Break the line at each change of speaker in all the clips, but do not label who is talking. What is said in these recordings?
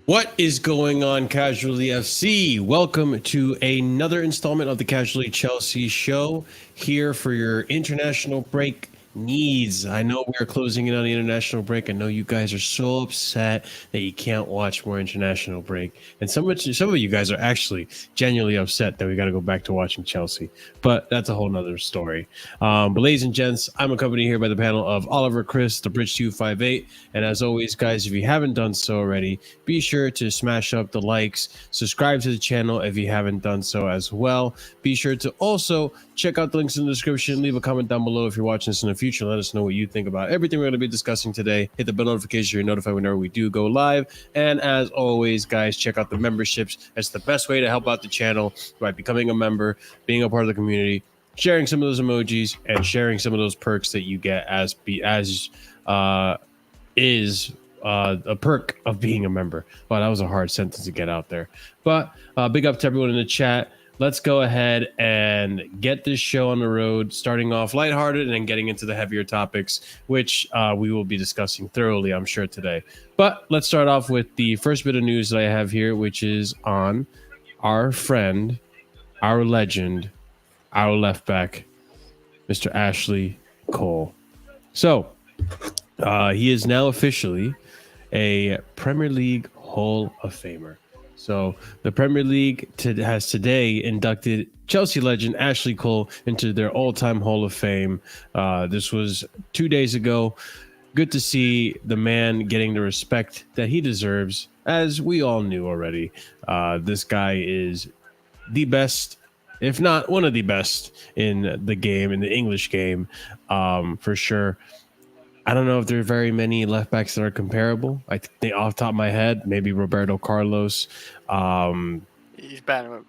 What is going on, Casually FC? Welcome to another installment of the Casually Chelsea show, here for your international break needs. I know we're closing in on the international break. I know you guys are so upset that you can't watch more international break. And some of you guys are actually genuinely upset that we got to go back to watching Chelsea. But that's a whole nother story. But ladies and gents, I'm accompanied here by the panel of Oliver, Chris, the Bridge 258. And as always, guys, if you haven't done so already, be sure to smash up the likes, subscribe to the channel if you haven't done so as well. Be sure to also check out the links in the description. Leave a comment down below if you're watching this in the future. Let us know what you think about everything we're going to be discussing today. Hit the bell notification so you're notified whenever we do go live. And as always, guys, check out the memberships. That's the best way to help out the channel by becoming a member, being a part of the community, sharing some of those emojis, and sharing some of those perks that you get as a perk of being a member. Well, that was a hard sentence to get out there. But big up to everyone in the chat. Let's go ahead and get this show on the road, starting off lighthearted and then getting into the heavier topics, which we will be discussing thoroughly, I'm sure, today. But let's start off with the first bit of news that I have here, which is on our friend, our legend, our left back, Mr. Ashley Cole. So he is now officially a Premier League Hall of Famer. So the Premier League has today inducted Chelsea legend Ashley Cole into their all-time Hall of Fame. This was 2 days ago. Good to see the man getting the respect that he deserves, as we all knew already. This guy is the best, if not one of the best in the game, in the English game, for sure. I don't know if there are very many left backs that are comparable. I think off the top of my head, maybe Roberto Carlos.
He's better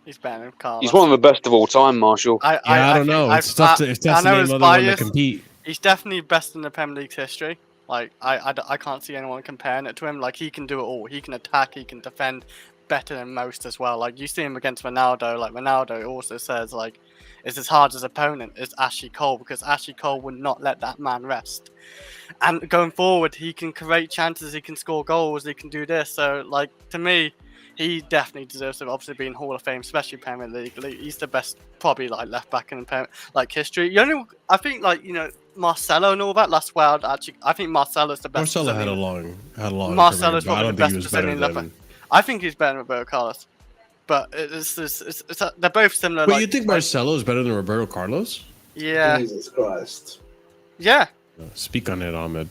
than Carlos.
He's one of the best of all time, Marshall.
I don't know. It's tough to name another one to compete.
He's definitely best in the Premier League's history. Like I can't see anyone comparing it to him. Like, he can do it all. He can attack. He can defend better than most as well. Like, you see him against Ronaldo. Like, Ronaldo also says, like, it's as hard as opponent as Ashley Cole, because Ashley Cole would not let that man rest. And going forward, he can create chances, he can score goals, he can do this. So, like, to me, he definitely deserves to obviously be in Hall of Fame, especially Premier League. He's the best, probably, like, left back in history. I think, like, Marcelo and all that. That's where I think Marcelo's the best.
Marcelo had a long.
Marcelo's
career,
probably the best Brazilian left back. I think he's better than Roberto Carlos. But they're both similar.
But you think Marcelo is better than Roberto Carlos?
Yeah.
Jesus Christ.
Yeah.
Speak on it, Ahmed.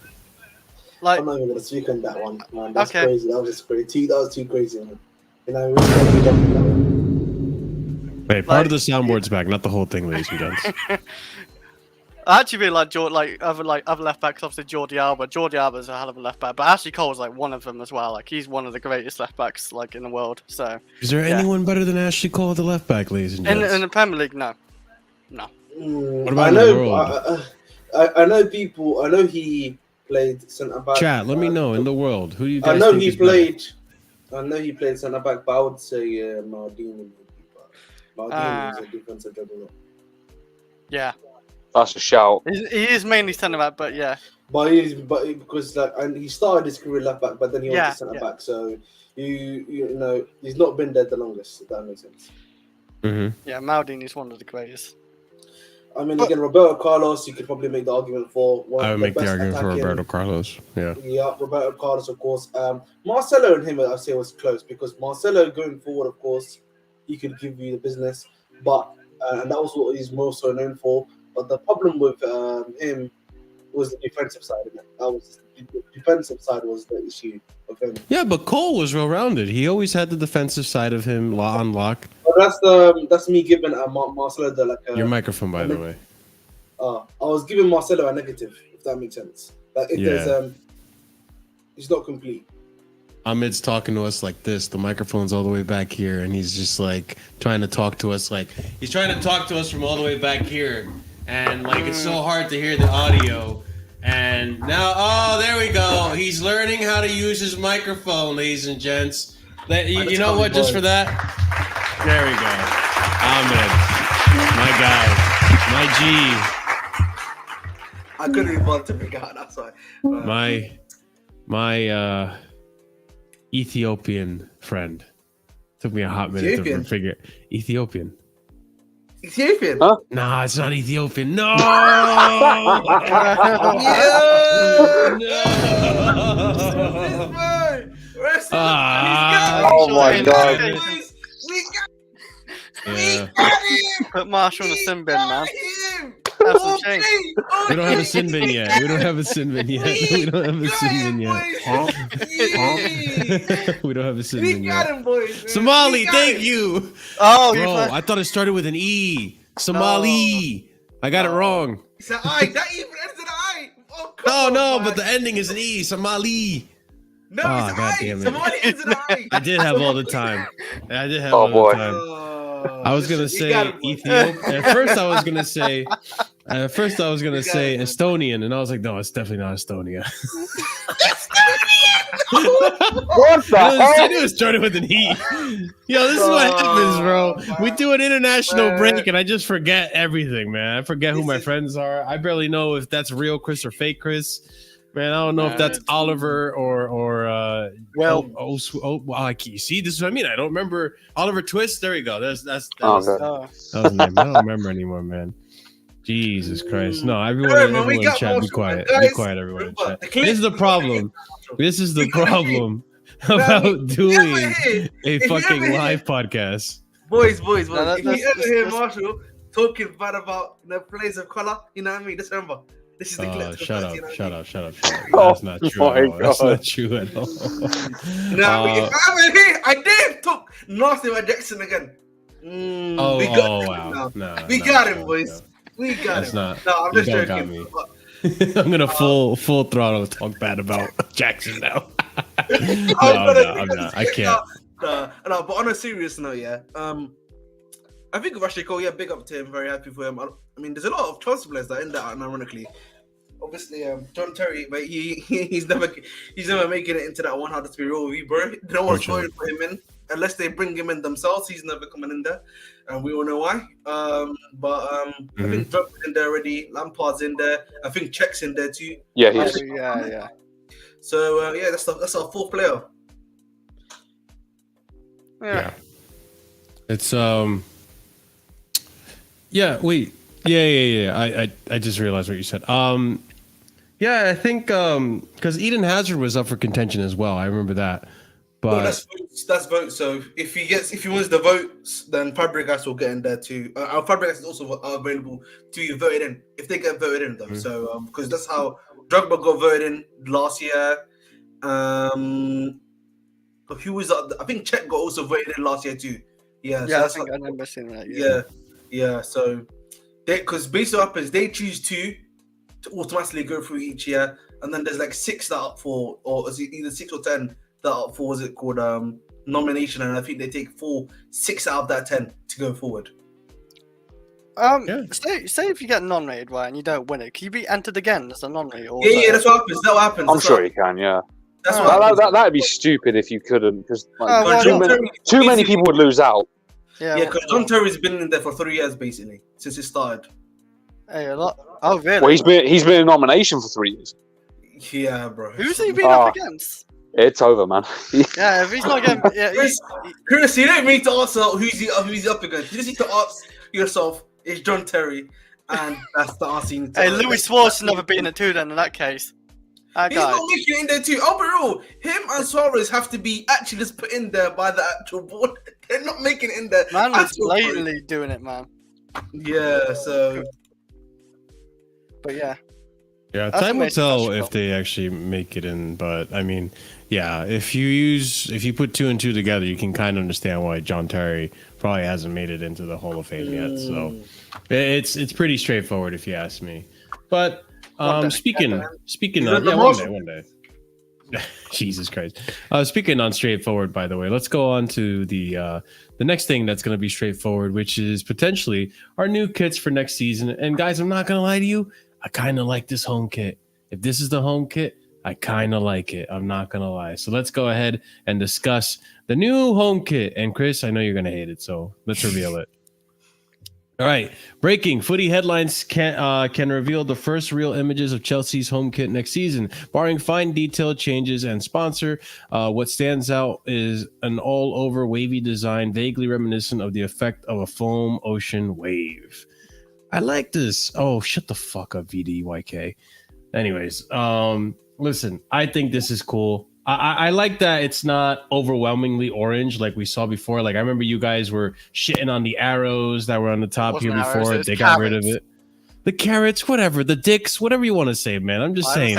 Like, I'm not even gonna speak on that one, man. That's
okay.
Crazy. That was just crazy. That was too crazy, man.
Wait, part of the soundboard's back, not the whole thing, ladies and gents.
I actually really like other left backs. Obviously, Jordi Alba. Jordi Alba's a hell of a left back, but Ashley Cole's like one of them as well. Like, he's one of the greatest left backs like in the world. So,
is there anyone better than Ashley Cole at the left back, ladies and gents?
In the Premier League, no.
What about in the world?
I know people. I know he played centre back.
Chat, let me know in the world. Who do you guys?
I know
think
he
is
played.
better?
I know he played centre back, but I would say Maldini. Maldini is a defensive dribbler.
Yeah.
That's a shout.
He is mainly centre back, but yeah.
Because and he started his career left back, but then he went to centre back. So you know he's not been there the longest. If that makes sense.
Mm-hmm.
Yeah, Maldini is one of the greatest.
I mean, again, Roberto Carlos, you could probably make the argument for one.
I would make the argument for Roberto Carlos. Yeah.
Yeah, Roberto Carlos, of course. Marcelo and him, I'd say, was close, because Marcelo going forward, of course, he could give you the business, but and that was what he's more so known for. But the problem with him was the defensive side of it. The defensive side was the issue of him.
Yeah, but Cole was well-rounded. He always had the defensive side of him on lock.
But that's me giving Marcelo
your microphone, by the way.
I was giving Marcelo a negative, if that makes sense. Like, if there's he's not complete.
Ahmed's talking to us like this. The microphone's all the way back here, and he's just like trying to talk to us he's trying to talk to us from all the way back here, and like it's so hard to hear the audio. And now, there we go. He's learning how to use his microphone, ladies and gents. You know what? Just for that, there we go. Ahmed, my guy, my G.
I couldn't even bother to figure out. That's why.
Ethiopian friend. Took me a hot minute to figure. Ethiopian.
Ethiopian?
Huh?
Nah, it's not Ethiopian. No!
Oh my God.
Yeah.
Put Marshall in the sin bin, man.
Him!
Have some change.
We don't have a sin bin yet. We don't have a sin bin yet. We don't have a sin bin yet. We don't have a sin
We
bin
got
yet.
him, boys.
Somali, thank you.
Oh, you
Bro, I thought it started with an E. Somali. I got it wrong.
It's an I. That even ends in an I. Oh, come
Oh
on,
no,
man.
but the ending is an E. Somali.
No,
Oh,
it's an
God
I.
damn it.
Somebody ends in an I.
I did have all the time. I did have
Oh,
all the
boy.
time.
Oh,
I was gonna
listen,
say
you got him, boy.
Ethiopia. At first, I was gonna say. Say Estonian, and I was like, no, it's definitely not Estonia.
What the
I
hell?
knew it started with an E. Yo, this is what happens, bro. We do an international break, and I just forget everything, man. I forget who my friends are. I barely know if that's real Chris or fake Chris. Man, I don't know if that's Oliver or you see, this is what I mean. I don't remember Oliver Twist. There we go. That's that was the name. I don't remember anymore, man. Jesus Christ. No, everyone in chat, be quiet. Be quiet, everyone in chat. This is the problem. This is the problem about doing a fucking live podcast.
Boys.
No,
If you ever
that's-
hear Marshall talking bad about the players of color, you know what I mean? Just remember, this is the clip.
Shut up.
Oh
That's not true
my
at all. That's
God.
not true at all.
You know what I mean? If I ever hear, I dare talk nasty about Jackson again. We got him
wow.
now.
No,
We
no,
got him,
no,
boys.
no.
We got
That's
him.
not.
No, I'm
You
just
don't
joking.
got me. I'm gonna full throttle talk bad about Jackson now.
I'm
not. I can't.
No, but on a serious note, yeah. I think Rashiko, yeah, big up to him. Very happy for him. I mean, there's a lot of Chelsea players that end that, ironically. Obviously, John Terry, but he's never making it into that 100 to be real with you, bro. No one's voting for him in unless they bring him in themselves. He's never coming in there, and we all know why. I think Drogba's in there already. Lampard's in there. I think Czech's in there too.
Yeah, he is.
Yeah.
So that's our fourth player.
Yeah.
It's Yeah. Wait. Yeah. I just realized what you said. Yeah, I think because Eden Hazard was up for contention as well. I remember that. But
that's votes. So if he wins the votes, then Fabregas will get in there too. Fabregas is also available to be voted in if they get voted in though. So because that's how Drogba got voted in last year. Who was that? I think Czech got also voted in last year too. Yeah.
Yeah,
So
I think I remember seeing that.
Yeah. So because basically what happens, they choose two to automatically go through each year, and then there's like 6 that are up for, or is it either 6 or 10 that are up for, what's it called, nomination, and I think they take 6 out of that 10 to go forward.
Say if you get nominated, right, and you don't win it, can you be entered again as a nominee? Or
Yeah, that's what happens. That's what happens.
I'm sure you can, yeah.
That's what happens.
That'd be stupid if you couldn't, because
well,
too many people would lose out.
Yeah,
because John Terry's been in there for 3 years basically since it started.
Hey, a lot. Oh, really?
Well, he's been in nomination for 3 years.
Yeah, bro.
Who's he been up against?
It's over, man.
Yeah, if he's not getting,
Chris, you don't need to answer who's he up against. You just need to ask yourself, is John Terry, and that's the answer. You need to
Hey,
answer.
Louis Suarez has never been in two then in that case.
He's not making it in there too. I'll be real. Him and Suarez have to be actually just put in there by the actual board. They're not making it in there.
Man was blatantly doing it, man.
Yeah, so.
But yeah.
Yeah,
That's
time will
amazing
tell
special.
if they actually make it in. But I mean, yeah, if you put 2 and 2 together, you can kind of understand why John Terry probably hasn't made it into the Hall of Fame yet. So it's pretty straightforward if you ask me. But speaking of one day. Jesus Christ. Speaking on straightforward, by the way, let's go on to the next thing that's going to be straightforward, which is potentially our new kits for next season. And guys, I'm not going to lie to you. I kind of like this home kit. If this is the home kit, I kind of like it. I'm not going to lie. So let's go ahead and discuss the new home kit. And Chris, I know you're going to hate it, so let's reveal it. All right. Breaking footy headlines can reveal the first real images of Chelsea's home kit next season, barring fine detail changes and sponsor. What stands out is an all-over wavy design, vaguely reminiscent of the effect of a foam ocean wave. I like this. Oh, shut the fuck up, VDYK. Anyways, listen, I think this is cool. I like that it's not overwhelmingly orange like we saw before. Like I remember you guys were shitting on the arrows that were on the top here before. They got rid of it. The carrots, whatever, the dicks, whatever you want to say, man. I'm just saying,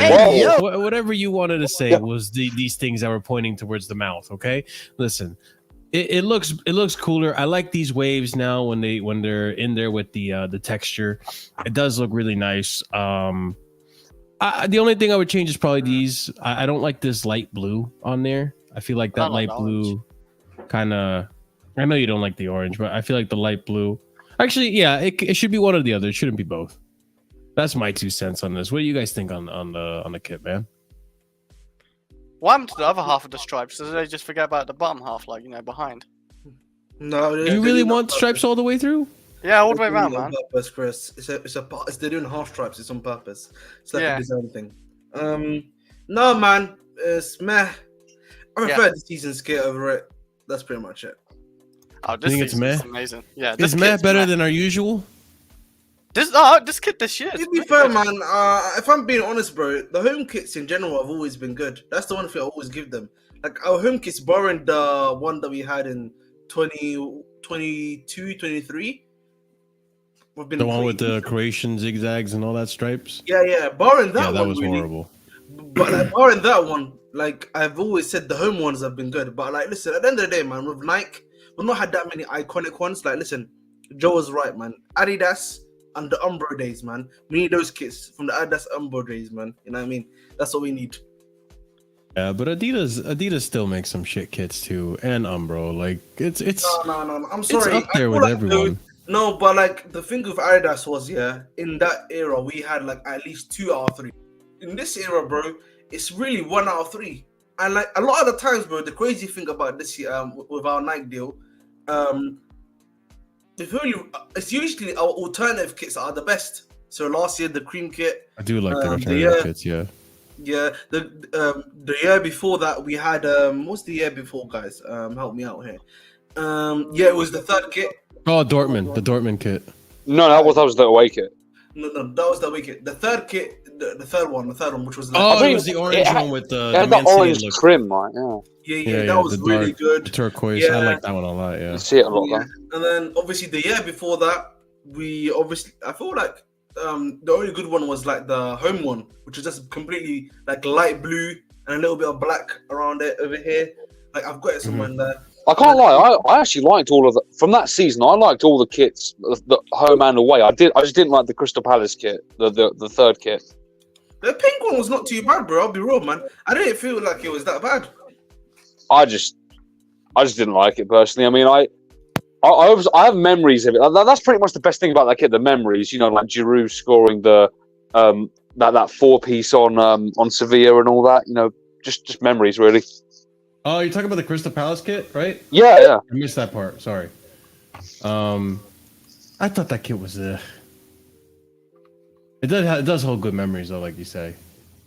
whatever you wanted to say was these things that were pointing towards the mouth. Okay, listen, it looks cooler. I like these waves now when they're in there with the texture. It does look really nice. The only thing I would change is probably these. I don't like this light blue on there. I feel like that light blue kind of. I know you don't like the orange, but I feel like the light blue. Actually, yeah, it should be one or the other. It shouldn't be both. That's my 2 cents on this. What do you guys think on the kit, man?
What happened to the other half of the stripes? Did they just forget about the bottom half, like behind?
No,
Do you really want stripes all the way through?
Yeah, all the way around, man.
On purpose, Chris. They're doing half stripes. It's on purpose. It's like a design thing. No, man. It's meh. I prefer the season's kit over it. That's pretty much it.
Oh, this is amazing. Yeah,
is meh better than our usual?
This kit this year.
To be fair, man. If I'm being honest, bro, the home kits in general have always been good. That's the one thing I always give them. Like our home kits, barring the one that we had in 2022, 23.
The one with the Croatian zigzags and all that stripes?
Yeah. Barring that one.
That was horrible.
But like, barring that one, like I've always said, the home ones have been good. But like, listen, at the end of the day, man, with Nike, we've not had that many iconic ones. Like, listen, Joe was right, man. Adidas and the Umbro days, man. We need those kits from the Adidas Umbro days, man. You know what I mean? That's what we need.
Yeah, but Adidas still makes some shit kits too, and Umbro. Like it's
no. I'm sorry.
It's up there with everyone.
No, but like the thing with Adidas was, in that era we had like at least 2 out of 3. In this era, bro, it's really 1 out of 3. And like a lot of the times, bro, the crazy thing about this year with our Nike deal, it's usually our alternative kits are the best. So last year the cream kit.
I do like the alternative kits, yeah.
Yeah, the year before that we had what's the year before, guys? Help me out here. It was the third kit.
Oh, the Dortmund kit.
No, that was the away kit.
No, that was the away kit. The third kit, the third one, which was
it was the orange one with the
orange trim, right?
Yeah, that was really good.
The turquoise, I like that one a lot. Yeah,
you see it a lot.
Yeah. And then obviously the year before that, I feel like the only good one was like the home one, which was just completely like light blue and a little bit of black around it over here. Like I've got it somewhere in there.
I can't lie. I actually liked all of from that season. I liked all the kits, the home and away. I just didn't like the Crystal Palace kit, the third kit.
The pink one was not too bad, bro. I'll be real, man. I didn't feel like it was that bad.
I just didn't like it personally. I mean, I have memories of it. That's pretty much the best thing about that kit. The memories, like Giroud scoring the that 4-piece on Sevilla and all that. Just memories, really.
Oh, you're talking about the Crystal Palace kit, right?
Yeah.
I missed that part. Sorry. I thought that kit was It does hold good memories, though, like you say.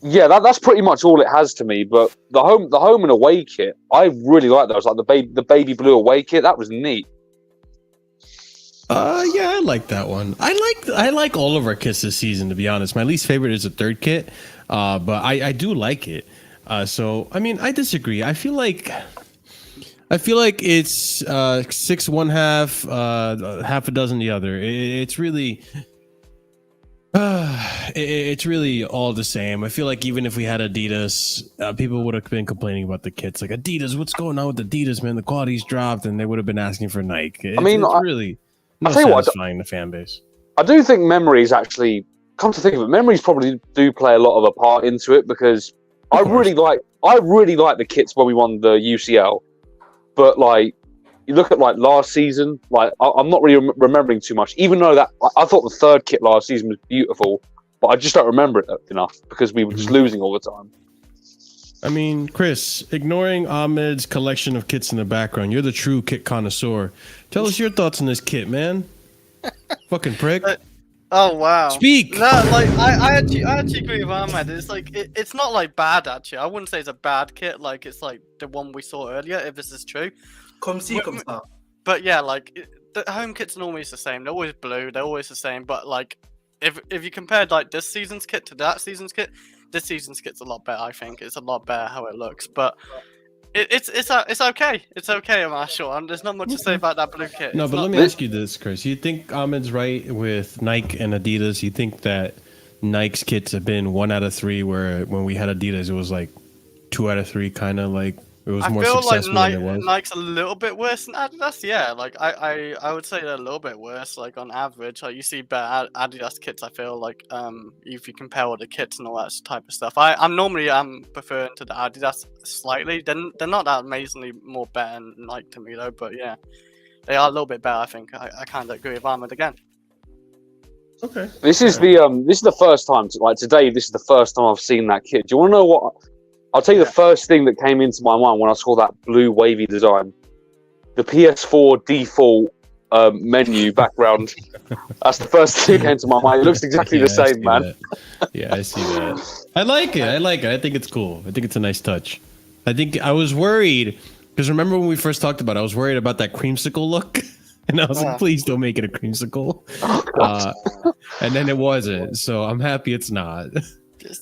Yeah, that's pretty much all it has to me. But the home and away kit, I really like those. Like the baby blue away kit, that was neat.
Yeah, I like that one. I like all of our kits this season, to be honest. My least favorite is the third kit, but I do like it. So I mean, I disagree. I feel like it's 6 one half, half a dozen the other. It's really all the same. I feel like even if we had Adidas, people would have been complaining about the kits. Like, Adidas, what's going on with Adidas, man? The quality's dropped, and they would have been asking for Nike. It's really not satisfying the fan base.
I do think memories actually, come to think of it, memories probably do play a lot of a part into it, because I really like the kits when we won the UCL, but like you look at like last season, like I'm not really remembering too much. Even though that I thought the third kit last season was beautiful, but I just don't remember it enough because we were just losing all the time.
I mean, Chris, ignoring Ahmed's collection of kits in the background, you're the true kit connoisseur. Tell us your thoughts on this kit, man. Fucking prick.
Oh wow.
Speak.
No, like I actually agree with Ahmed. It's like it's not like bad actually. I wouldn't say it's a bad kit. Like it's like the one we saw earlier. If this is true,
Come see, come start.
but yeah, like the home kits are always the same. They're always blue. They're always the same. But like if you compared like this season's kit to that season's kit, this season's kit's a lot better. I think it's a lot better how it looks. But it's okay. It's okay, Marshall. There's not much to say about that blue kit.
No,
It's
but
not-
let me ask you this, Chris. You think Ahmed's right with Nike and Adidas? You think that Nike's kits have been 1 out of 3, where when we had Adidas, it was like 2 out of 3, kind of like it was
I
more
feel like
successful than it was?
Nike's a little bit worse than Adidas. Yeah, like I would say they're a little bit worse. Like on average, like you see better Adidas kits. I feel like if you compare all the kits and all that type of stuff. I'm normally preferring to the Adidas slightly. They're not that amazingly more better than Nike to me though. But yeah, they are a little bit better. I think I kind of agree with Ahmed again.
Okay.
This is the first time, like today, this is the first time I've seen that kit. Do you want to know what? I'll tell you the first thing that came into my mind when I saw that blue wavy design. The PS4 default menu background. That's the first thing that came to my mind. It looks exactly the same, man.
Yeah, I see that. I like it. I think it's cool. I think it's a nice touch. I think I was worried because remember when we first talked about it, I was worried about that creamsicle look. And I was like, please don't make it a creamsicle. And then it wasn't. So I'm happy it's not.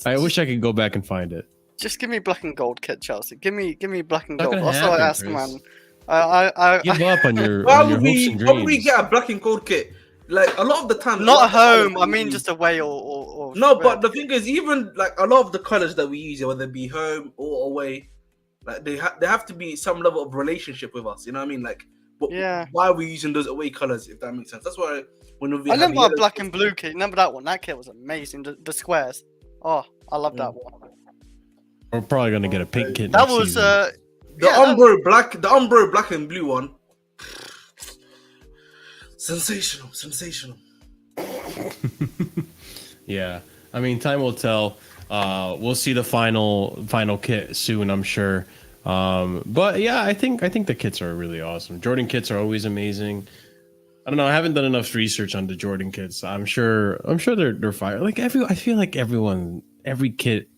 I wish I could go back and find it.
Just give me black and gold kit, Chelsea. Give me black and
Not
gold.
gonna
That's all I
happen,
ask,
Chris.
man. I
Give up on your,
Why
on your
would
hopes
we?
and
Why would we
dreams.
get a black and gold kit? Like a lot of the time,
not at
a lot of the
home.
colours
I
that
mean,
we
just
use-
away or
No,
red.
but the thing is, even like a lot of the colors that we use, whether it be home or away, like they have to be some level of relationship with us. You know what I mean? Like,
Yeah.
why are we using those away colors? If that makes sense. That's why when we
I
have
remember
yellow
our black
kits-
and blue kit. Remember that one? That kit was amazing. The squares. Oh, I love that one.
We're probably gonna get a pink kit.
That
next
was
season.
the
yeah,
Umbro black and blue one. Sensational.
Yeah, I mean, time will tell. We'll see the final kit soon, I'm sure. But yeah, I think the kits are really awesome. Jordan kits are always amazing. I don't know. I haven't done enough research on the Jordan kits. I'm sure they're fire. Like I feel like every kit,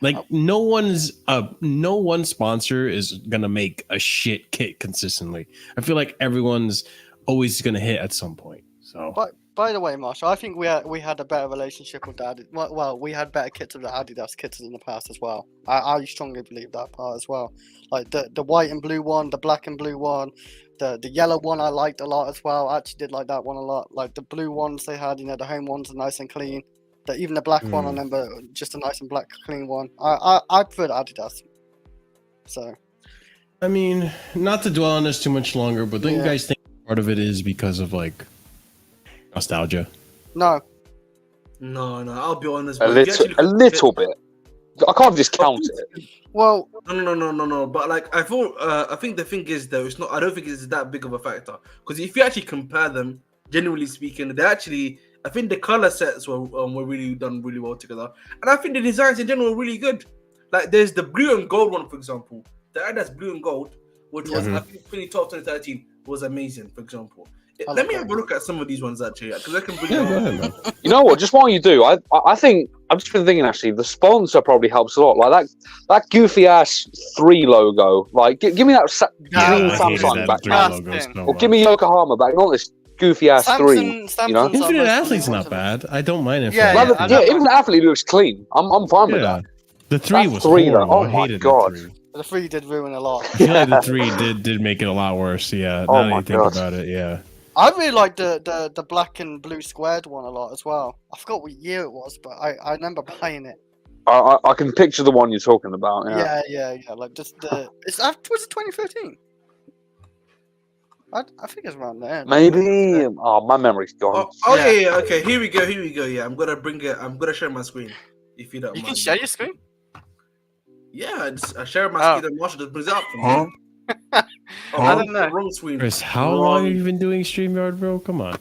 like no one sponsor is gonna make a shit kit consistently. I feel like everyone's always gonna hit at some point. So.
By the way, Marshall, I think we had a better relationship with the Adidas. Well, we had better kits with the Adidas kits in the past as well. I strongly believe that part as well. Like the white and blue one, the black and blue one, the yellow one I liked a lot as well. I actually did like that one a lot. Like the blue ones they had, the home ones are nice and clean. Even the black one, I remember just a nice and black clean one. I prefer the Adidas. So.
I mean, not to dwell on this too much longer, but don't you guys think part of it is because of like nostalgia?
No.
I'll be honest.
A little bit. I can't discount it.
Well,
no. But like, I think the thing is though, it's not. I don't think it's that big of a factor because if you actually compare them, generally speaking, they actually. I think the color sets were really done really well together, and I think the designs in general were really good. Like, there's the blue and gold one, for example. The Adidas blue and gold, which was I think 2012, 2013, was amazing. For example. Let me have a look at some of these ones actually, because I can bring
Yeah, go ahead, man.
You know what? Just while you do, I think I've just been thinking actually the sponsor probably helps a lot. Like that goofy ass 3 logo. Like give me that green
I hated
Samsung
that
back,
3
man.
logo so
Or give me Yokohama back, not this goofy ass 3. You know?
Samsung's
Infinite
almost
Athlete's
one
not
of them.
bad. I don't mind it.
Yeah,
Well,
I
yeah,
know.
even the athlete looks clean. I'm fine with
Yeah.
that.
The 3
That
was
3 though,
horrible.
oh
I
my
hated
God.
the 3.
The 3 did ruin a lot.
I feel like the 3 did make it a lot worse. Yeah.
Oh
Now that
my
you think
God.
about it, yeah.
I really liked the black and blue squared one a lot as well. I forgot what year it was, but I remember buying it.
I can picture the one you're talking about. Yeah.
Yeah. Like just was it 2013? I think it's around there.
Maybe. Oh, my memory's gone.
Yeah. Okay. Here we go. Yeah, I'm gonna bring it. I'm gonna share my screen. If you don't
You
mind.
can share your screen.
Yeah, I share my screen and Marshall just brings it up for me.
I don't know.
Wrong screen.
Chris, how long have you been doing StreamYard, bro? Come on.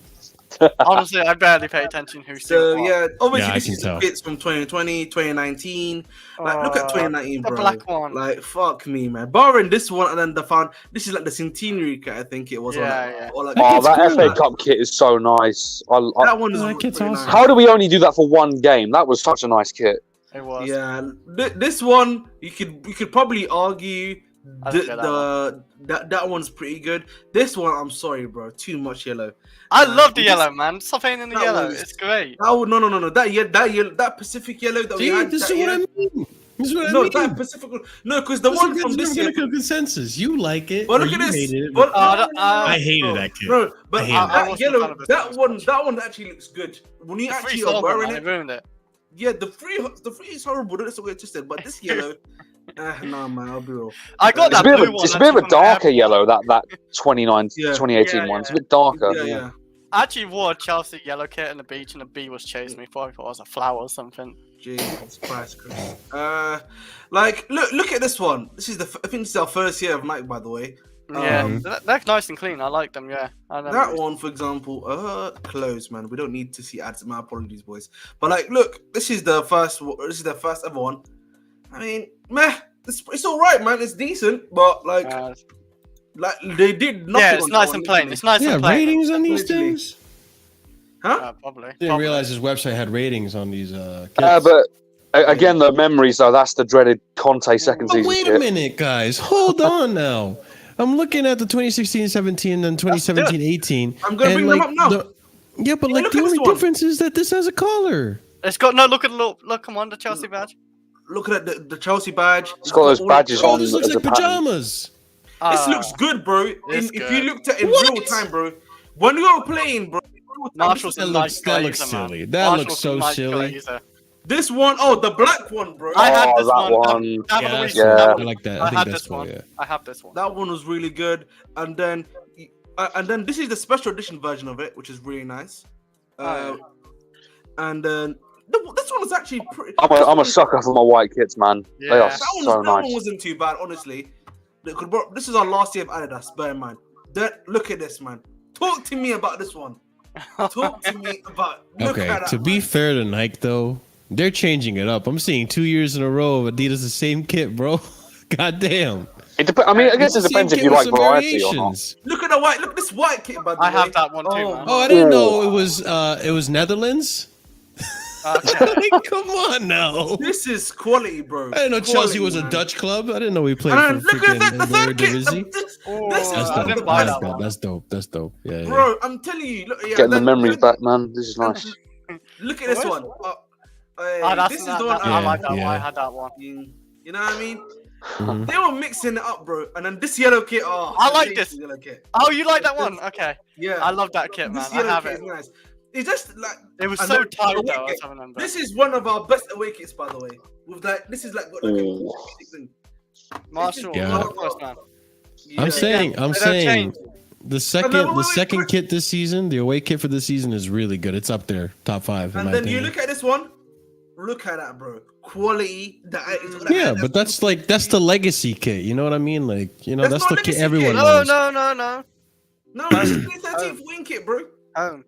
Honestly, I barely pay attention who's
So
doing what.
yeah, obviously
Yeah, I
this
can
is
tell.
bits from 2020, 2019. Like, look at 2019,
the
bro.
black one.
Like, fuck me, man. Barring this one, and then this is like the centenary kit, I think it was.
Yeah.
Or like,
That
Oh,
kit's
that
cool.
FA Cup kit is so nice.
that one is
that kit's
really
awesome.
nice.
How do we only do that for one game? That was such a nice kit.
It was.
Yeah, this one you could probably argue
I didn't get
that one's pretty good. This one, I'm sorry, bro, too much yellow.
I love the
this-
yellow, man. Stop painting the
that
yellow.
was-
It's great.
Oh no, that yellow, that Pacific yellow that we
See,
had.
this is
that
what I
year-
mean. This is what I
No,
mean.
that Pacific. No, because the one from this year.
Consensus. You like it.
But
or
look at
you
this.
hated it,
But,
I hated that kit.
No, but
I hated
it.
that
I
yellow,
wasn't a fan of this
that one actually looks good. When you
The free
actually are
solvent,
wearing
man,
it,
it ruined it.
yeah, the free is horrible. That's what I just said. But this yellow, nah, man, I'll be real.
I got
It's
that
a bit
blue
of a,
one.
it's a bit of a
actually from the
darker
airport.
yellow. That 2018
Yeah,
one. It's a bit darker.
Yeah.
I actually wore a Chelsea yellow kit on the beach, and a bee was chasing me. Thought it was a flower or something.
Jesus Christ, Chris. Like, look at this one. I think this is our first year of Nike, by the way.
Yeah, they're nice and clean. I like them. Yeah,
That one, for example, closed, man. We don't need to see ads. My apologies, boys. But like, look, this is the first ever one. I mean, meh, it's all right, man. It's decent, but like they did nothing.
Yeah, it's
on
nice
that
and
one,
plain.
literally.
It's nice
Yeah,
and plain.
ratings on these
Literally.
things.
Huh?
Probably.
Didn't realize his website had ratings on these kits.
But again, the memories though. That's the dreaded Conte second
Oh,
season
wait a
kit.
minute, guys. Hold on now. I'm looking at the 2016-17 and 2017-18.
I'm gonna bring them up now.
Yeah, but
Yeah,
like
look
the
at this
only
one.
difference is that this has a collar.
It's got no. Look at look. Come on, the Chelsea badge.
Look at the Chelsea badge.
It's got those
all-
badges
Oh,
on
this looks
as
like
a pattern.
pajamas.
This looks good, bro.
it's
If you
good.
looked at it in
What?
real time, bro. When we were playing, bro.
Marshall's
That
a
looks-
nice
that looks
glazer, man.
silly. That
Marshall's
looks
a
so
nice
silly.
glazer.
This one, the black one, bro.
I had
Oh,
this
that
one.
one.
Have
Yeah,
a
that's
look.
cool.
I
Have a-
like that.
I
I think
had
that's
this
cool.
one.
Yeah.
I have this one.
That one was really good. And then this is the special edition version of it, which is really nice. And then this one was actually pretty.
I'm a sucker for my white kits, man. They are
Yeah.
so
that
nice.
one wasn't too bad, honestly. This is our last year of Adidas. Bear in mind. Look at this, man. Talk to me about this one. Talk to me about. Look
Okay,
at that,
to be
man.
fair to Nike, though, they're changing it up. I'm seeing 2 years in a row of Adidas the same kit, bro. God damn.
I mean, I guess
It's
it
the same
depends if
kit
you
with
like
some
variety or not.
variations.
Look at the white. Look at this white kit, by the way.
I have that one too, man.
Oh, I didn't know it was Netherlands.
Okay.
Come on now.
This is quality, bro.
I didn't know Chelsea
Quality,
was a
man.
Dutch club. I didn't know we played
And
for
look at that, the
freaking
third kit.
Eredivisie.
This
Oh,
is
That's
I
dope.
didn't buy that
That's dope.
one.
That's dope. That's dope. Yeah, yeah.
bro. I'm telling you. Look, yeah,
Getting the
then-
memories back, man. This is nice.
Look at this
Where's-
one.
This
This is the one.
I like that one.
Yeah.
I had that one.
You know what I mean?
Mhm.
They were mixing it up, bro. And then this yellow kit. Oh,
I like
hate
this.
Yellow kit.
Oh, you like that one? Okay.
Yeah.
I love that kit, man.
This
I
yellow
have
kit
it.
is nice. It's just like
It was
and
so
the
tight
away
though.
kit.
I remember.
This is one of our best away kits, by the way. With like, this is like got like
Ooh.
a thing.
Marshall,
Yeah.
love first man.
Yeah.
I'm saying
They don't
the
wait,
second
wait.
kit this season, the away kit for this season is really good. It's up there, top 5 in
And
my
then
opinion.
you look at this one. Look at that, bro. Quality.
Yeah, but that's the legacy kit. You know what I mean? Like, you know,
That's
that's
not
the kit
legacy
everyone
kit.
knows.
No.
no, that's the 13th wing kit, bro.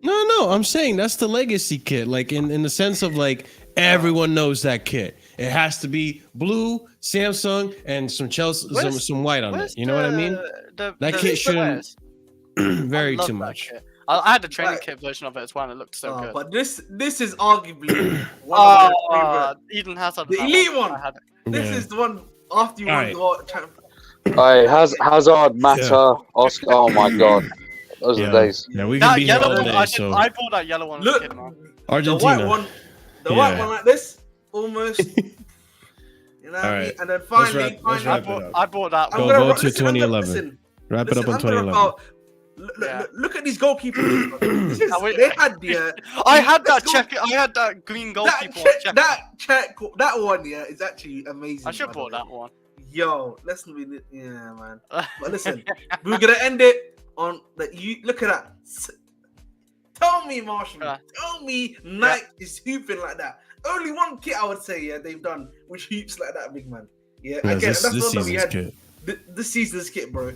No, I'm saying that's the legacy kit. Like in the sense of like everyone knows that kit. It has to be blue, Samsung, and some Chelsea,
Where's-
some white on it. You know what I mean? That kit shouldn't vary too much.
I had the training
Right.
kit version of it as well. And it looked so good.
But this is arguably one of my favorite.
Eden Hazard.
The
that
elite
one.
one.
I had it.
This
Yeah.
is the one after you won
Alright.
the world champ.
Hey, Hazard, Mata, Oscar. Oh my god, those are
Yeah.
the days.
Yeah, we can
That
be here
yellow
all
one,
day.
I
So
bought that yellow one.
Look.
As a kid, man.
The
Argentina.
white one. The
Yeah.
white one like this. Almost. You know what I mean?
Alright.
And then
Let's
finally,
wrap it
I
up.
bought that
Go-
one.
go to 2011. Wrap it up on 2011.
Look at these goalkeepers. This is,
Oh, wait.
they had the.
I had that
Let's go.
check. I had that green goalkeeper.
That one, yeah, is actually amazing.
I should
by
have bought
the way.
that one.
Yo, let's not be. Yeah, man. But listen, we're gonna end it on that. You look at that. Tell me, Marshall.
Yeah.
Tell me, Nike is hooping like that. Only one kit I would say, yeah, they've done which hoops like that, big man. Yeah,
Yeah,
again,
this
that's what we
season's
had.
kit.
This season's kit, bro.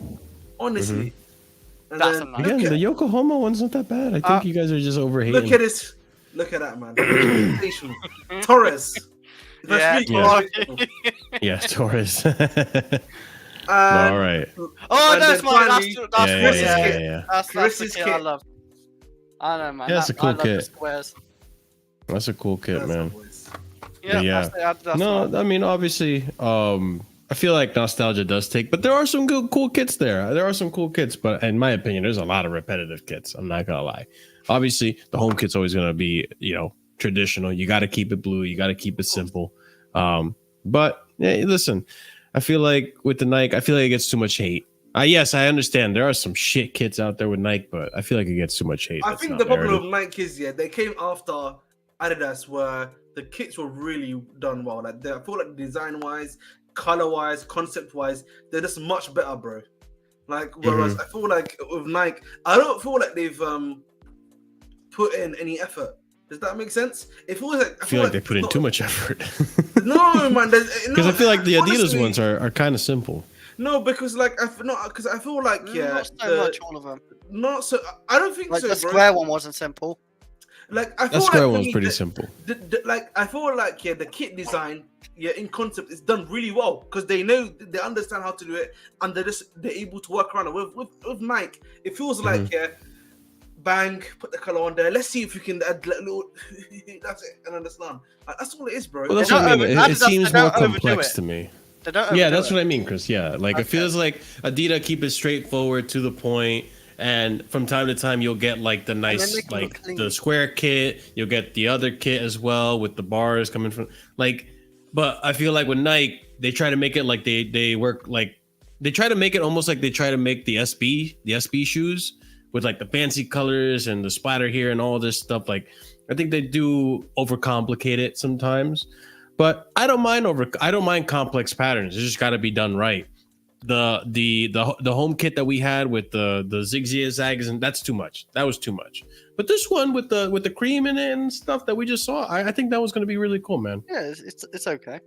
Honestly, And
That's
then
a nice
Again,
look
the
at,
Yokohama one's not that bad. I think you guys are just overhating.
look at this. Look at that, man. Sensational. Torres. If I
Yeah.
speak
Yeah.
Torres,
Yeah, Torres.
and,
All right.
Oh,
And
that's
then
my
finally,
that's
Yeah,
Chris's
yeah,
kit.
yeah.
That's the
Chris's
kit I
kit.
love. I know, man.
Yeah, it's a cool
I love the
kit.
squares.
That's a cool kit,
That's
man.
my voice.
Yeah,
Yeah.
that's
No,
my-
I mean, obviously, I feel like nostalgia does take, but there are some good, cool kits there. There are some cool kits, but in my opinion, there's a lot of repetitive kits. I'm not gonna lie. Obviously, the home kit's always gonna be, traditional. You got to keep it blue. You got to keep it simple. But hey, listen, I feel like with the Nike, I feel like it gets too much hate. Yes, I understand there are some shit kits out there with Nike, but I feel like it gets too much hate.
I
That's
think
not
the problem
merited.
with Nike is, they came after Adidas, where the kits were really done well. Like, I feel like design-wise, color-wise, concept-wise, they're just much better, bro. Like, whereas I feel like with Nike, I don't feel like they've put in any effort. Does that make sense? It feels like
I feel like they put in too much effort.
No, man.
Because I feel like the Adidas
honestly,
ones are kind of simple.
No, because like I feel like
not so much all of them.
not so. I don't think
Like
so,
the
bro.
square one wasn't simple.
Like I feel
That square
like
one's pretty simple.
Like I feel like the kit design in concept is done really well because they understand how to do it and they're able to work around it. With Nike, it feels like bang, put the color on there. Let's see if you can add little. That's it, and understand. Like, that's all it is, bro.
Well, that's
They
what I
don't
mean.
over-
It
Adidas,
seems
they
more
don't overdo
complex
it.
to me.
They don't.
Yeah,
overdo
that's
it.
what I mean, Chris. Yeah, like it feels like Adidas keep it straightforward to the point, and from time to time you'll get like the nice,
make it look
like
clean.
the square kit. You'll get the other kit as well with the bars coming from like. But I feel like with Nike, they try to make it like they work like they try to make it almost like they try to make the SB shoes with like the fancy colors and the splatter here and all this stuff. Like I think they do overcomplicate it sometimes. But I don't mind complex patterns. It's just got to be done right. The home kit that we had with the zigzags and that's too much. That was too much. But this one with the cream in it and stuff that we just saw, I think that was going to be really cool, man.
Yeah, it's okay.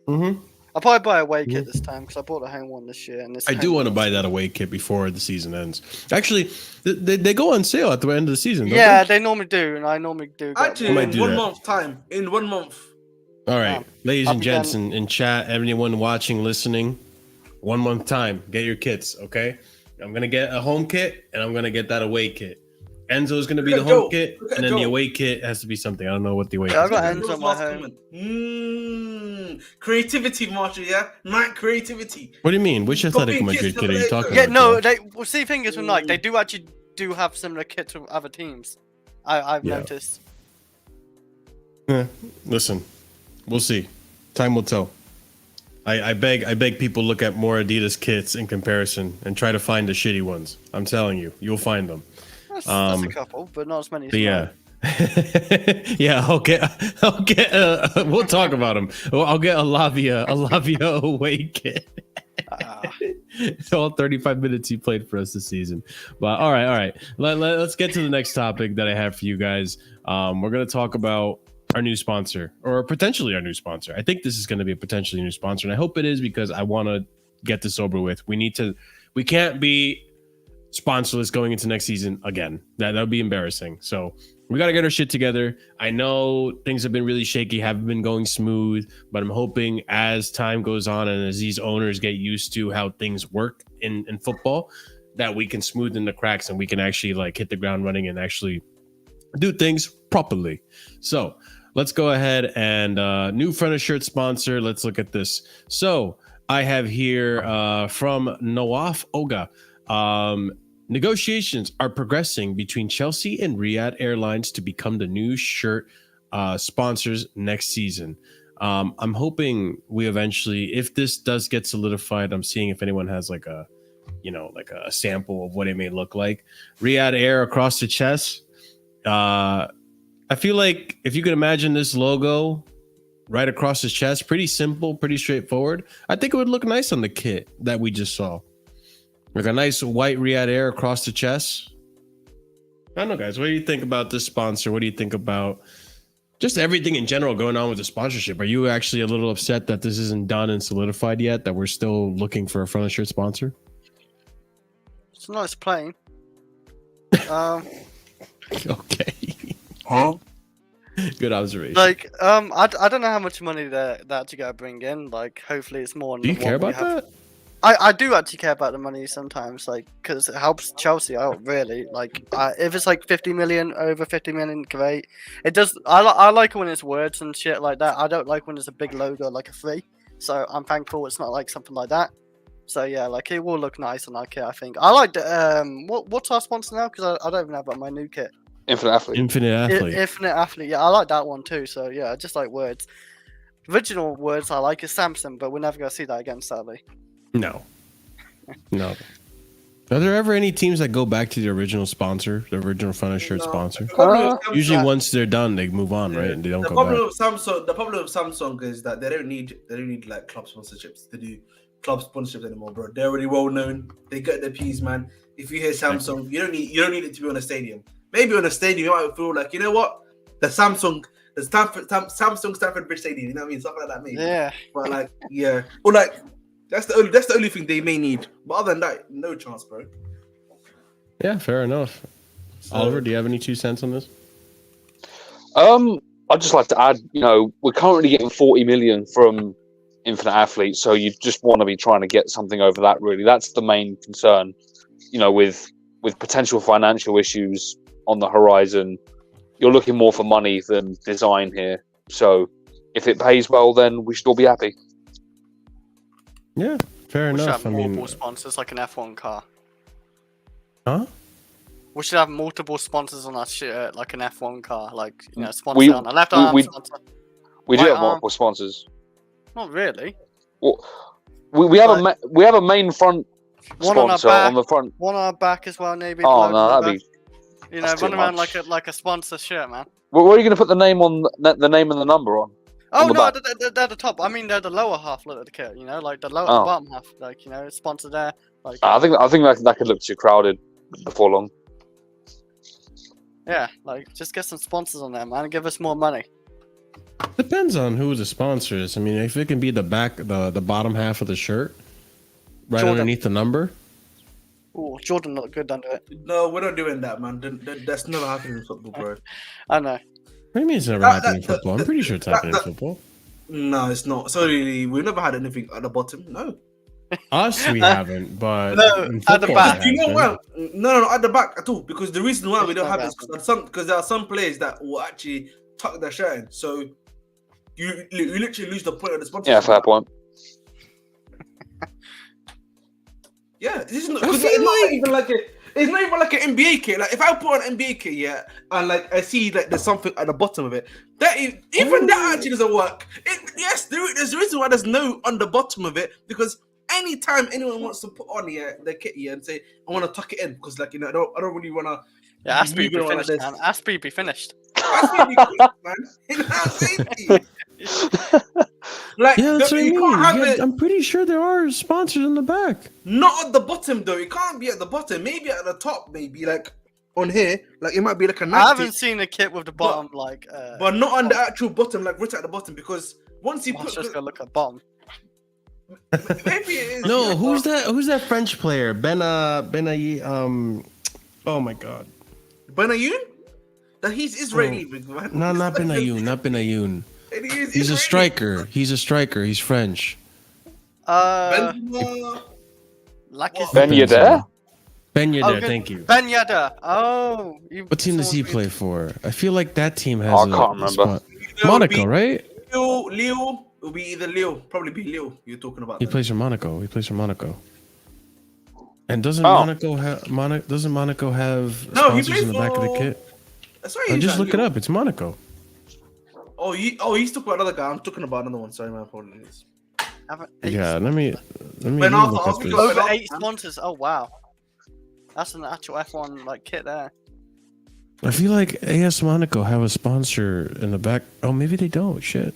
Mm-hmm.
I'll probably buy a away kit this time because I bought a home one this year. And this
I do want to buy that away kit before the season ends. Actually, they go on sale at the end of the season. Don't
Yeah,
they?
they normally do, and I normally do. Get
Actually,
might
in
do
1
that.
month time. In 1 month.
All right, ladies
I'll
and
be
gents
done.
in chat, everyone watching, listening, 1 month time, get your kits, okay? I'm gonna get a home kit and I'm gonna get that away kit. Enzo's gonna be
Look
the
at
home
Joe.
kit,
Look at
and then the
Joe.
away kit has to be something. I don't know what the away
Yeah, I
kit
got
is.
Enzo on my home.
Creativity, Marshall. Yeah, Nike creativity.
What do you mean? Which athletic
Copying
Madrid
kits
kit are you
from
talking
Yeah,
about?
no,
Joe?
well, see, thing is with Nike, they do actually have similar kits with other teams. I've
Yeah.
noticed.
Listen, we'll see. Time will tell. I beg people look at more Adidas kits in comparison and try to find the shitty ones. I'm telling you, you'll find them.
That's a couple, but not as many as
But yeah.
Nike.
Yeah, I'll get we'll talk about them. I'll get a Lavia away kit. It's all 35 minutes he played for us this season. But all right. Let's get to the next topic that I have for you guys. We're going to talk about our new sponsor, or potentially our new sponsor. I think this is going to be a potentially new sponsor, and I hope it is because I want to get this over with. We can't be sponsorless going into next season again. That would be embarrassing. So we got to get our shit together. I know things have been really shaky, haven't been going smooth, but I'm hoping as time goes on and as these owners get used to how things work in football, that we can smoothen the cracks and we can actually like hit the ground running and actually do things properly. So let's go ahead and new front of shirt sponsor. Let's look at this. So I have here from Nawaf Oga. Negotiations are progressing between Chelsea and Riyadh Airlines to become the new shirt sponsors next season. I'm hoping we eventually, if this does get solidified, I'm seeing if anyone has like a sample of what it may look like. Riyadh Air across the chest. I feel like if you could imagine this logo right across his chest, pretty simple, pretty straightforward. I think it would look nice on the kit that we just saw. Like a nice white Riyadh Air across the chest. I don't know, guys. What do you think about this sponsor? What do you think about just everything in general going on with the sponsorship? Are you actually a little upset that this isn't done and solidified yet, that we're still looking for a front of shirt sponsor?
It's nice playing.
Okay.
Huh?
Good observation.
Like, I don't know how much money they're actually gonna bring in. Like, hopefully it's more.
Do you
than
care
what we
about
have.
that?
I do actually care about the money sometimes, like, because it helps Chelsea out really. Like, if it's like 50 million, over 50 million, great. It does. I like it when it's words and shit like that. I don't like when it's a big logo like a 3. So I'm thankful it's not like something like that. So yeah, like it will look nice on our kit. I think I like the what's our sponsor now? Because I don't even know about my new kit.
Infinite Athlete.
Infinite Athlete.
Infinite Athlete. Yeah, I like that one too. So yeah, I just like words. Original words I like is Samsung, but we're never gonna see that again, sadly.
No. No. Are there ever any teams that go back to the original sponsor, the original front of shirt sponsor?
The problem with
Usually
Samsung-
once they're done, they move on, right? And they don't
the
go
problem
back.
the problem with Samsung is that they don't need like club sponsorships to do club sponsorships anymore, bro. They're already well known. They get their P's, man. If you hear Samsung, you don't need it to be on a stadium. Maybe on a stadium, you might feel like, you know what, Samsung Stamford Bridge Stadium. You know what I mean? Something like that, maybe.
Yeah.
But like, yeah, or like that's the only thing they may need. But other than that, no chance, bro.
Yeah, fair enough.
So,
Oliver, do you have any 2 cents on this?
I'd just like to add, we're currently getting 40 million from Infinite Athlete, so you just want to be trying to get something over that. Really, that's the main concern. With potential financial issues on the horizon, you're looking more for money than design here. So, if it pays well, then we should all be happy.
Yeah, fair
We should
enough.
have
I mean,
multiple sponsors like an F1 car.
huh?
We should have multiple sponsors on our shirt like an F1 car. Like, sponsor
We-
on the left arm, sponsor.
We do
Right
have
arm.
multiple sponsors.
Not really.
Well, we have a main front
One on our
sponsor
back,
on the front.
one on our back as well, maybe.
Oh
bloke
no,
on the
that'd
back.
be. that's too
Run around
much.
like a sponsor shirt, man.
Where are you going to put the name on the name and the number on?
Oh
On the
no,
back.
they're the top. I mean, they're the lower half of the kit. Like the
Oh.
bottom half. Like sponsor there. Like
I think that could look too crowded before long.
yeah, like just get some sponsors on there, man, and give us more money.
Depends on who the sponsor is. I mean, if it can be the back, the bottom half of the shirt, right
Jordan.
underneath the number.
Ooh, Jordan looked good under it.
no, we're not doing that, man. That's never happening in football, bro.
I know.
What do you mean it's never happening in football? I'm pretty sure it's happening in football.
No, it's not. Sorry, we've never had anything at the bottom. No.
Us, we haven't, but
No,
in
at the
football,
back.
it
Do you know
has
why? No, at the back at all. Because the reason why we don't
It's
have
not
this because there are some players that will actually tuck their shirt in. So you literally lose the point of the sponsorship.
Yeah, fair point.
Yeah, this is not.
I
Cause
feel
it's not even like an NBA kit. Like if I put an NBA kit, yeah, and like I see like there's something at the bottom of it, that actually doesn't work. Yes, there's a reason why there's no on the bottom of it, because anytime anyone wants to put on the kit here and say I want to tuck it in, because like I don't really want to.
Yeah, Aspie be
moving around
finished,
like
man.
this.
Aspie be finished.
That's really good, man. You know what I'm saying to you? Like,
Yeah, that's what I
you can't have
mean.
it.
I'm pretty sure there are sponsors on the back.
Not at the bottom though. It can't be at the bottom. Maybe at the top. Maybe like on here. Like it might be like a.
I
90,
haven't seen a kit with the bottom
but not on the actual bottom. Like right at the bottom, because once you
I'm
put.
just gonna look at bottom.
Maybe it is.
No, who's that? Who's that French player? Oh my God.
Benayoun? That he's Israeli, big man.
No, not Benayoun. Not Benayoun.
And he is
He's a
Israeli.
striker. He's a striker. He's French.
Benzema.
Lakis.
Ben Yedder?
Ben Yedder,
good.
thank you.
Ben Yedder. Oh.
What team does he play for? I feel like that team has.
Oh, I can't remember.
Monaco, right?
Leo. It'll be either Leo. Probably be Leo. You're talking about.
He
then.
plays for Monaco. And doesn't
Oh.
Monaco have
No, he
sponsors
plays
in the back of the
for-
kit?
Sorry,
Oh,
he's
just
at
look it
Leo.
up. It's Monaco.
He's talking about another guy. I'm talking about another one. Sorry, my apologies.
Yeah, let me
Ben
look
Arthur,
up this.
I'll
Over
Well,
8 sponsors. Oh wow. That's an actual F1 like kit there.
I feel like AS Monaco have a sponsor in the back. Oh, maybe they don't. Shit.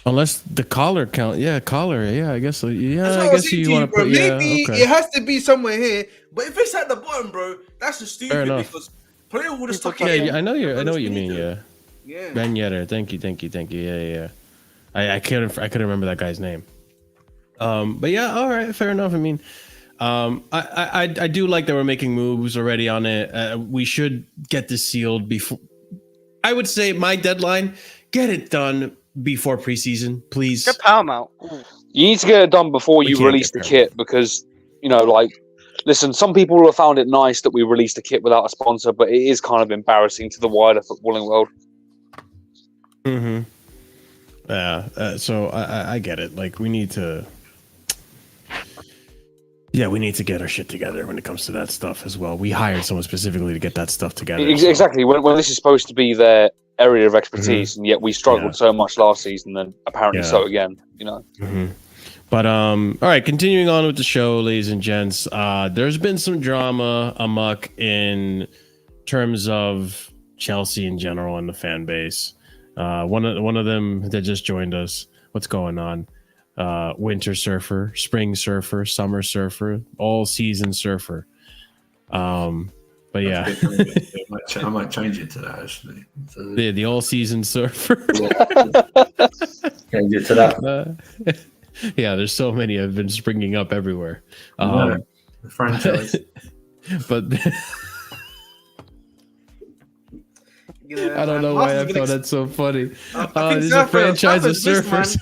Unless the collar count. Yeah, collar. Yeah, I guess. So. Yeah,
That's what
I
was
guess
saying
you
to
want to
bro.
put. Yeah,
Maybe
okay.
it has to be somewhere here. But if it's at the bottom, bro, that's just
Fair
stupid
enough.
because player would have stuck
Yeah,
it in.
yeah, I know what you mean. Yeah,
Yeah.
Ben Yedder. Thank you. Yeah. I couldn't remember that guy's name. But yeah, all right, fair enough. I mean, I do like that we're making moves already on it. We should get this sealed before. I would say my deadline: get it done before preseason, please.
Get Paramount. Ooh.
You need to get it done before
We
you
can't
release
get
the
Paramount.
kit because, like, listen, some people have found it nice that we released a kit without a sponsor, but it is kind of embarrassing to the wider footballing world.
Mm-hmm. Yeah. So I get it. Like, we need to. Yeah, we need to get our shit together when it comes to that stuff as well. We hired someone specifically to get that stuff together.
Exactly. When this is supposed to be their area of expertise, and yet we struggled so much last season, and apparently so again.
Mm-hmm. But all right, continuing on with the show, ladies and gents. There's been some drama amok in terms of Chelsea in general and the fan base. One of them that just joined us. What's going on? Winter surfer, spring surfer, summer surfer, all season surfer. But yeah,
I might change it to that actually. So,
the all season surfer.
change it to that.
Yeah, there's so many have been springing up everywhere.
The franchise.
But I don't know why I found that so funny. There's a franchise of surfers.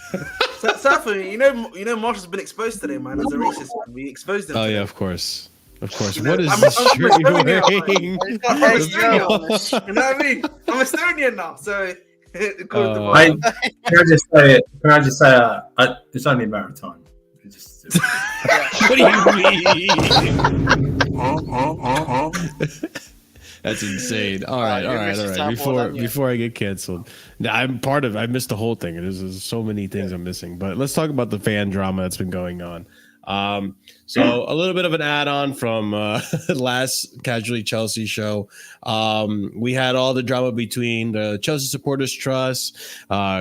Surfer, you know, Marshall's been exposed today, man, as a racist. Man. We exposed him.
Oh
today.
yeah, of course.
You
What
know,
is
I'm
this shirt you're
Estonian,
wearing?
I'm Estonian. You know what I mean? I'm Estonian now, so.
Can I just say? It's only a matter of time.
What do you mean? That's insane. All right. Before I get canceled, I missed the whole thing. There's so many things I'm missing. But let's talk about the fan drama that's been going on. So a little bit of an add-on from last Casually Chelsea show. We had all the drama between the Chelsea Supporters Trust,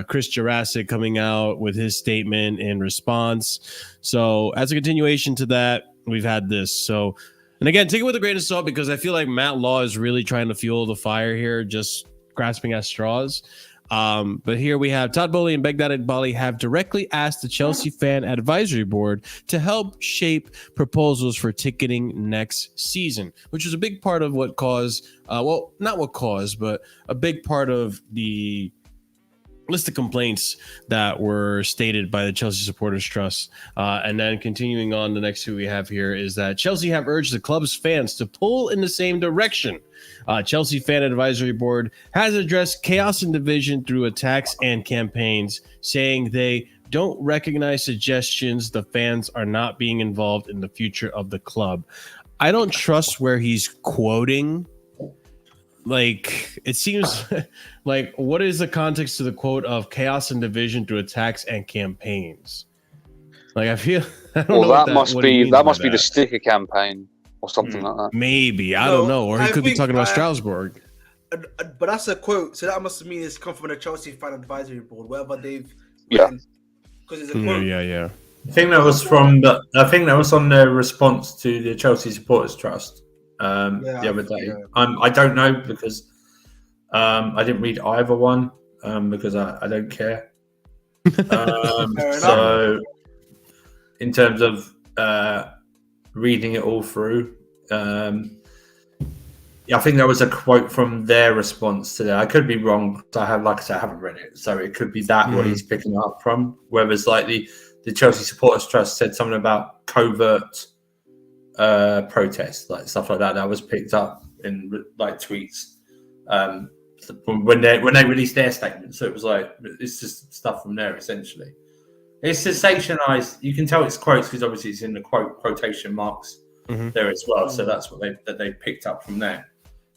Chris Jurassic coming out with his statement in response. So as a continuation to that, we've had this. So, and again, take it with a grain of salt because I feel like Matt Law is really trying to fuel the fire here, just grasping at straws. But here we have Todd Bowley and Begdad Iqbali have directly asked the Chelsea Fan Advisory Board to help shape proposals for ticketing next season, which was a big part of what caused, not what caused, but a big part of the list of complaints that were stated by the Chelsea Supporters Trust. And then continuing on, the next two we have here is that Chelsea have urged the club's fans to pull in the same direction. Chelsea Fan Advisory Board has addressed chaos and division through attacks and campaigns, saying they don't recognize suggestions the fans are not being involved in the future of the club. I don't trust where he's quoting. Like, it seems like, what is the context to the quote of chaos and division through attacks and campaigns? Like, I feel, I don't know.
That must be the sticker campaign or something like that.
Maybe, I don't know. Or he could be talking about Strasbourg.
But that's a quote, so that must mean it's come from the Chelsea Fan Advisory Board, wherever they've.
Yeah.
Because it's a quote.
Yeah.
I think that was on the response to the Chelsea Supporters Trust. The other day. I don't know because I didn't read either one because I don't care. So in terms of reading it all through, I think there was a quote from their response to that. I could be wrong. I haven't read it, so it could be that what he's picking up from. Whereas like the Chelsea Supporters Trust said something about covert protests, like stuff like that was picked up in like tweets when they released their statement. So it was like, it's just stuff from there essentially. It's sensationalized. You can tell it's quotes because obviously it's in the quotation marks there as well. So that's what they picked up from there.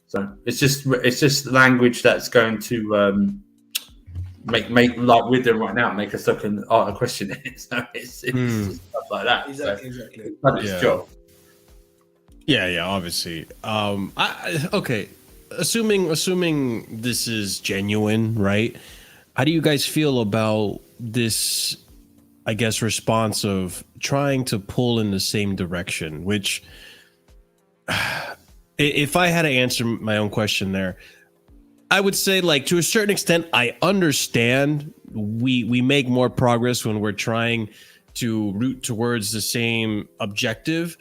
So it's just language that's going to make like with them right now, make us look and question it. So it's just stuff like that.
Exactly.
It's done its job.
Yeah, obviously. Okay. Assuming this is genuine, right? How do you guys feel about this, I guess, response of trying to pull in the same direction? Which, if I had to answer my own question there, I would say, like, to a certain extent, I understand we make more progress when we're trying to root towards the same objective.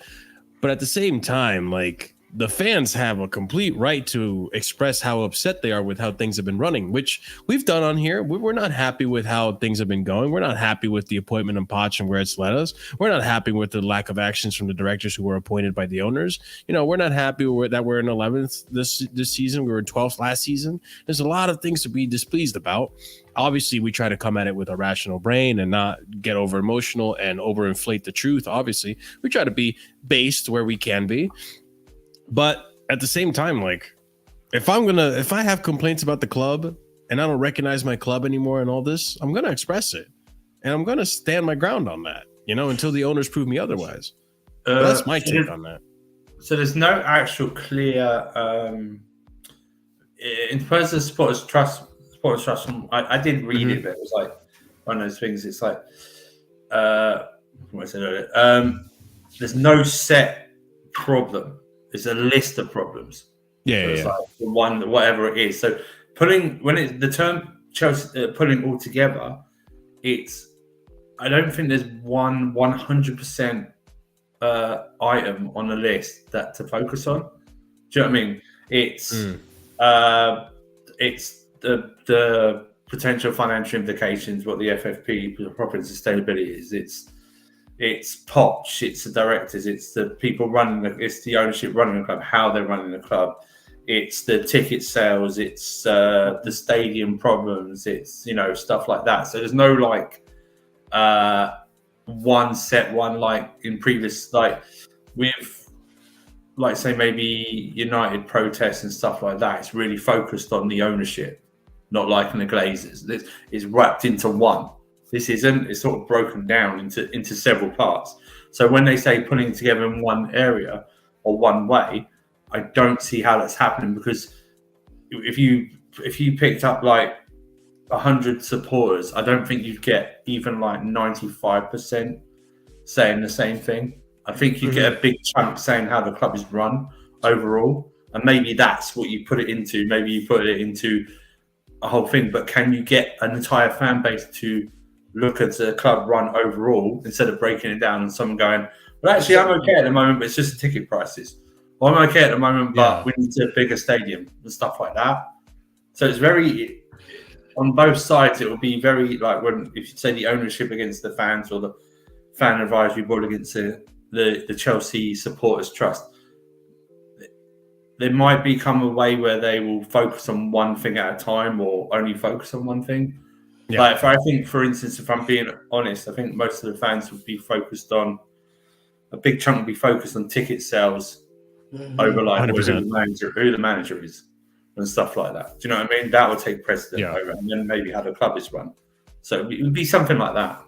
But at the same time, like, the fans have a complete right to express how upset they are with how things have been running, which we've done on here. We're not happy with how things have been going. We're not happy with the appointment of Poch and where it's led us. We're not happy with the lack of actions from the directors who were appointed by the owners. You know, we're not happy that we're in 11th this season. We were in 12th last season. There's a lot of things to be displeased about. Obviously, we try to come at it with a rational brain and not get over emotional and overinflate the truth. Obviously, we try to be based where we can be. But at the same time, like, if I have complaints about the club and I don't recognize my club anymore and all this, I'm gonna express it, and I'm gonna stand my ground on that, you know, until the owners prove me otherwise. But that's my take on that.
So there's no actual clear, in terms of supporters trust. I did read it, but it was like one of those things. It's like, what I said earlier. There's no set problem. It's a list of problems.
Yeah,
so it's like the one, whatever it is. So pulling the term Chelsea pulling all together, I don't think there's one 100% item on the list that to focus on. Do you know what I mean? It's the potential financial implications, what the FFP, the property sustainability is. It's Poch, it's the directors, it's the people it's the ownership running the club, how they're running the club. It's the ticket sales, it's the stadium problems, it's, you know, stuff like that. So there's no like one like in previous, like with, like say maybe United protests and stuff like that. It's really focused on the ownership, not like in the Glazers. This is wrapped into one. This isn't. It's sort of broken down into several parts. So when they say putting it together in one area or one way, I don't see how that's happening, because if you picked up like 100 supporters, I don't think you'd get even like 95% saying the same thing. I think you get a big chunk saying how the club is run overall, and maybe that's what you put it into. Maybe you put it into a whole thing, but can you get an entire fan base to look at the club run overall instead of breaking it down and someone going, well, actually, I'm okay at the moment, but it's just the ticket prices. Or I'm okay at the moment, but we need a bigger stadium and stuff like that. So it's very, on both sides, it will be very like if you say the ownership against the fans or the fan advisory board against the Chelsea Supporters Trust. There might become a way where they will focus on one thing at a time or only focus on one thing. Yeah. Like, I think, for instance, if I'm being honest, I think most of the fans would be focused on, a big chunk would be focused on ticket sales over like who the manager is and stuff like that. Do you know what I mean? That would take precedent over, and then maybe how the club is run. So it would be something like that.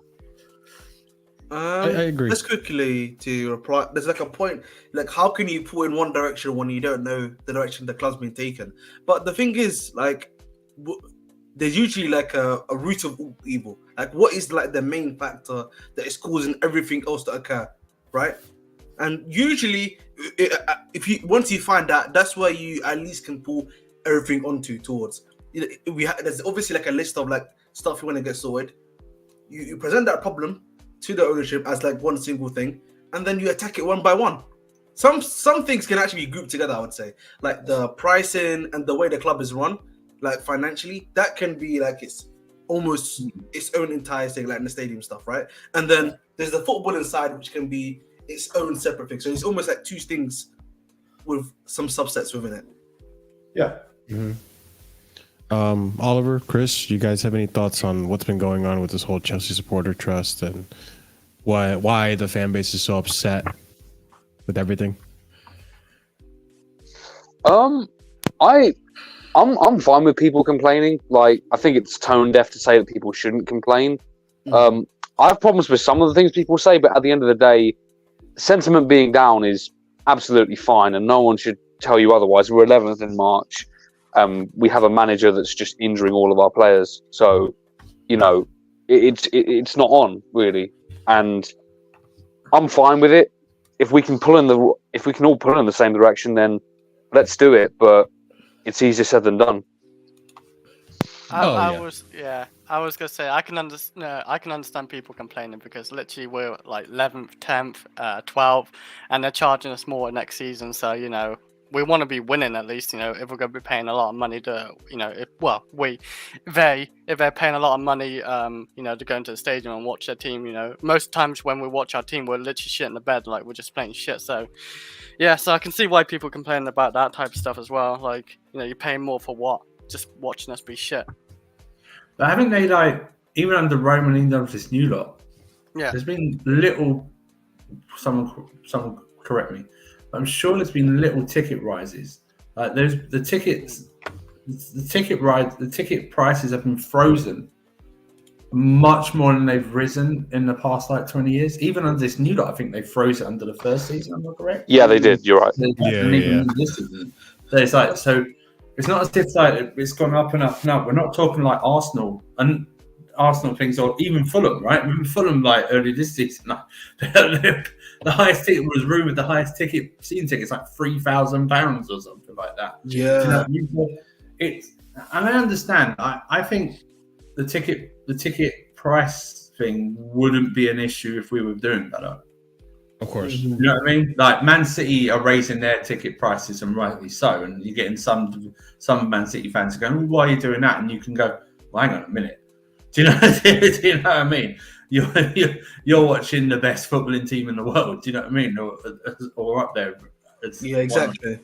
I agree.
Just quickly to reply, there's like a point, like how can you pull in one direction when you don't know the direction the club's been taken? But the thing is, like, there's usually like a root of all evil. Like, what is like the main factor that is causing everything else to occur, right? And usually, once you find that, that's where you at least can pull everything towards. There's obviously like a list of like stuff you want to get sorted. You present that problem to the ownership as like one single thing, and then you attack it one by one. Some things can actually be grouped together, I would say, like the pricing and the way the club is run, like financially, that can be like it's almost its own entire thing, like in the stadium stuff, right? And then there's the football inside, which can be its own separate thing. So it's almost like two things with some subsets within it.
Yeah.
Oliver, Chris, you guys have any thoughts on what's been going on with this whole Chelsea Supporter Trust and why the fan base is so upset with everything?
I'm fine with people complaining. Like, I think it's tone deaf to say that people shouldn't complain. I have problems with some of the things people say, but at the end of the day, sentiment being down is absolutely fine, and no one should tell you otherwise. We're 11th in March. We have a manager that's just injuring all of our players, so you know it's not on really, and I'm fine with it. If we can all pull in the same direction, then let's do it. But it's easier said than done.
I was gonna say I can understand people complaining because literally we're like 11th, 10th, 12th, and they're charging us more next season. So we want to be winning at least. If we're gonna be paying a lot of money to, if they're paying a lot of money, to go into the stadium and watch their team. Most times when we watch our team, we're literally shit in the bed, like we're just playing shit. So yeah, so I can see why people complain about that type of stuff as well. Like you're paying more for what? Just watching us be shit.
But haven't they, like, even under Roman and under this new lot?
Yeah.
There's been little. Someone correct me. I'm sure there's been little ticket rises. Like there's the tickets, the ticket prices have been frozen much more than they've risen in the past like 20 years. Even under this new lot, I think they froze it under the first season. Am I correct?
Yeah, they did. You're right.
This season. So it's like it's not as if like it's gone up and up and up. We're not talking like Arsenal things, or even Fulham, right? Even Fulham, like early this season, like, the highest ticket was rumored. The highest season tickets like £3,000 or something like that.
Yeah,
and I understand. I think the ticket price thing wouldn't be an issue if we were doing better.
Of course.
You know what I mean? Like Man City are raising their ticket prices, and rightly so. And you're getting some Man City fans going, "Why are you doing that?" And you can go, "Well, hang on a minute. Do you know what I mean? You're watching the best footballing team in the world. Do you know what I mean? Or up there.
Yeah, exactly.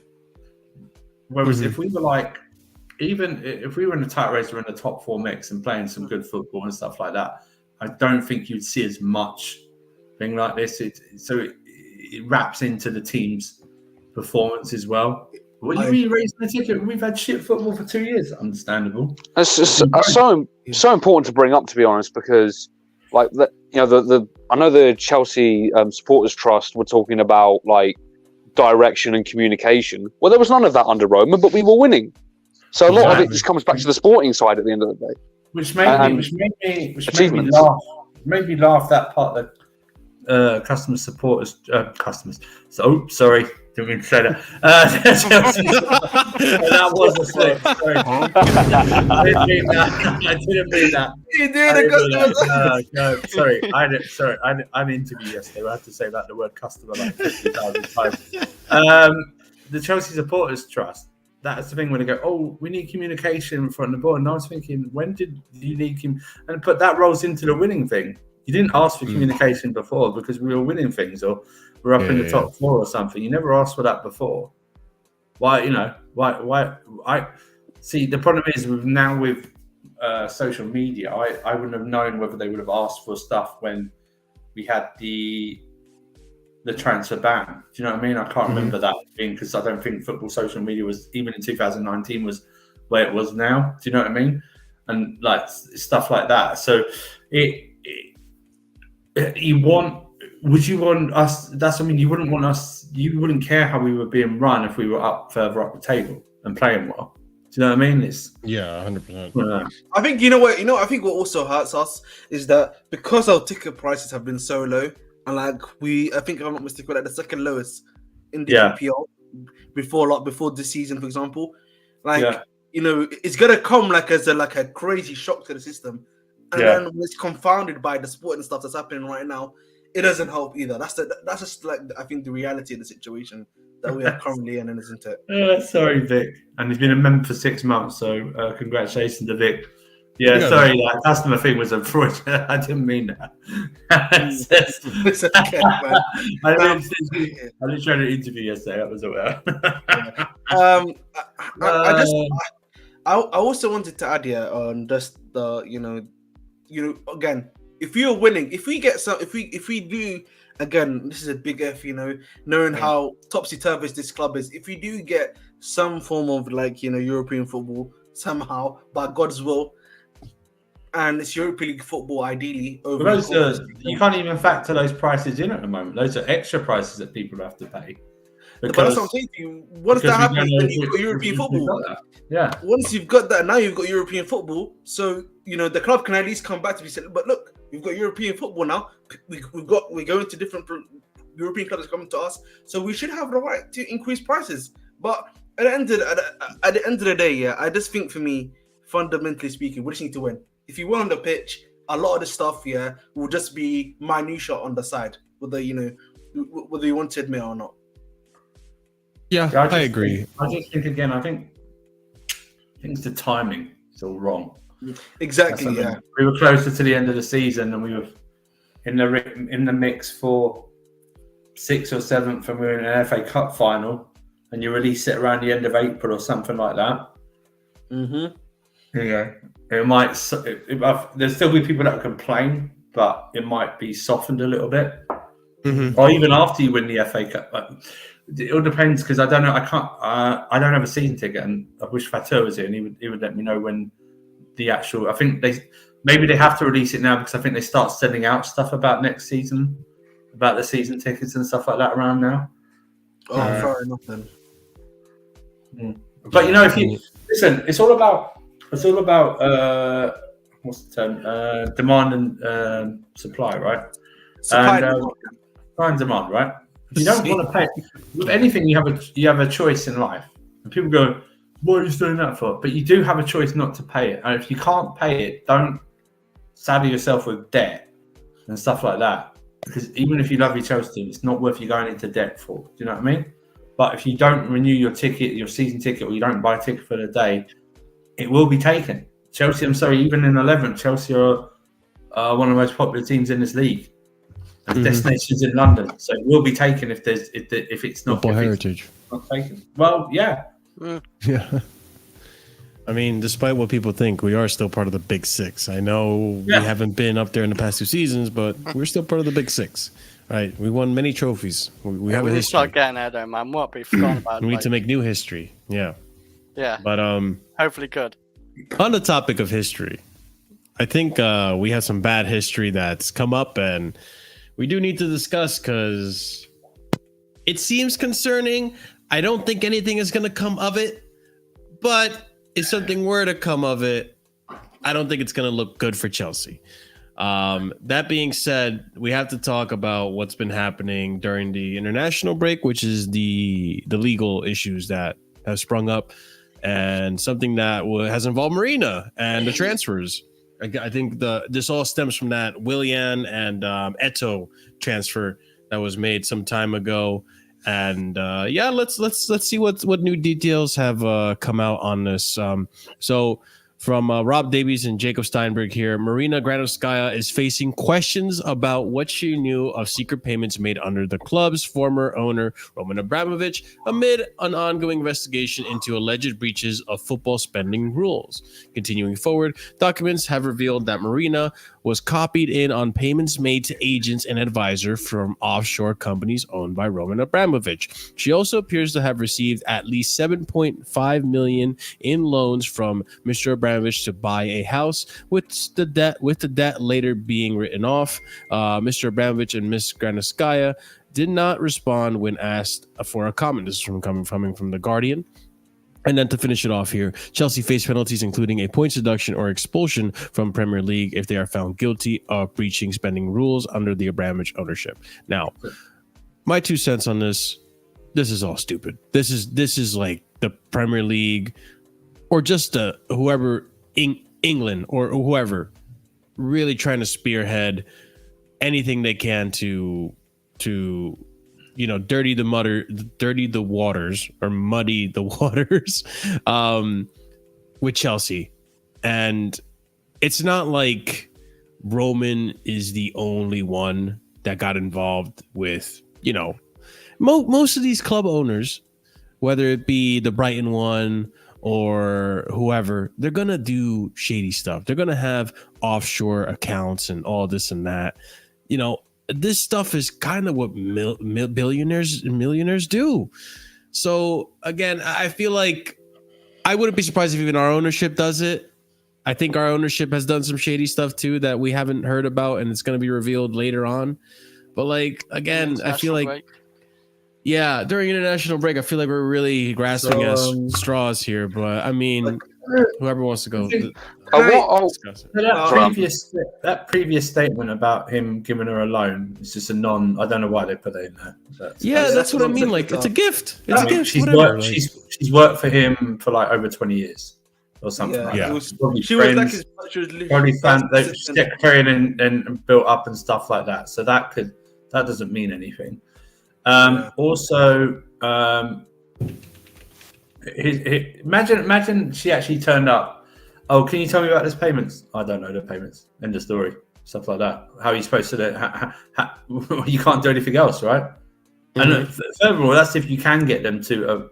Whereas if we were like, even if we were in the title race, we're in the top 4 mix and playing some good football and stuff like that, I don't think you'd see as much thing like this. It wraps into the team's performance as well. What are you raising the ticket? We've had shit football for 2 years. Understandable.
It's just so important to bring up, to be honest, because like I know the Chelsea supporters trust were talking about like direction and communication. Well, there was none of that under Roman, but we were winning. So a lot of it just comes back to the sporting side at the end of the day.
Which made me laugh that part that customer supporters customers. So sorry, didn't mean to say that. That was a slip. Sorry. I didn't mean that.
You doing a customer?
No, sorry. I had an interview yesterday. I had to say that the word customer like 50,000 times. The Chelsea supporters trust. That's the thing when they go, oh, we need communication from the board. And I was thinking, when did you need but that rolls into the winning thing. You didn't ask for communication before because we were winning things or we're up in the top 4 or something. You never asked for that before. Why? I see. The problem is with social media. I wouldn't have known whether they would have asked for stuff when we had the transfer ban. Do you know what I mean? I can't remember that being, because I don't think football social media was, even in 2019, was where it was now. Do you know what I mean? And like stuff like that. So would you want us? That's what I mean. You wouldn't want us. You wouldn't care how we were being run if we were further up the table and playing well. Do you know what I mean? It's
100%.
I think you know what. I think what also hurts us is that because our ticket prices have been so low, and like I think if I'm not mistaken, we're like the second lowest in the EPL before this season, for example. It's gonna come like as a crazy shock to the system. And then when it's confounded by the sporting stuff that's happening right now, it doesn't help either. That's just like I think the reality of the situation that we are currently in, isn't it?
Sorry, Vic. And he's been a member for 6 months, so congratulations to Vic. Yeah, sorry, that customer thing was a fraud. I didn't mean that.
It's okay, man.
I literally had an interview yesterday. That was aware.
I also wanted to add here on just the again, if you're winning, if we do, again, this is a big F, knowing how topsy-turvy this club is, if we do get some form of European football somehow by God's will, and it's European League football ideally over
you can't even factor those prices in at the moment. Those are extra prices that people have to pay.
But that's what I'm saying to you. Once that happens, then you've got European football. Once you've got that, now you've got European football. So the club can at least come back to be said, but look, we've got European football now. We're going to different European clubs coming to us, so we should have the right to increase prices. But at the end of the day, I just think for me, fundamentally speaking, we just need to win. If you win on the pitch, a lot of the stuff here will just be minutia on the side, whether whether you want to admit or not.
Yeah, I agree.
I just think again. I think it's the timing. It's all wrong.
Exactly. Yeah.
We were closer to the end of the season, and we were in the mix for 6th or 7th, and we were in an FA Cup final, and you release it around the end of April or something like that. Yeah, it might. There's still be people that complain, but it might be softened a little bit, or even after you win the FA Cup. Like, it all depends, because I don't know. I don't have a season ticket, and I wish Fatou was here, and he would let me know when the actual. I think maybe they have to release it now, because I think they start sending out stuff about next season, about the season tickets and stuff like that around now.
Oh, fair enough then.
But if you listen, it's all about what's the term? Demand and supply, right?
Supply
and demand, right? If you don't want to pay with anything, you have a choice in life. And people go, "What are you doing that for?" But you do have a choice not to pay it. And if you can't pay it, don't saddle yourself with debt and stuff like that. Because even if you love your Chelsea team, it's not worth you going into debt for. Do you know what I mean? But if you don't renew your ticket, your season ticket, or you don't buy a ticket for the day, it will be taken. Chelsea, I'm sorry, even in 11th, Chelsea are one of the most popular teams in this league. And destinations in London, so it will be taken if it's not
heritage.
Not taken. Well, yeah.
Yeah. I mean, despite what people think, we are still part of the Big Six. I know we haven't been up there in the past 2 seasons, but we're still part of the Big Six. Right? We won many trophies. We have a history.
Start getting there, though, man. What we forgotten about?
We need to make new history. Yeah.
Yeah.
But
hopefully good.
On the topic of history, I think we have some bad history that's come up, and we do need to discuss, because it seems concerning. I don't think anything is going to come of it, but if something were to come of it, I don't think it's going to look good for Chelsea. That being said, we have to talk about what's been happening during the international break, which is the legal issues that have sprung up, and something that has involved Marina and the transfers. I think this all stems from that Willian and Eto'o transfer that was made some time ago. And let's see what new details have come out on this. So from Rob Davies and Jacob Steinberg here, Marina Granovskaya is facing questions about what she knew of secret payments made under the club's former owner, Roman Abramovich, amid an ongoing investigation into alleged breaches of football spending rules. Continuing forward, documents have revealed that Marina was copied in on payments made to agents and advisors from offshore companies owned by Roman Abramovich. She also appears to have received at least $7.5 million in loans from Mr. Abramovich to buy a house, with the debt later being written off. Mr. Abramovich and Ms. Granovskaya did not respond when asked for a comment. This is coming from The Guardian. And then to finish it off here, Chelsea face penalties including a points deduction or expulsion from Premier League if they are found guilty of breaching spending rules under the Abramovich ownership. Now, my 2 cents on this is all stupid. This is like the Premier League, or just whoever England or whoever, really trying to spearhead anything they can to muddy the waters with Chelsea. And it's not like Roman is the only one that got involved with, most of these club owners, whether it be the Brighton one or whoever, they're going to do shady stuff. They're going to have offshore accounts and all this and that. This stuff is kind of what billionaires and millionaires do. So again, I feel like I wouldn't be surprised if even our ownership does it. I think our ownership has done some shady stuff too that we haven't heard about, and it's going to be revealed later on. But like, again, I feel like, during international break, I feel like we're really grasping at straws here. But I mean, whoever wants to go.
That previous statement about him giving her a loan is just I don't know why they put it in there.
That's what I mean. Like, it's a gift. It's a gift.
She's worked for him for like over 20 years. or something like
Yeah.
that.
It was,
Probably
she was like
friends,
she was literally
probably
first
they
assistant.
secretary and built up and stuff like that. So that doesn't mean anything. Also, imagine she actually turned up. Oh, can you tell me about this payments? I don't know the payments. End of story. Stuff like that. How are you supposed to? You can't do anything else, right?
Mm-hmm.
And furthermore, that's if you can get them to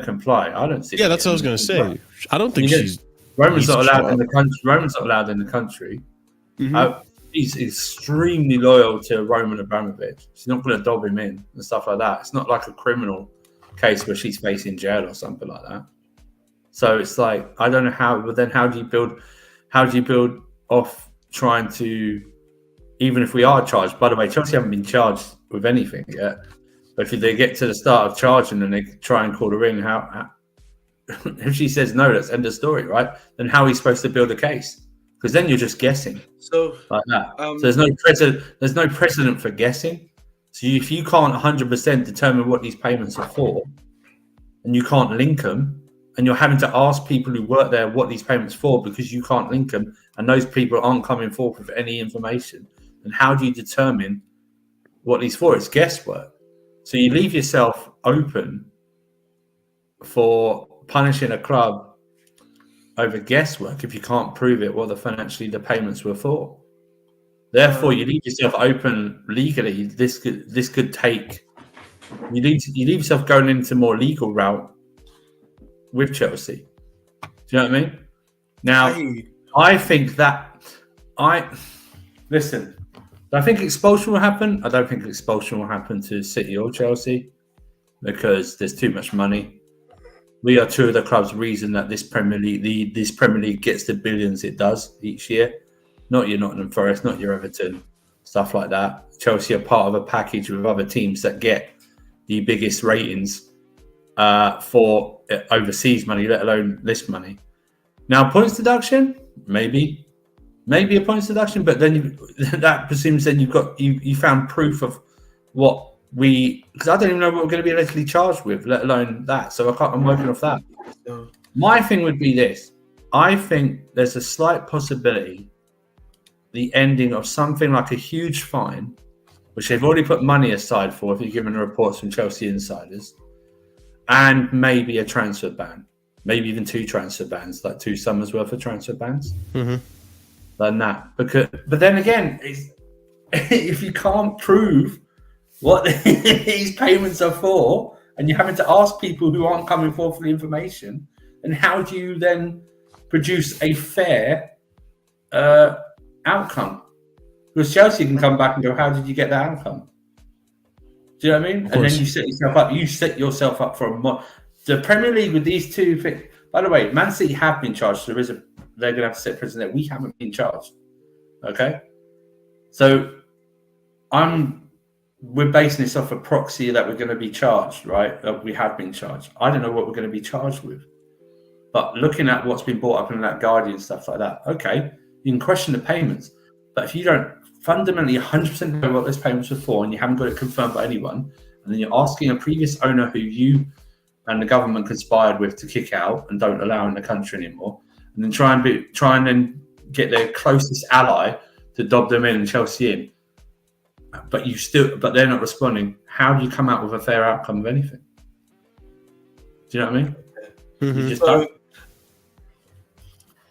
comply. I don't see.
Yeah, that's what I was going to say. I don't think she's.
Roman's not
needs to
allowed
show
in the
up.
country. Roman's not allowed in the country.
Mhm.
He's extremely loyal to Roman Abramovich. She's not going to dob him in and stuff like that. It's not like a criminal case where she's facing jail or something like that. So it's like, I don't know how. But then how do you build off trying to? Even if we are charged, by the way, Chelsea haven't been charged with anything yet. But if they get to the start of charging and they try and call her in, how if she says no, that's end of story, right? Then how are you supposed to build a case? Because then you're just guessing
So
like that. So there's no precedent for guessing. So if you can't 100% determine what these payments are for, and you can't link them, and you're having to ask people who work there what these payments for because you can't link them, and those people aren't coming forth with any information, then how do you determine what these for? It's guesswork. So you leave yourself open for punishing a club over guesswork if you can't prove it what the payments were for. Therefore, you leave yourself open legally. This could take. You leave yourself going into more legal route with Chelsea. Do you know what I mean? Now, I think that listen. Do I think expulsion will happen? I don't think expulsion will happen to City or Chelsea because there's too much money. We are two of the clubs' reason that this Premier League gets the billions it does each year. Not your Nottingham Forest, not your Everton, stuff like that. Chelsea are part of a package with other teams that get the biggest ratings for overseas money, let alone this money. Now, points deduction, maybe a points deduction, but then that presumes then you found proof of what because I don't even know what we're going to be allegedly charged with, let alone that. So I'm working off that. My thing would be this: I think there's a slight possibility the ending of something like a huge fine, which they've already put money aside for if you're given reports from Chelsea insiders, and maybe a transfer ban, maybe even 2 transfer bans, like 2 summers worth of transfer bans.
Mm-hmm.
Than that, but then again, if you can't prove what these payments are for, and you're having to ask people who aren't coming forward for the information, then how do you then produce a fair outcome? Because Chelsea can come back and go, "How did you get that outcome?" Do you know what I mean? And then you set yourself up for the Premier League with these 2 things. By the way, Man City have been charged. So they're going to have to set precedent. We haven't been charged. Okay? So we're basing this off a proxy that we're going to be charged, right? We have been charged. I don't know what we're going to be charged with. But looking at what's been brought up in that Guardian stuff like that, okay, you can question the payments. But if you don't fundamentally 100% know what those payments were for and you haven't got it confirmed by anyone, and then you're asking a previous owner who you and the government conspired with to kick out and don't allow in the country anymore, and then try and then get their closest ally to dob them in and Chelsea in, but they're not responding. How do you come out with a fair outcome of anything? Do you know what I mean?
Mm-hmm.
You just don't.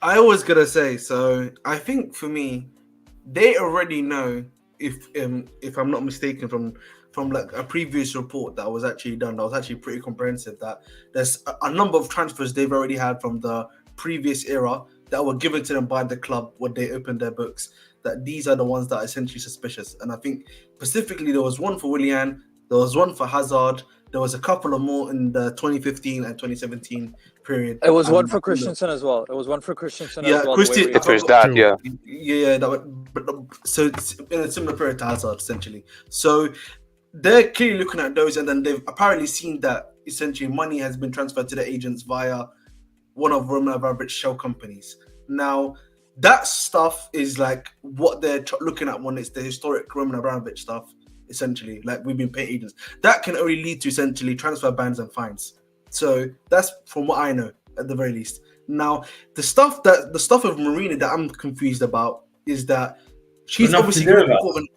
I always gotta say, so I think for me, they already know, if I'm not mistaken, from like a previous report that was actually done, that was actually pretty comprehensive, that there's a number of transfers they've already had from the previous era that were given to them by the club when they opened their books, that these are the ones that are essentially suspicious. And I think specifically there was one for Willian, there was one for Hazard, there was a couple of more in the 2015 and 2017 period.
It was one for Christensen as well. It was one for Christensen as well.
Christian,
It's for his dad, yeah.
Yeah, so it's in a similar period to Hazard, essentially. So they're clearly looking at those, and then they've apparently seen that essentially money has been transferred to the agents via one of Roman Abramovich's shell companies. Now, that stuff is like what they're looking at when it's the historic Roman Abramovich stuff, essentially. Like, we've been paying agents. That can only lead to essentially transfer bans and fines. So that's from what I know, at the very least. Now, the stuff of Marina that I'm confused about is that she's obviously going to report an.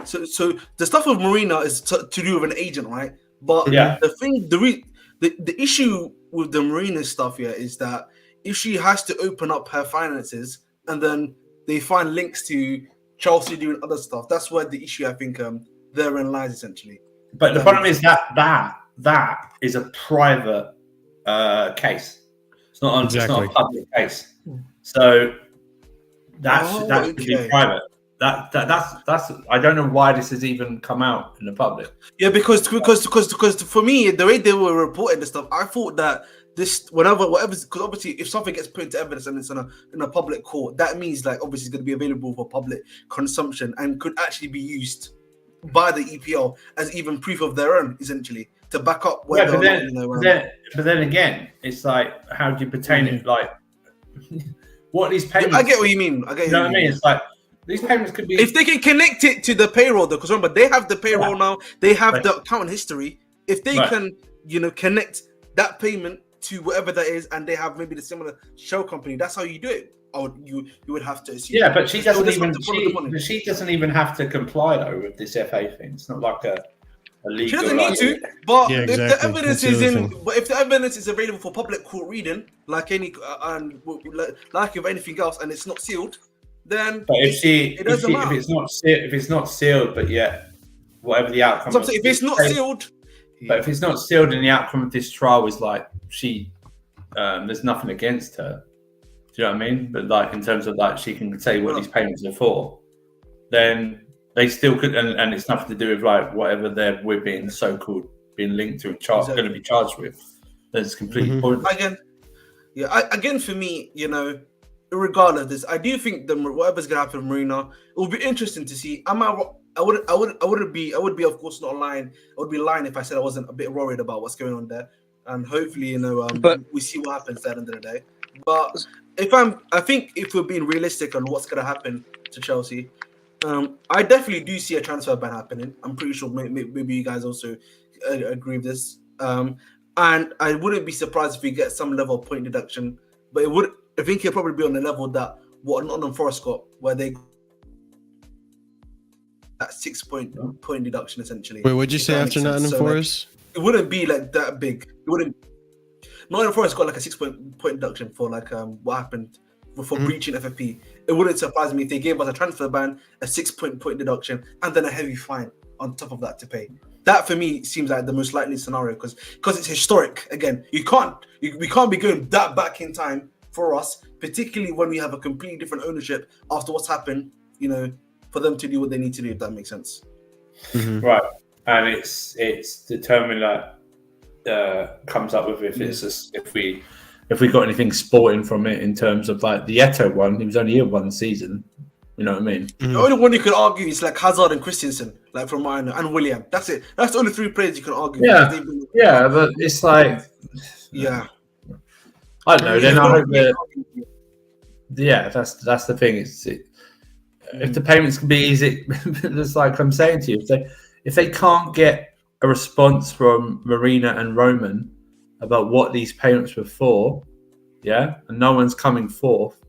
So the stuff of Marina is to do with an agent, right? But the issue with the Marina stuff here is that if she has to open up her finances and then they find links to Chelsea doing other stuff, that's where the issue I think therein lies essentially.
But the problem is that is a private case. It's not a public case. So that should be private. That's I don't know why this has even come out in the public.
Yeah, because for me, the way they were reporting the stuff, I thought that this whatever because obviously if something gets put into evidence and it's in a public court, that means like obviously it's going to be available for public consumption and could actually be used by the EPL as even proof of their own, essentially, to back up whether or not,
but then again, it's like, how do you pertain it? Like, what these payments?
I get what you mean.
You know what I mean? It's like these payments could be,
if they can connect it to the payroll, though, because remember they have the payroll now, they have the account history. If they can, connect that payment to whatever that is, and they have maybe the similar shell company, that's how you do it. You would have to assume.
Yeah, but she doesn't even have to comply though with this FA thing. It's not like a legal.
She doesn't need to. But if the evidence if the evidence is available for public court reading, like like with anything else, and it's not sealed, then it doesn't matter.
If it's not sealed, but yet whatever the outcome.
If it's not sealed.
But if it's not sealed and the outcome of this trial is like there's nothing against her. Do you know what I mean? But like in terms of like she can say what these payments are for, then they still could, and it's nothing to do with like whatever we're being so-called being linked to and going to be charged with. That's completely pointless.
Again, for me, regardless of this, I do think that whatever's going to happen with Marina, it will be interesting to see. I would be of course not lying. I would be lying if I said I wasn't a bit worried about what's going on there, and hopefully we see what happens at the end of the day. But I think if we're being realistic on what's going to happen to Chelsea, I definitely do see a transfer ban happening. I'm pretty sure maybe you guys also agree with this. And I wouldn't be surprised if we get some level of point deduction, but I think it'll probably be on the level that what Nottingham Forest got, where they that 6 point deduction essentially.
Wait, what'd you say after Nottingham Forest?
It wouldn't be like that big. It wouldn't. Nottingham Forest got like a 6 point deduction for like what happened for breaching FFP. It wouldn't surprise me if they gave us a transfer ban, a 6 point deduction, and then a heavy fine on top of that to pay. That for me seems like the most likely scenario because it's historic. Again, we can't be going that back in time for us, particularly when we have a completely different ownership after what's happened. For them to do what they need to do, if that makes sense.
Right, and it's determined that comes up with if we got anything sporting from it in terms of like the Eto'o one. He was only here one season. You know what I mean?
The only one you could argue is like Hazard and Christensen, like from Marina, and William. That's it. That's the only three players you can argue.
Yeah, but it's like, I don't know. Then I hope that. Yeah, that's the thing. If the payments can be easy, it's like I'm saying to you, if they can't get a response from Marina and Roman about what these payments were for, and no one's coming forth,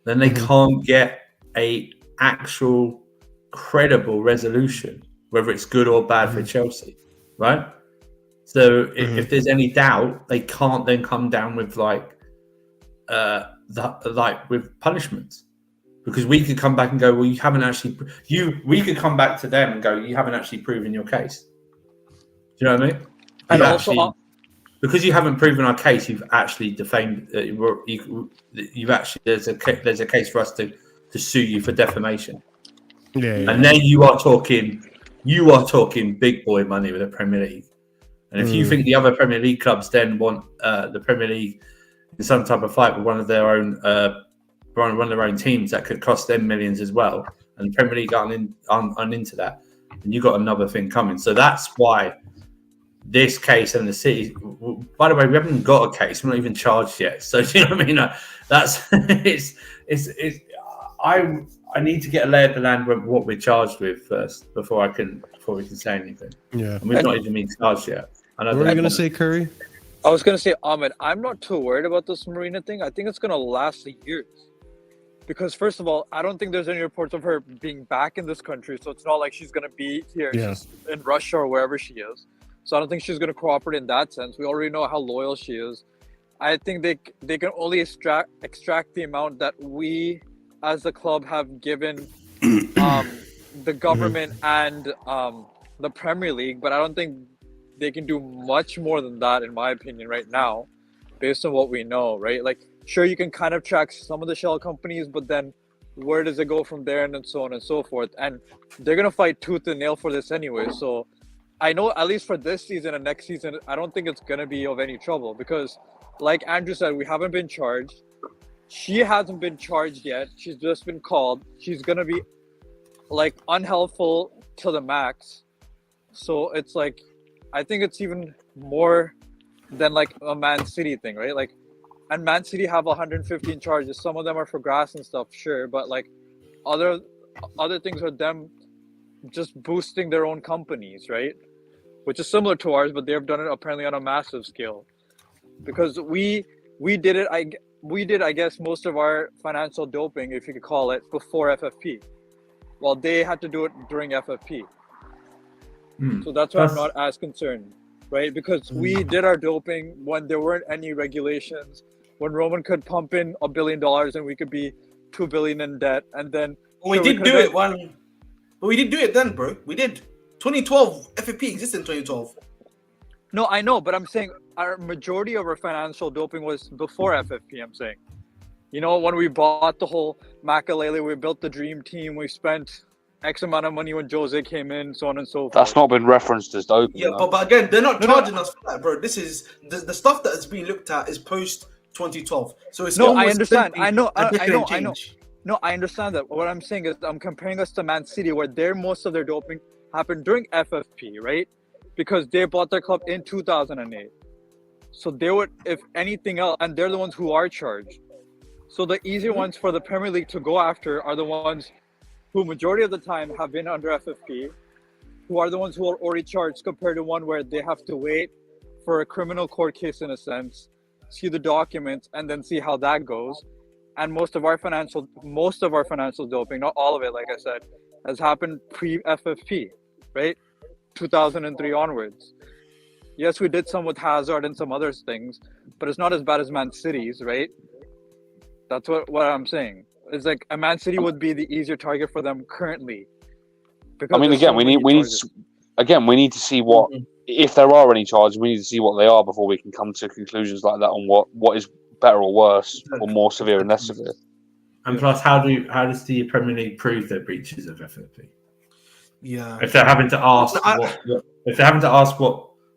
then they can't get a actual credible resolution, whether it's good or bad for Chelsea, right? So if there's any doubt, they can't then come down with with punishments. Because we could come back and go, well, you haven't actually. We could come back to them and go, you haven't actually proven your case. Do you know what I mean?
And also,
because you haven't proven our case, you've actually defamed. You've actually there's a case for us to sue you for defamation. And then you are talking big boy money with the Premier League. And if you think the other Premier League clubs then want the Premier League in some type of fight with one of their own teams that could cost them millions as well, and the Premier League aren't into that, and you got another thing coming. So that's why this case and the City. By the way, we haven't got a case; we're not even charged yet. So do you know what I mean? That's it's. I need to get a lay of the land with what we're charged with first before we can say anything.
Yeah,
and we've not even been charged yet.
What are you going to say, Curry?
I was gonna say, Ahmed, I'm not too worried about this Marina thing. I think it's gonna last years. Because first of all, I don't think there's any reports of her being back in this country, so it's not like she's gonna be here.
Yeah.
She's in Russia or wherever she is. So I don't think she's gonna cooperate in that sense. We already know how loyal she is. I think they can only extract the amount that we as the club have given the government and the Premier League, but I don't think they can do much more than that, in my opinion, right now, based on what we know, right? Like, sure, you can kind of track some of the shell companies, but then where does it go from there, and then so on and so forth? And they're gonna fight tooth and nail for this anyway. So I know, at least for this season and next season, I don't think it's gonna be of any trouble because, like Andrew said, we haven't been charged. She hasn't been charged yet. She's just been called. She's gonna be like unhelpful to the max. So it's like, I think it's even more than like a Man City thing, right? Like, and Man City have 115 charges. Some of them are for grass and stuff, sure, but like other things are them just boosting their own companies, right? Which is similar to ours, but they've done it apparently on a massive scale. Because we did it, I guess, most of our financial doping, if you could call it, before FFP. Well, they had to do it during FFP. So that's why I'm not as concerned, right? Because we did our doping when there weren't any regulations, when Roman could pump in $1 billion and we could be $2 billion in debt, and then
we did do it when, but we did do it then, bro. We did. 2012 FFP existed in 2012.
No, I know, but I'm saying our majority of our financial doping was before FFP. I'm saying, you know, when we bought the whole Makalele, we built the dream team, we spent X amount of money when Jose came in, so on and so forth.
That's not been referenced as doping.
Yeah, but again, they're not charging us for that, bro. This is the stuff that is being looked at is post 2012. So it's
no, I understand. I know.
No,
I understand that. What I'm saying is, I'm comparing us to Man City, where most of their doping happened during FFP, right? Because they bought their club in 2008. So they would, if anything else, and they're the ones who are charged. So the easier ones for the Premier League to go after are the ones who majority of the time have been under FFP, who are the ones who are already charged, compared to one where they have to wait for a criminal court case in a sense, see the documents, and then see how that goes. And most of our financial doping, not all of it, like I said, has happened pre-FFP, right? 2003 onwards. Yes, we did some with Hazard and some other things, but it's not as bad as Man City's, right? That's what I'm saying. It's like a Man City would be the easier target for them currently.
I mean, again, we need to see what, if there are any charges, we need to see what they are before we can come to conclusions like that on what is better or worse, or more severe and less severe.
And plus, how does the Premier League prove their breaches of FFP?
Yeah,
if they're having to ask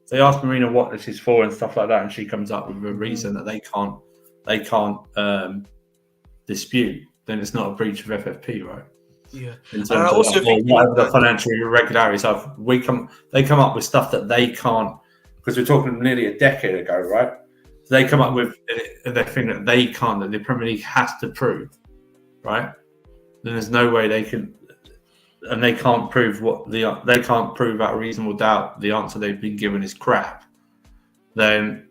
they ask Marina what this is for and stuff like that, and she comes up with a reason that they can't dispute, then it's not a breach of FFP, right?
Yeah.
In terms of also think the financial irregularities, they come up with stuff that they can't, because we're talking nearly a decade ago, right? So they come up with the thing that they can't, that the Premier League has to prove, right? Then there's no way they can, and they can't prove they can't prove out a reasonable doubt the answer they've been given is crap. Then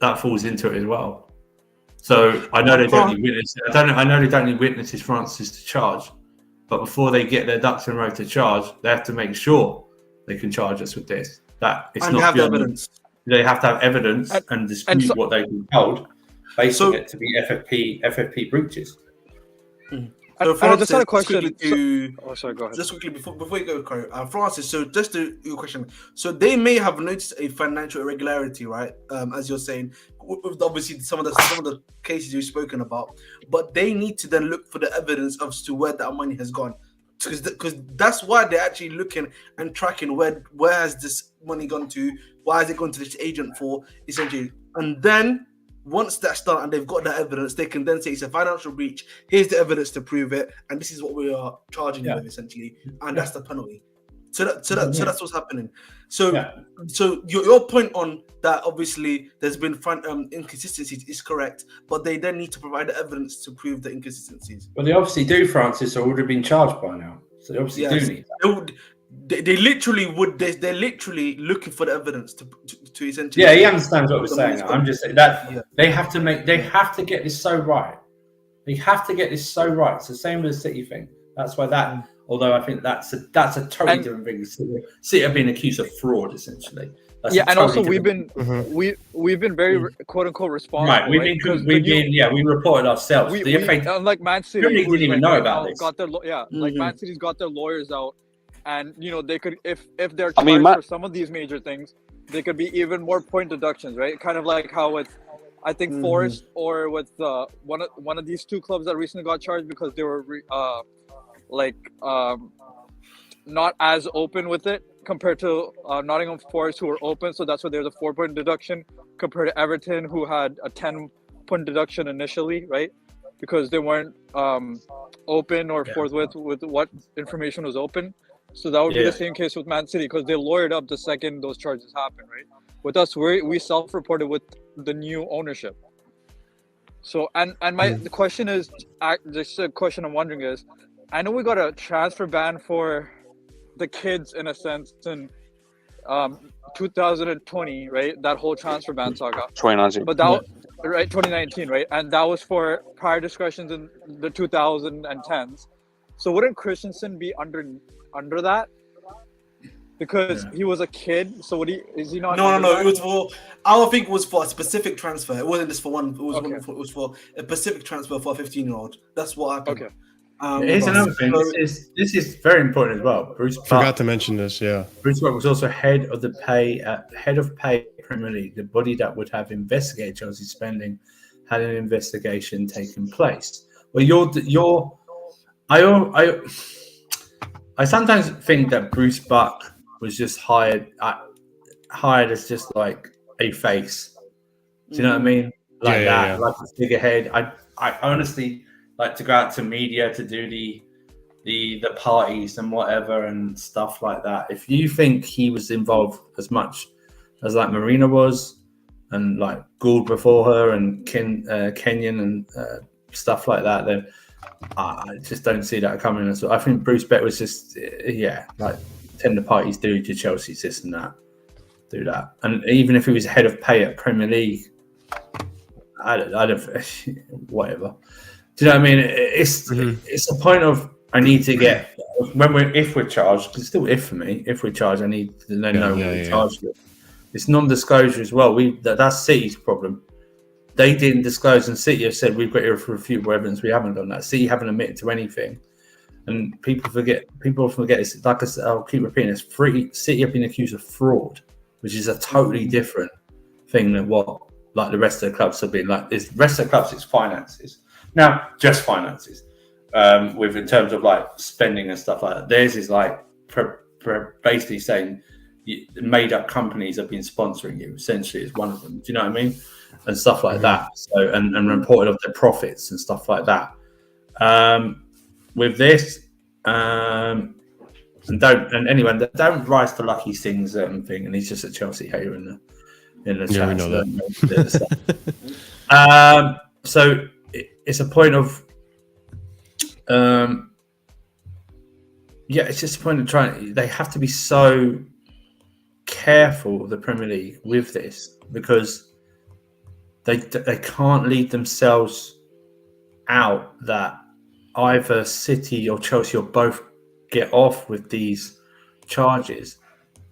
that falls into it as well. So I know they don't need witnesses. I know they don't need witnesses for answers to charge, but before they get their ducks in a row to charge, they have to make sure they can charge us with this. That it's not
have evidence.
They have to have evidence and dispute what they've been told, basing it to be FFP breaches.
So Francis,
I just had a question.
Sorry, go ahead. Just quickly before you go, Corey, Francis. So just to your question, so they may have noticed a financial irregularity, right? As you're saying, with obviously some of the cases you've spoken about, but they need to then look for the evidence as to where that money has gone, because that's why they're actually looking and tracking where has this money gone to, why has it gone to this agent for, essentially, and then. Once that's done and they've got that evidence, they can then say it's a financial breach. Here's the evidence to prove it, and this is what we are charging you with, essentially, and that's the penalty. So that's what's happening. So your point on that, obviously, there's been inconsistencies is correct, but they then need to provide the evidence to prove the inconsistencies.
Well, they obviously do, Francis, or would have been charged by now. So they obviously do need that.
They literally would. They're literally looking for the evidence to to essentially.
Yeah, he understands what we're saying.
money's
I'm
gone.
just saying that
Yeah.
they have to get this so right. They have to get this so right. It's the same with the City thing. That's why that. Although I think that's a totally different thing. City have been accused of fraud, essentially. That's
Yeah, and also
totally
we've been
different-
we've been very quote unquote responsible.
right. We reported ourselves.
We,
The FA
unlike Man City,
Premier League
who's
didn't even
like
know
right
about
now
this.
got their like Man City's got their lawyers out, and you know they could if they're
I mean,
charged for some of these major things, they could be even more point deductions, right? Kind of like how with I think Forest or with one of these two clubs that recently got charged because they were not as open with it compared to Nottingham Forest, who were open, so that's why there's a 4-point deduction compared to Everton, who had a 10-point deduction initially, right? Because they weren't open or forthwith with what information was open. So that would be the same case with Man City because they lawyered up the second those charges happened, right? With us, we self-reported with the new ownership. So and the question is, just a question I'm wondering is, I know we got a transfer ban for the kids in a sense in 2020, right? That whole transfer ban saga.
2019.
But that right, 2019, right? And that was for prior discussions in the 2010s. So wouldn't Christensen be under that? Because he was a kid. So is he not?
No. It was for. I think it was for a specific transfer. It wasn't just for one. It was
Okay.
it was for a specific transfer for a 15-year-old. That's what happened.
Okay.
Here's another thing. This is very important as well. Bruce
Forgot to mention this. Yeah.
Bruce Buck was also head of pay at Premier League, the body that would have investigated Chelsea's spending, had an investigation taken place. Well, I sometimes think that Bruce Buck was just hired as just like a face. Do you know what I mean? Like like a figurehead. I honestly like to go out to media to do the parties and whatever and stuff like that. If you think he was involved as much as like Marina was and like Gould before her and Kenyon and stuff like that, then I just don't see that coming. As well. I think Bruce Beck was just like tender parties do to Chelsea, this and that, do that. And even if he was head of pay at Premier League, I don't whatever. Do you know what I mean? It's a point of I need to get if we're charged, because it's still if for me. If we're charged, I need to know what we're charged with. It's non-disclosure as well. That's City's problem. They didn't disclose, and City have said we've got irrefutable evidence. We haven't done that. City haven't admitted to anything, and people forget. It's like I'll keep repeating this. City have been accused of fraud, which is a totally different thing than what like the rest of the clubs have been. Like the rest of the clubs, it's finances. Now, just finances, with in terms of like spending and stuff like that. Theirs is like basically saying made-up companies have been sponsoring you. Essentially, is one of them. Do you know what I mean? And stuff like that. So and reported of their profits and stuff like that. With this, and don't rise to Lucky Sing's thing. And he's just a Chelsea hater in the chat.
We know that.
So it's a point of it's just a point of trying. They have to be so careful, the Premier League, with this, because they can't lead themselves out that either City or Chelsea or both get off with these charges,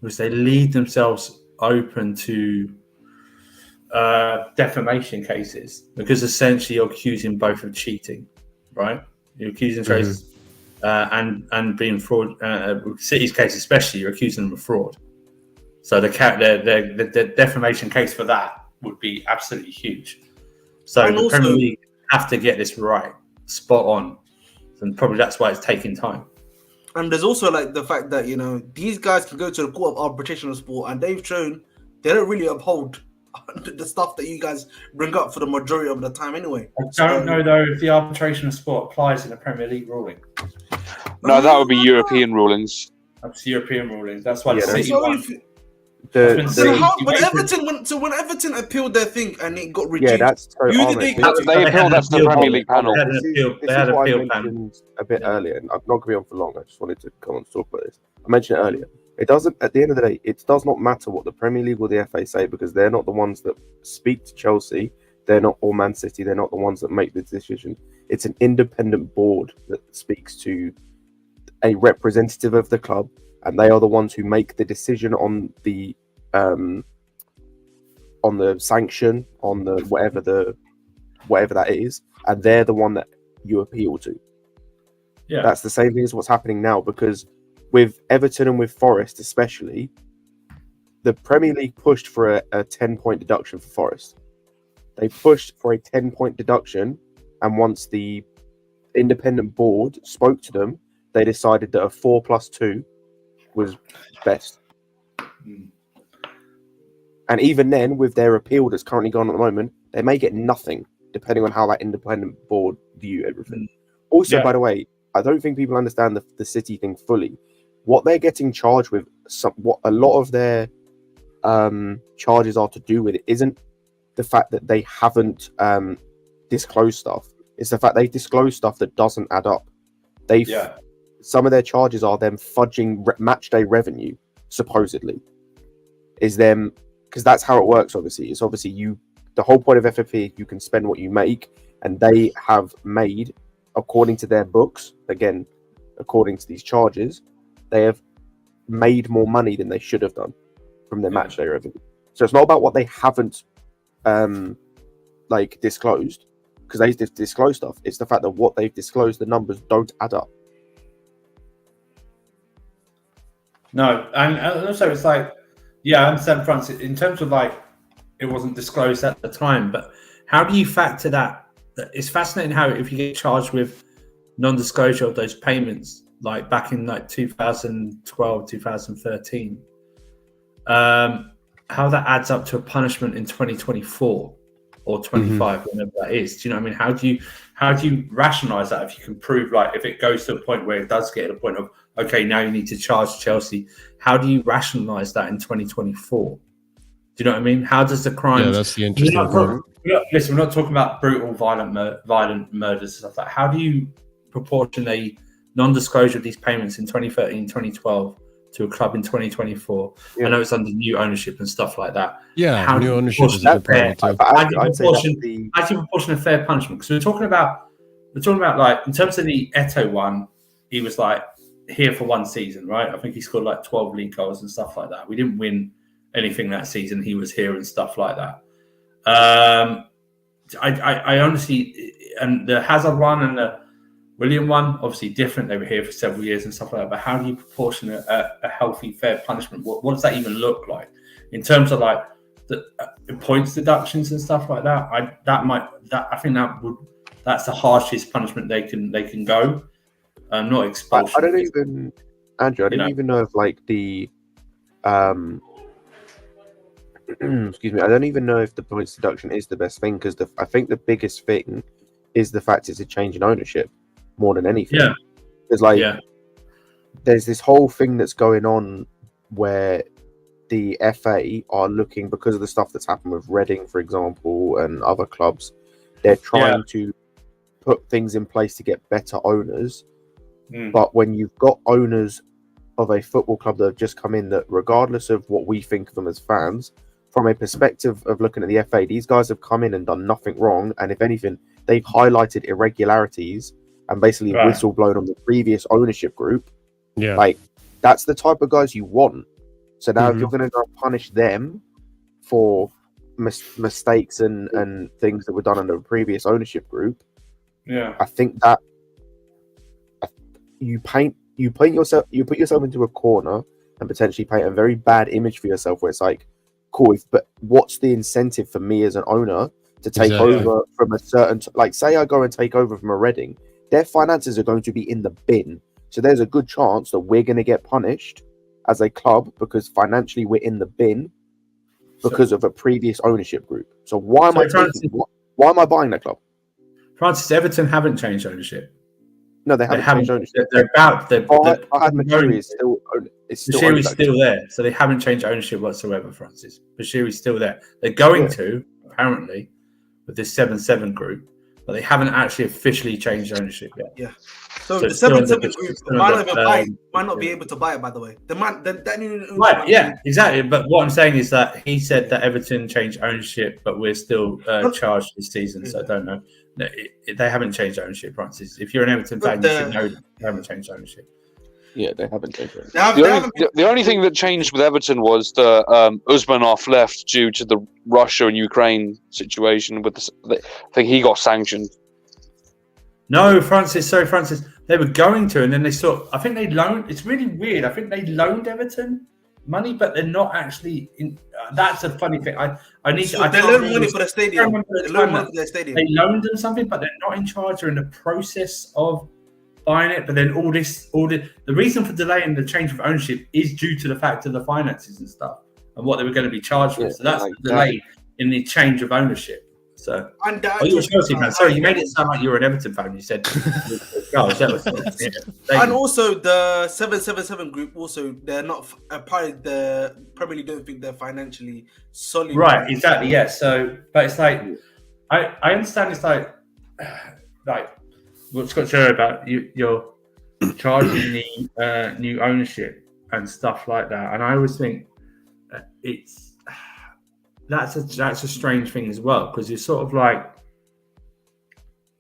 because they lead themselves open to defamation cases, because essentially you're accusing both of cheating, right? You're accusing Chelsea and being fraud. City's case especially, you're accusing them of fraud. So the defamation case for that would be absolutely huge. So
and
the
also,
Premier League have to get this right, spot on, and probably that's why it's taking time.
And there's also like the fact that these guys can go to the court of arbitration of sport, and they've shown they don't really uphold the stuff that you guys bring up for the majority of the time anyway.
I don't know though if the arbitration of sport applies in the Premier League ruling.
No, that would be European rulings.
That's European rulings. That's why City
So
won.
when Everton appealed their thing and it got reduced,
that's so
who did they go to?
They appealed that to the Premier League panel.
This is what I mentioned a bit earlier, and I'm not going to be on for long. I just wanted to come on to talk about this. I mentioned it earlier. It doesn't. At the end of the day, it does not matter what the Premier League or the FA say, because they're not the ones that speak to Chelsea. They're not, or Man City. They're not the ones that make the decision. It's an independent board that speaks to a representative of the club, and they are the ones who make the decision on the sanction, on the whatever that is, and they're the one that you appeal to.
Yeah,
that's the same thing as what's happening now, because with Everton and with Forest especially, the Premier League pushed for a 10-point deduction for Forest. They pushed for a 10-point deduction, and once the independent board spoke to them, they decided that a 4+2 was best. And even then, with their appeal that's currently gone at the moment, they may get nothing, depending on how that independent board view everything. Also, by the way, I don't think people understand the City thing fully. What they're getting charged with, what a lot of their charges are to do with, it isn't the fact that they haven't disclosed stuff. It's the fact they disclose stuff that doesn't add up. Some of their charges are them fudging match day revenue, supposedly. Is them, because that's how it works, obviously. It's obviously the whole point of FFP, you can spend what you make, and they have made, according to their books, again, according to these charges, they have made more money than they should have done from their match day revenue. So it's not about what they haven't disclosed, because they disclose stuff. It's the fact that what they've disclosed, the numbers don't add up.
No, and also it's like, I understand, Francis, in terms of like, it wasn't disclosed at the time, but how do you factor that? It's fascinating how if you get charged with non-disclosure of those payments, like back in like 2012, 2013, how that adds up to a punishment in 2024 or 25, whenever that is. Do you know what I mean? How do you rationalize that if you can prove, like, if it goes to a point where it does get to the point of, okay, now you need to charge Chelsea, how do you rationalize that in 2024? Do you know what I mean? How does the crime?
Yeah, that's the interesting part.
Listen, we're not talking about brutal, violent murders and stuff like that. How do you proportion a non-disclosure of these payments in 2013, 2012 to a club in 2024? I know it's under new ownership and stuff like that.
Yeah,
how
new ownership is a good problem too.
How do you proportion a fair punishment? Because we're talking about like, in terms of the Eto'o one, he was like here for one season, right? I think he scored like 12 league goals and stuff like that. We didn't win anything that season. He was here and stuff like that. I honestly, and the Hazard one and the William one, obviously different. They were here for several years and stuff like that. But how do you proportion a healthy, fair punishment? What does that even look like in terms of like the points deductions and stuff like that? I think that's the harshest punishment they can go. Not expulsion.
I don't even, Andrew. I didn't even know if like the excuse me. I don't even know if the points deduction is the best thing, because I think the biggest thing is the fact it's a change in ownership more than anything. Yeah, there's like there's this whole thing that's going on where the FA are looking, because of the stuff that's happened with Reading, for example, and other clubs. They're trying to put things in place to get better owners. But when you've got owners of a football club that have just come in, that regardless of what we think of them as fans, from a perspective of looking at the FA, these guys have come in and done nothing wrong. And if anything, they've highlighted irregularities and basically whistleblown on the previous ownership group. Yeah. Like, that's the type of guys you want. So now if you're going to go punish them for mistakes and things that were done under the previous ownership group, I think that you put yourself into a corner and potentially paint a very bad image for yourself, where it's like, cool, but what's the incentive for me as an owner to take over from a certain, like, say I go and take over from a Reading, their finances are going to be in the bin. So there's a good chance that we're going to get punished as a club because financially we're in the bin because of a previous ownership group. So why am I buying that club?
Francis, Everton haven't changed ownership.
No, they haven't changed ownership.
Bashiri's still there, so they haven't changed ownership whatsoever, Francis. Bashiri's still there. They're going to, apparently, with this 7-7 group, but they haven't actually officially changed ownership yet.
Yeah. So the
it's still
7-7
it's
group
still
might
the,
not even buy it, might not be able to buy it. By the way, that new owner
right,
might
yeah,
be-
exactly. But what I'm saying is that he said that Everton changed ownership, but we're still charged this season. So I don't know. No, they haven't changed ownership, Francis. If you're an Everton fan, you should know they haven't changed ownership.
Yeah, they haven't changed it.
The only thing that changed with Everton was that Usmanov left due to the Russia and Ukraine situation. I think he got sanctioned.
No, Francis. Sorry, Francis. They were going to, and then they saw. I think they loaned. It's really weird. I think they loaned Everton money, but they're not actually. That's a funny thing. I need to.
They loaned money for the stadium. They loaned money for the stadium.
They loaned them something, but they're not in charge or in the process of buying it. But then the reason for delaying the change of ownership is due to the fact of the finances and stuff and what they were going to be charged with. So that's the delay in the change of ownership. So, you're a Chelsea fan. Sorry, you made it sound like you were an Everton fan. You said,
and also the 777 group. Also, they're not apparently the Premier League don't think they're financially solid.
Right, exactly. Yeah. So, but it's like I understand. It's like what Scott's heard about you're charging the new ownership and stuff like that, and I always think that's a strange thing as well, because it's sort of like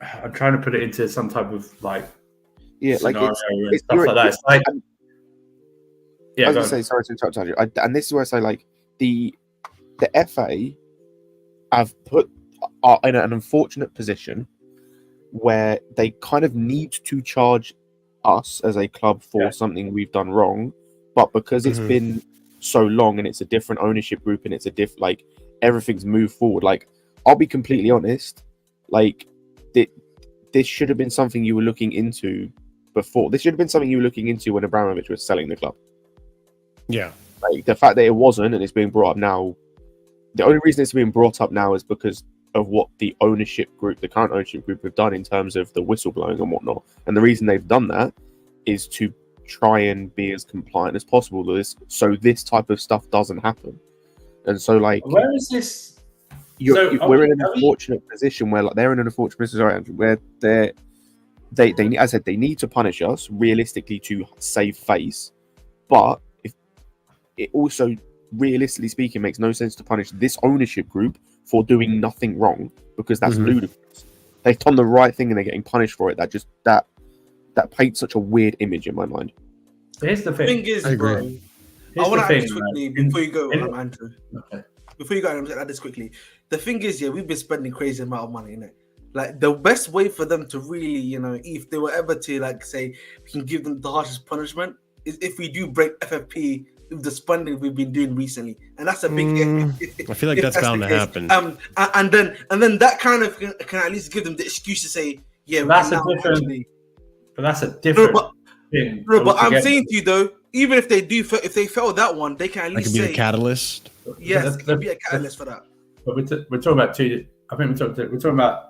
I'm trying to put it into some type of scenario and stuff like that. It's like
I was gonna say, sorry to interrupt you, and this is where I say like the FA are in an unfortunate position where they kind of need to charge us as a club for something we've done wrong, but because it's been so long and it's a different ownership group and it's a everything's moved forward. Like, I'll be completely honest, like this should have been something you were looking into before. This should have been something you were looking into when Abramovich was selling the club.
Yeah.
Like, the fact that it wasn't and it's being brought up now, the only reason it's being brought up now is because of what the current ownership group have done in terms of the whistleblowing and whatnot. And the reason they've done that is to try and be as compliant as possible to this, so this type of stuff doesn't happen. And so, like,
where is this?
We're in an unfortunate position where, like, they're in an unfortunate position where they as I said, they need to punish us realistically to save face, but if it also, realistically speaking, makes no sense to punish this ownership group for doing nothing wrong, because that's ludicrous. They've done the right thing and they're getting punished for it. That paints such a weird image in my mind.
Here's the thing.
I agree. I want to add this quickly before you go, Andrew. Okay. Before you go, I'm going to add this quickly. The thing is, we've been spending crazy amount of money, innit? Like, the best way for them to really, if they were ever to, like, say, we can give them the harshest punishment, is if we do break FFP with the spending we've been doing recently, and that's a big.
I feel like that's bound to happen.
And then that kind of can at least give them the excuse to say,
that's a different. But that's a different thing.
No, but I'm saying to you though, even if they fail that one, they can at least
be a catalyst.
Yes, it can be a catalyst for that.
But we're talking about two. I think we're talking about.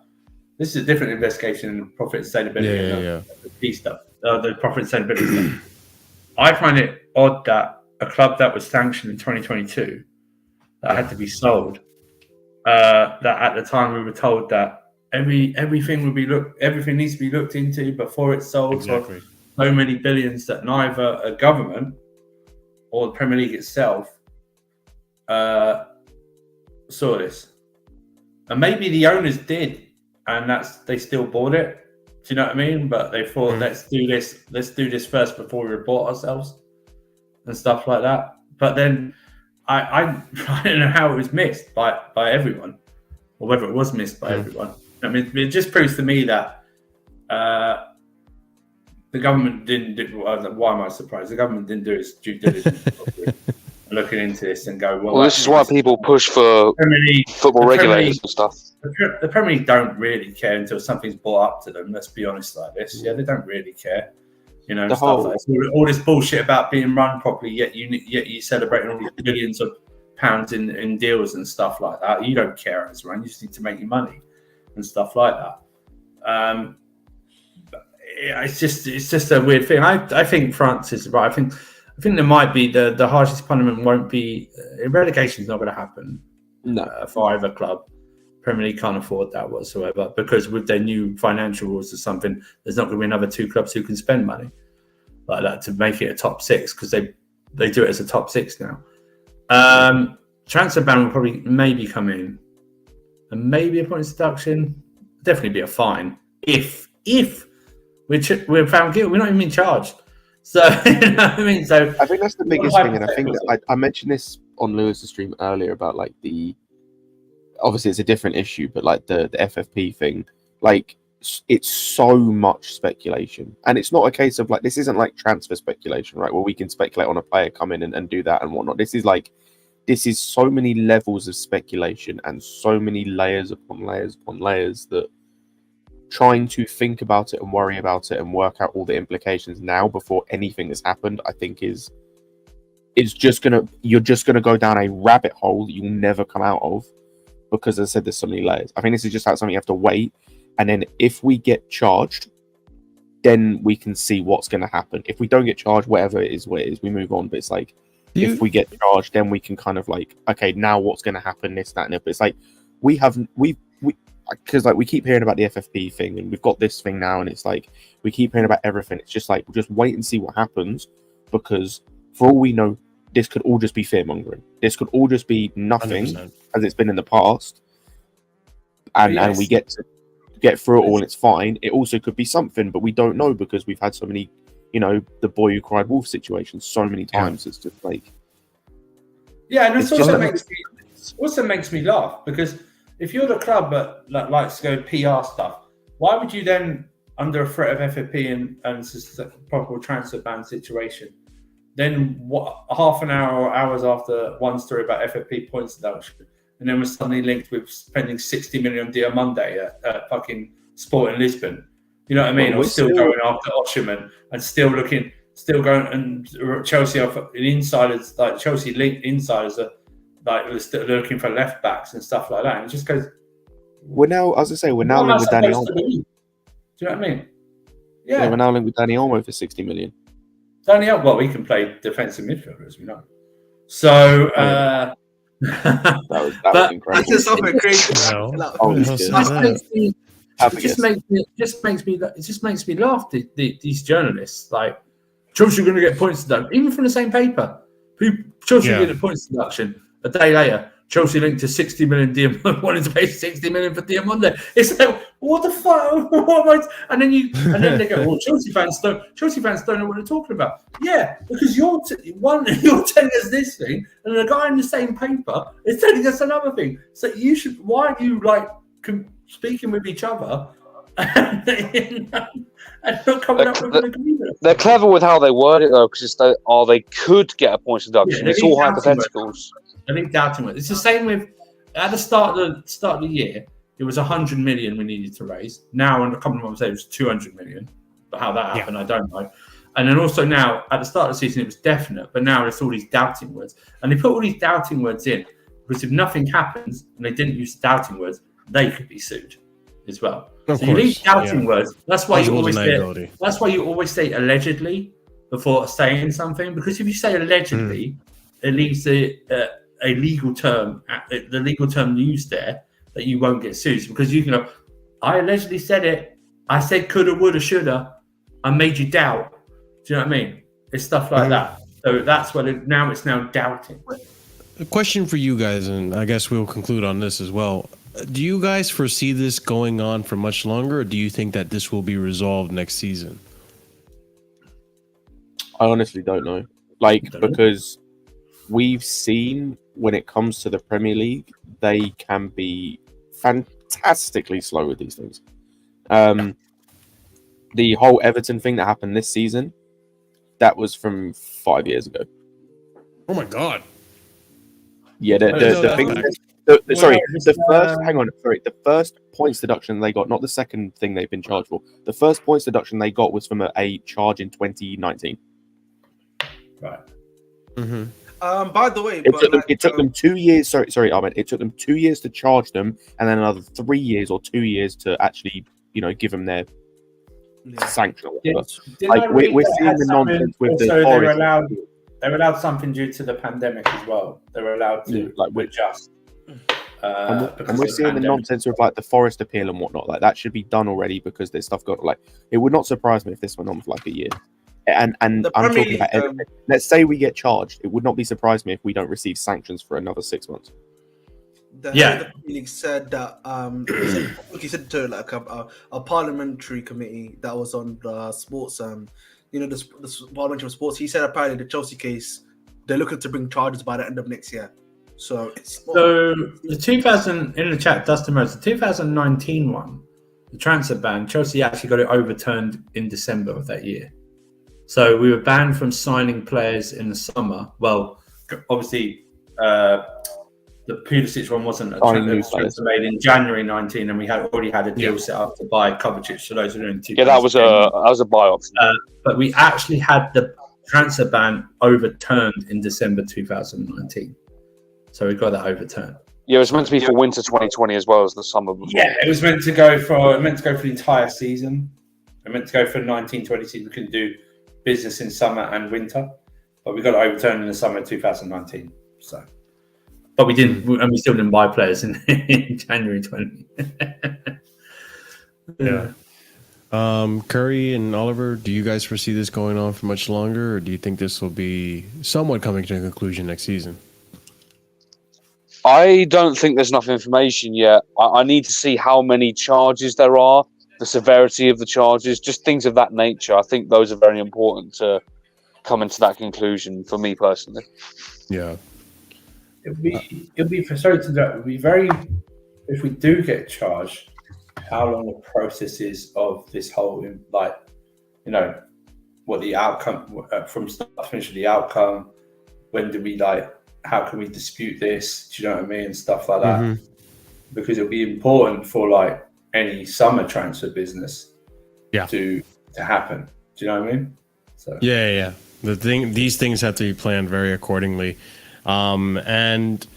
This is a different investigation in profit sustainability. The P stuff, the profit sustainability stuff. I find it odd that a club that was sanctioned in 2022 that had to be sold. That at the time we were told that everything needs to be looked into before it's sold for so many billions that neither a government or the Premier League itself saw this. And maybe the owners did, and they still bought it. Do you know what I mean? But they thought, let's do this first before we report ourselves and stuff like that. But then I don't know how it was missed by everyone, or whether it was missed by everyone. I mean, it just proves to me that the government didn't do. Why am I surprised? The government didn't do its due diligence looking into this and go,
well, this is why people push for football regulators and stuff.
The Premier League don't really care until something's brought up to them. Let's be honest like this. Yeah, they don't really care. Stuff like this. All this bullshit about being run properly, yet you celebrating all these billions of pounds in deals and stuff like that. You don't care as well. You just need to make your money and stuff like that. It's just a weird thing. I think France is right. I think there might be the harshest punishment won't be relegation is not going to happen.
No,
for either club. Premier League can't afford that whatsoever, because with their new financial rules or something, there's not going to be another 2 clubs who can spend money like that to make it a top 6, because they do it as a top 6 now. Transfer ban will probably maybe come in, and maybe a points deduction, definitely be a fine if we're found guilty. We're not even being charged. So you know what I mean, so
I think that's the biggest thing, and I think that I mentioned this on Lewis's stream earlier about like obviously it's a different issue, but like the FFP thing, like it's so much speculation, and it's not a case of like, this isn't like transfer speculation, right, where we can speculate on a player come in and do that and whatnot. This is so many levels of speculation and so many layers upon layers upon layers that trying to think about it and worry about it and work out all the implications now before anything has happened, I think you're just gonna go down a rabbit hole that you'll never come out of, because as I said, there's so many layers. I think this is just something you have to wait, and then if we get charged, then we can see what's going to happen. If we don't get charged, whatever it is, we move on. But it's like, if we get charged, then we can kind of like, okay, now what's going to happen, this, that, and it. But it's like, because like we keep hearing about the FFP thing, and we've got this thing now, and it's like we keep hearing about everything. It's just like, we'll just wait and see what happens, because for all we know, this could all just be fear mongering. This could all just be nothing 100%. As it's been in the past, and we get to get through it all and it's fine. It also could be something, but we don't know, because we've had so many, the boy who cried wolf situations so many times. Yeah. It's just like,
and it also makes me laugh, because if you're the club that likes to go PR stuff, why would you then, under a threat of FFP and a proper transfer ban situation, then half an hour or hours after one story about FFP points deduction, and then we're suddenly linked with spending 60 million on Monday at fucking Sport in Lisbon? You know what I mean? Or still going after Osherman, and still going, and Chelsea are insiders, like Chelsea linked insiders are like still looking for left backs and stuff like that. And it just goes,
we're now linked with Danny Olmo. Do
you know what I mean?
Yeah, we're now linked with Danny Olmo for 60 million.
Danny Olmo, well, he can play defensive midfielder, as we know. So that
was incredible.
That's just something crazy.
It just makes me laugh. These journalists, like, Chelsea are going to get points deduction, even from the same paper. Chelsea get points deduction. A day later, Chelsea linked to 60 million Diamond, wanted to pay 60 million for Diamond. It's like, what the fuck? And then they go, well, Chelsea fans don't know what they're talking about. Yeah, because you're telling us this thing, and the guy in the same paper is telling us another thing. So why are you like speaking with each other and not coming up with an agreement?
They're clever with how they word it, though, because they could get a point deduction. It's all hypotheticals.
I think doubting it. It's the same with at the start of the year. It was 100 million we needed to raise. Now, in a couple of months later, it was 200 million. But how that happened, I don't know. And then also now, at the start of the season, it was definite. But now it's all these doubting words. And they put all these doubting words in, because if nothing happens and they didn't use doubting words, they could be sued as well. So you leave doubting words. That's why you always say allegedly before saying something. Because if you say allegedly, it leaves the legal term used there that you won't get sued, because you can go, I allegedly said it. I said coulda, woulda, shoulda. I made you doubt. Do you know what I mean? It's stuff like that. So that's what it's now doubting.
A question for you guys, and I guess we'll conclude on this as well. Do you guys foresee this going on for much longer, or do you think that this will be resolved next season?
I honestly don't know. Because we've seen when it comes to the Premier League, they can be fantastically slow with these things. The whole Everton thing that happened this season, that was from 5 years ago.
Oh my God.
Yeah, the first points deduction they got, not the second thing they've been charged for. The first points deduction they got was from a charge in 2019.
Right.
Mm-hmm.
By the way,
it took them 2 years. Sorry, Ahmed. It took them 2 years to charge them, and then another 3 years or 2 years to actually, give them their sanction.
We're seeing the nonsense with the. They were allowed something due to the pandemic as well. They were allowed to adjust.
And we're seeing the nonsense with like the forest appeal and whatnot. Like that should be done already because there's stuff got like. It would not surprise me if this went on for like a year. And I'm talking about everything. Let's say we get charged. It would not be surprised me if we don't receive sanctions for another 6 months.
The head of the Premier League said that he said to like a parliamentary committee that was on the sports, the parliamentary sports. He said apparently the Chelsea case, they're looking to bring charges by the end of next year. So
the 2000 in the chat, Dustin Rose, the 2019 one, the transfer ban, Chelsea actually got it overturned in December of that year. So we were banned from signing players in the summer. Well, obviously, the Pulisic one wasn't a transfer made in January 19, and we had already had a deal set up to buy Kovacic. So those were in
that was a buy option.
But we actually had the transfer ban overturned in December 2019. So we got that overturned.
Yeah, it was meant to be for winter 2020 as well as the summer before.
Yeah, it was meant to go for the entire season. It meant to go for 1920 season. We couldn't do business in summer and winter, but we got it overturned in the summer of 2019. So, but we didn't, and we still didn't buy players in January 20.
Yeah. Curry and Oliver, do you guys foresee this going on for much longer, or do you think this will be somewhat coming to a conclusion next season?
I don't think there's enough information yet. I need to see how many charges there are, the severity of the charges, just things of that nature. I think those are very important to come into that conclusion for me personally.
Yeah.
It'll be sorry to that. It'll be very, if we do get charged, how long the process is of this whole, like, what the outcome from start to finish of the outcome. When do we how can we dispute this? Do you know what I mean? And stuff like that. Mm-hmm. Because it'll be important for any summer transfer business to happen. Do you know what I mean? So
yeah. These things have to be planned very accordingly. And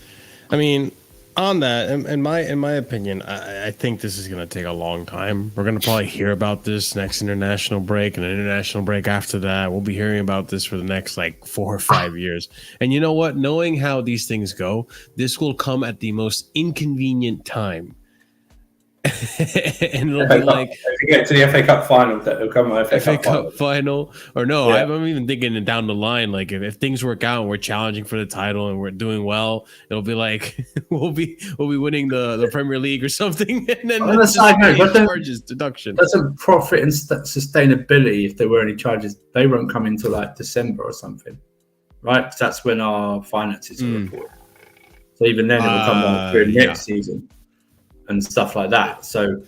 I mean, on that, in my opinion, I think this is going to take a long time. We're going to probably hear about this next international break, and an international break after that. We'll be hearing about this for the next 4 or 5 years. And you know what? Knowing how these things go, this will come at the most inconvenient time. And it'll be like,
if you get to the FA Cup final, it'll come on
FA Cup final, or no, yeah. I'm even thinking down the line, if things work out and we're challenging for the title and we're doing well, it'll be like we'll be winning the Premier League or something, and then
on the side note,
charges deduction.
That's a profit and sustainability. If there were any charges, they won't come into December or something, right? Because that's when our finances are reported. So even then, it will come on through next season. And stuff like that. So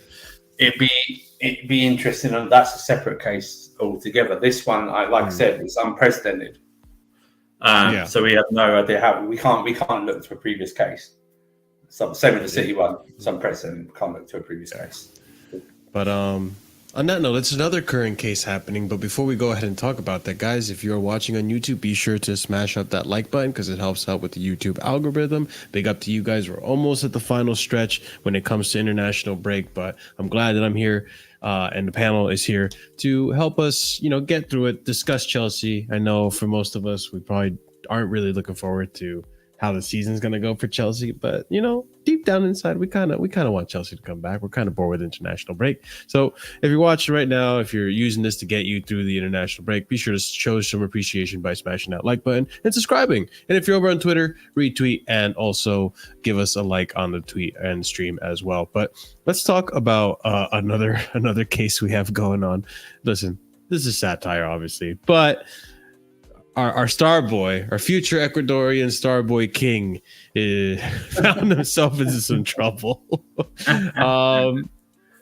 it'd be interesting, and that's a separate case altogether. This one, I said, is unprecedented. So we have no idea how we can't look to a previous case. So same with the City one. It's unprecedented. We can't look to a previous case.
But on that note, it's another current case happening. But before we go ahead and talk about that, guys, if you're watching on YouTube, be sure to smash up that like button because it helps out with the YouTube algorithm. Big up to you guys. We're almost at the final stretch when it comes to international break, but I'm glad that I'm here and the panel is here to help us, get through it, discuss Chelsea. I know for most of us, we probably aren't really looking forward to how the season's going to go for Chelsea, but deep down inside, we kind of want Chelsea to come back. We're kind of bored with international break. So if you're watching right now, if you're using this to get you through the international break, be sure to show some appreciation by smashing that like button and subscribing. And if you're over on Twitter, retweet and also give us a like on the tweet and stream as well. But let's talk about another case we have going on. Listen, this is satire, obviously, but our star boy, our future Ecuadorian star boy king, found himself into some trouble.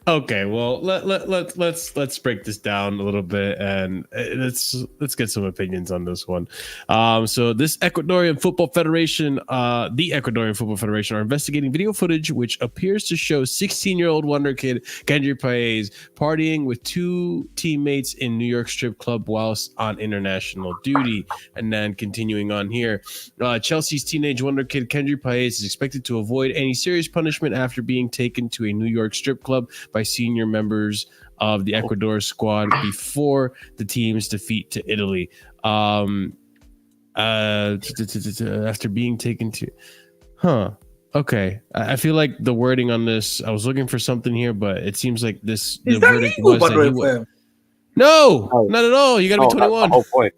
Okay, well let's break this down a little bit and let's get some opinions on this one. So this Ecuadorian Football Federation, the Ecuadorian Football Federation, are investigating video footage which appears to show 16-year-old wonder kid Kendry Paez partying with two teammates in New York strip club whilst on international duty. And then continuing on here, Chelsea's teenage wonder kid Kendry Paez is expected to avoid any serious punishment after being taken to a New York strip club by senior members of the Ecuador squad before the team's defeat to Italy. After being taken to, Okay, I feel like the wording on this. I was looking for something here, but it seems like this.
Is
the
that
verdict
legal,
was
by
that
the way,
he
for
was.
him?
No,
Oh.
not at all. You got to be
That's the
21.
whole point.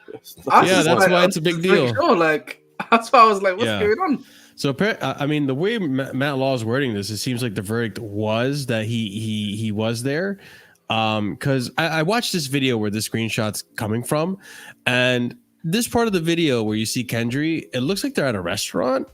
I was
Yeah,
just
that's
like,
why
I'm
it's a big
just making
deal.
Sure, like that's why I was like, what's
Yeah.
going on?
So I mean, the way Matt Law is wording this, it seems like the verdict was that he was there. Because I watched this video where the screenshot's coming from, and this part of the video where you see Kendry, it looks like they're at a restaurant.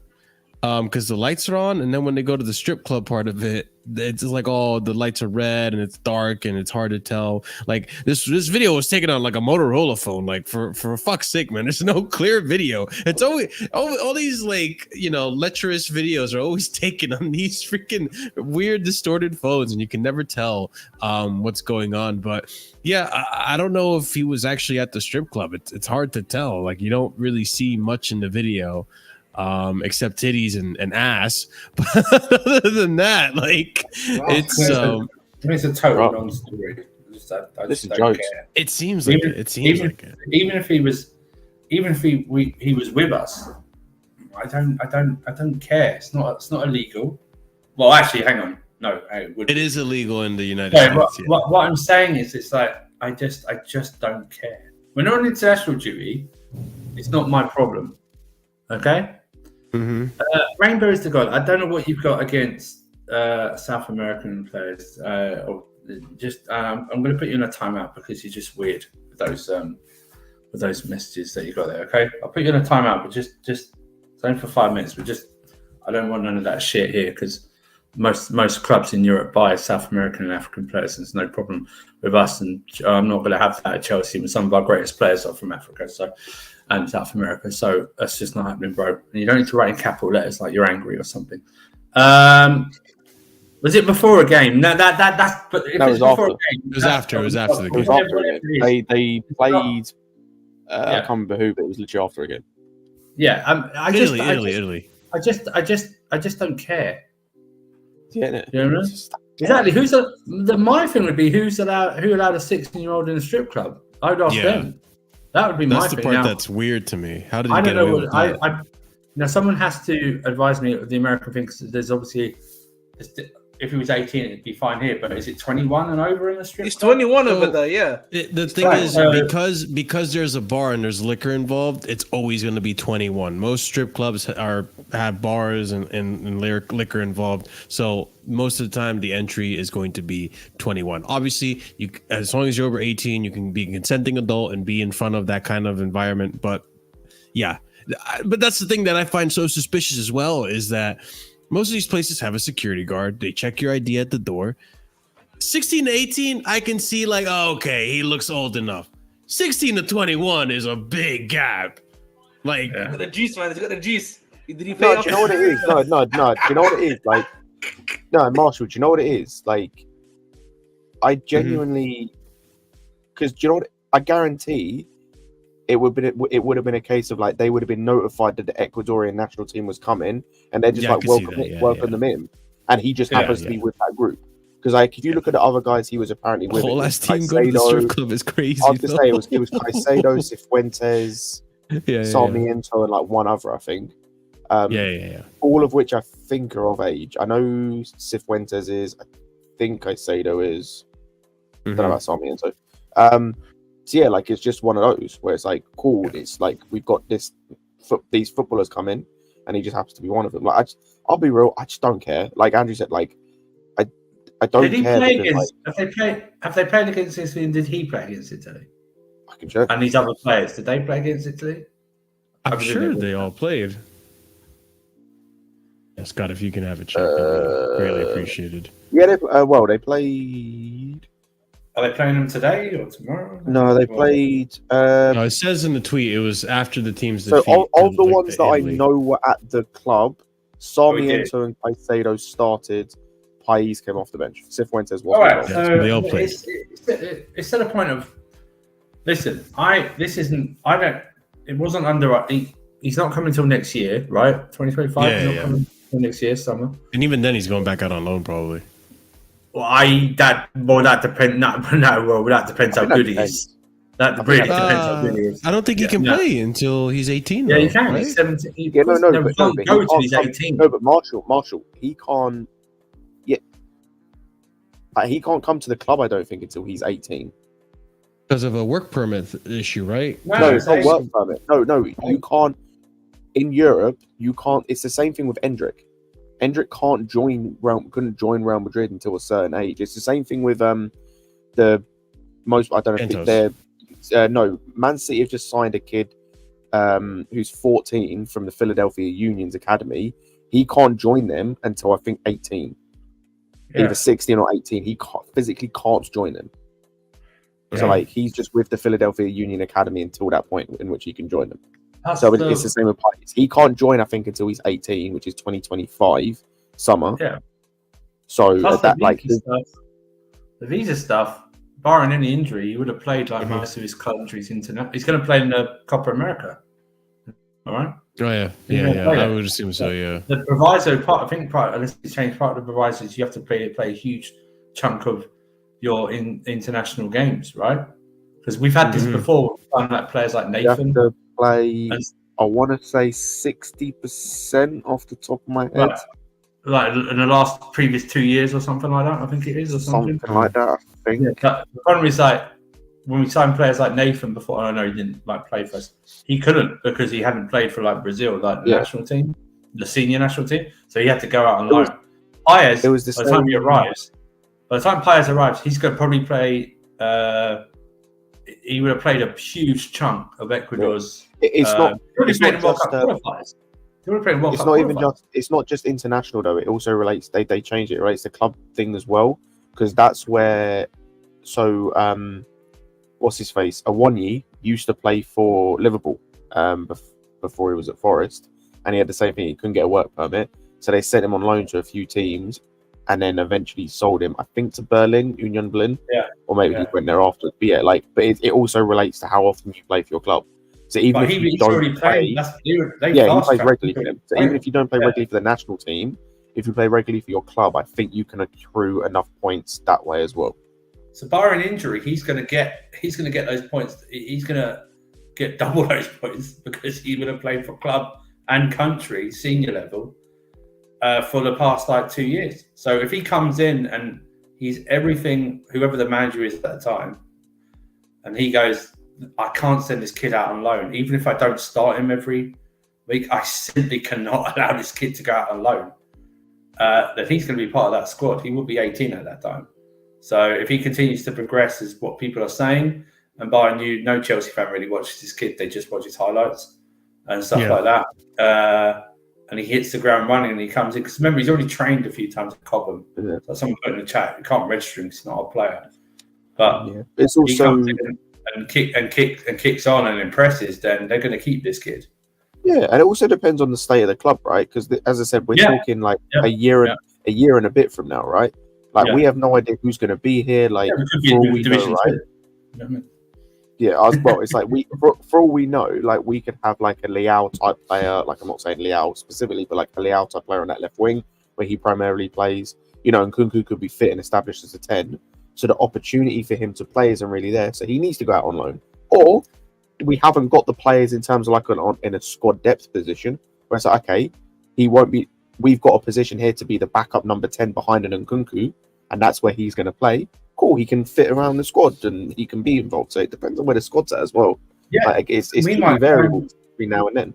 Because the lights are on, and then when they go to the strip club part of it, it's just like, oh, the lights are red and it's dark and it's hard to tell. Like this video was taken on like a Motorola phone. Like for fuck's sake, man, there's no clear video. It's always all these like lecherous videos are always taken on these freaking weird distorted phones, and you can never tell what's going on. But yeah, I don't know if he was actually at the strip club. It's hard to tell. Like you don't really see much in the video. Except titties and ass, but other than that, like it's
a total non-story. I just don't care.
It seems like
even if he was with us, I don't care. It's not illegal. Well, actually, hang on. No,
it is illegal in the United States.
What I'm saying is, it's like I just don't care. When you're on international duty, it's not my problem. Okay.
Mm-hmm.
Rainbow is the god. I don't know what you've got against South American players. Or just I'm going to put you in a timeout because you're just weird with those messages that you got there. Okay, I'll put you in a timeout, but just it's only for 5 minutes. But I don't want none of that shit here because most clubs in Europe buy South American and African players. And there's no problem with us, and I'm not going to have that at Chelsea. And some of our greatest players are from Africa, and South America, so that's just not happening, bro. And you don't need to write in capital letters like you're angry or something. Was it before a game? No, that's. But if it's before a game,
it was after the game.
They played. I can't remember who, but it was literally after a game.
Yeah,
Italy.
I just don't care.
Yeah,
you know? Exactly. My thing would be who allowed a 16-year-old in a strip club? I'd ask them. That would be my thing.
That's the part that's weird to me. How did you get away with that?
Now, someone has to advise me of the American thing, because there's obviously, if he was 18, it'd be fine here, but is it 21 and over in the strip?
It's 21 over there, yeah.
The thing is, because there's a bar and there's liquor involved, it's always going to be 21. Most strip clubs have bars and liquor involved, so most of the time the entry is going to be 21. Obviously, as long as you're over 18, you can be a consenting adult and be in front of that kind of environment. But yeah, but that's the thing that I find so suspicious as well, is that most of these places have a security guard. They check your ID at the door. 16 to 18, I can see like, oh, okay, he looks old enough. 16 to 21 is a big gap. Like,
He's got the juice, man. He's got the juice.
Do you know what it is? No. Do you know what it is? Like, no, Marshall, do you know what it is? Like, I genuinely, because do you know what? I guarantee it would have been a case of like they would have been notified that the Ecuadorian national team was coming, and they're just welcome them in, and he just happens to be with that group. Because like if you look at the other guys, he was apparently with.
The whole last team going to the strip club is crazy.
I was to say it was Caicedo, Cifuentes, Sarmiento, and like one other, I think. All of which I think are of age. I know Cifuentes is. I think Caicedo is. I don't know about Sarmiento. So yeah, like it's just one of those where it's like cool. It's like we've got these footballers come in, and he just happens to be one of them. Like I'll be real, I just don't care. Like Andrew said, like I don't care.
Have they played against Italy, and did he play against Italy?
I can check.
And these other players, did they play against Italy?
I'm sure they all played. Yeah, Scott, if you can have it checked, greatly appreciated.
Yeah, they played.
Are they playing them today or tomorrow?
No, they played.
No, it says in the tweet it was after the team's defeat.
So of the ones that Italy. I know were at the club, Sarmiento and Caicedo started. Pais came off the bench. Cifuentes was.
All right,
so they all played.
It's to the point of. Listen, It wasn't under. He's not coming till next year, right? 2025.
Yeah,
he's not coming till next year, summer.
And even then, he's going back out on loan, probably.
Well, that depends. That depends how good he is. That really depends. It really is.
I don't think he can play until he's 18.
Yeah,
though,
he can.
Right?
He's 17.
Yeah, no,
he
but
can't go till he's 18.
No, but Marshall, he can't. Yeah, he can't come to the club. I don't think until he's 18.
Because of a work permit issue, right?
No, it's not work permit. No, you can't. In Europe, you can't. It's the same thing with Endrick. Endrick couldn't join Real Madrid until a certain age. It's the same thing with the most. I don't know if they're no. Man City have just signed a kid who's 14 from the Philadelphia Union's academy. He can't join them until I think 18, either 16 or 18. He physically can't join them. So like he's just with the Philadelphia Union Academy until that point in which he can join them. It's the same with players. He can't join, I think, until he's 18, which is 2025 summer.
Yeah.
So
the visa stuff, barring any injury, he would have played like most of his countries international. He's going to play in the Copa America. All right.
Oh yeah. I would assume so. Yeah.
The proviso part, unless it's changed, part of the proviso is you have to play a huge chunk of your international games, right? Because we've had this before. We've done like players like Nathan.
You have to play, I want to say 60% off the top of my head.
Like in the previous 2 years or something like that, I think it is, or something
like that. I think.
Yeah, the problem is like when we signed players like Nathan before. I know he didn't like play for us. He couldn't because he hadn't played for like Brazil, like the national team, the senior national team. So he had to go out on loan. Paez, by the time he arrives, by the time Paez arrives, he's going to probably play. He would have played a huge chunk of Ecuador's.
It's not just international though. It also relates. They changed it. Right, it's the club thing as well, because that's where. So what's his face? Awoniyi used to play for Liverpool before he was at Forest, and he had the same thing. He couldn't get a work permit, so they sent him on loan to a few teams, and then eventually sold him, I think, to Union Berlin. Or maybe he went there after. But but it also relates to how often you play for your club. So even if you don't play, he plays regularly for them. So even if you don't play regularly for the national team, if you play regularly for your club, I think you can accrue enough points that way as well.
So barring injury, he's going to get those points. He's going to get double those points because he would have played for club and country senior level for the past like 2 years. So if he comes in and he's everything, whoever the manager is at that time, and he goes, I can't send this kid out on loan, even if I don't start him every week. I simply cannot allow this kid to go out on loan. Then he's going to be part of that squad. He will be 18 at that time. So if he continues to progress, as what people are saying, and no Chelsea fan really watches this kid, they just watch his highlights and stuff like that. And he hits the ground running and he comes in. Because remember, he's already trained a few times at Cobham. Yeah. So someone put in the chat, you can't register him because he's not a player. But
it's also
he comes in and kicks on and impresses, then they're going to keep this kid.
Yeah, and it also depends on the state of the club, right? Because as I said, we're talking like a year and a bit from now, right? Like we have no idea who's going to be here. Like for all we know, right? You know what I mean? Yeah, it's like for all we know, like we could have like a Leao type player. Like I'm not saying Leao specifically, but like a Leao type player on that left wing where he primarily plays. And Nkunku could be fit and established as a 10. So the opportunity for him to play isn't really there. So he needs to go out on loan. Or we haven't got the players in terms of like in a squad depth position where it's like, okay, he won't be. We've got a position here to be the backup number 10 behind an Nkunku, and that's where he's going to play. Cool, he can fit around the squad and he can be involved. So it depends on where the squad's at as well. Yeah, like it's variable between now and then.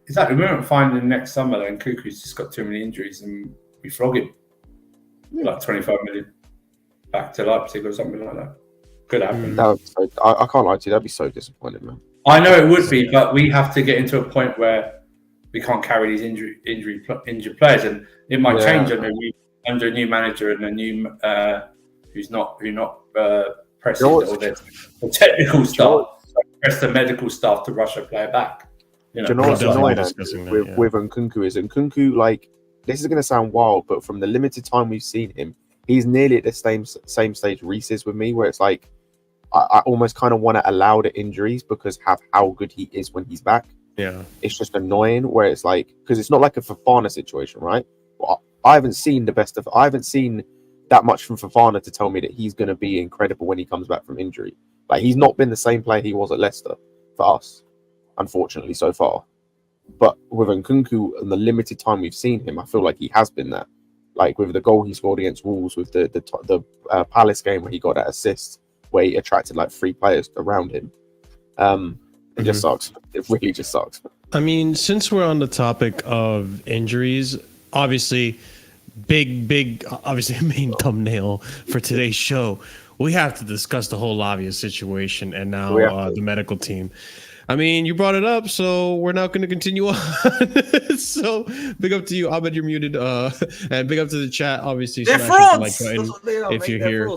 Exactly. We won't find him next summer that Nkunku's just got too many injuries and we flog him like 25 million back to Leipzig or something like that. Could happen.
I can't lie to you. That'd be so disappointing, man.
I know it would be, but we have to get into a point where we can't carry these injured players, and it might change under a new manager and a new who's not pressing all the technical staff, press the medical staff to rush a player back.
Do you know what's annoying with Nkunku is Nkunku, like, this is going to sound wild, but from the limited time we've seen him, he's nearly at the same stage Reece is with me, where it's like I almost kind of want to allow the injuries because of how good he is when he's back.
Yeah,
it's just annoying where it's like, because it's not like a Fofana situation, right? Well, I haven't seen that much from Fofana to tell me that he's going to be incredible when he comes back from injury. Like, he's not been the same player he was at Leicester for us, unfortunately, so far. But with Nkunku and the limited time we've seen him, I feel like he has been that. Like with the goal he scored against Wolves, with the Palace game where he got that assist, where he attracted like 3 players around him. It just sucks. It really just sucks.
I mean, since we're on the topic of injuries, obviously, obviously, main thumbnail for today's show, we have to discuss the whole Lavia situation and now the medical team. I mean, you brought it up, so we're not going to continue on. So, big up to you, Ahmed. You're muted, and big up to the chat. Obviously,
They're
smash the
frauds.
like button if you're here.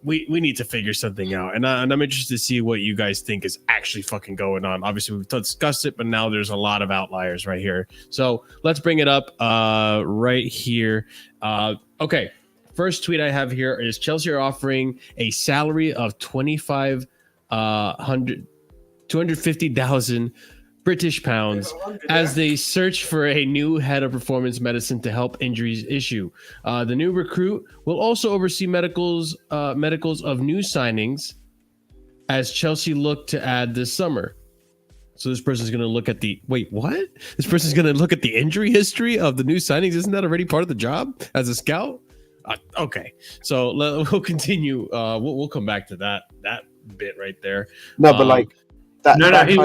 We need to figure something out, and I'm interested to see what you guys think is actually fucking going on. Obviously, we've discussed it, but now there's a lot of outliers right here. So let's bring it up right here. Okay, first tweet I have here is Chelsea are offering a salary of 250,000 British pounds as they search for a new head of performance medicine to help injuries issue. The new recruit will also oversee medicals of new signings as Chelsea look to add this summer. So this person's going to look at This person's going to look at the injury history of the new signings. Isn't that already part of the job as a scout? Okay, so we'll continue. We'll come back to that bit right there.
No, but like that.
He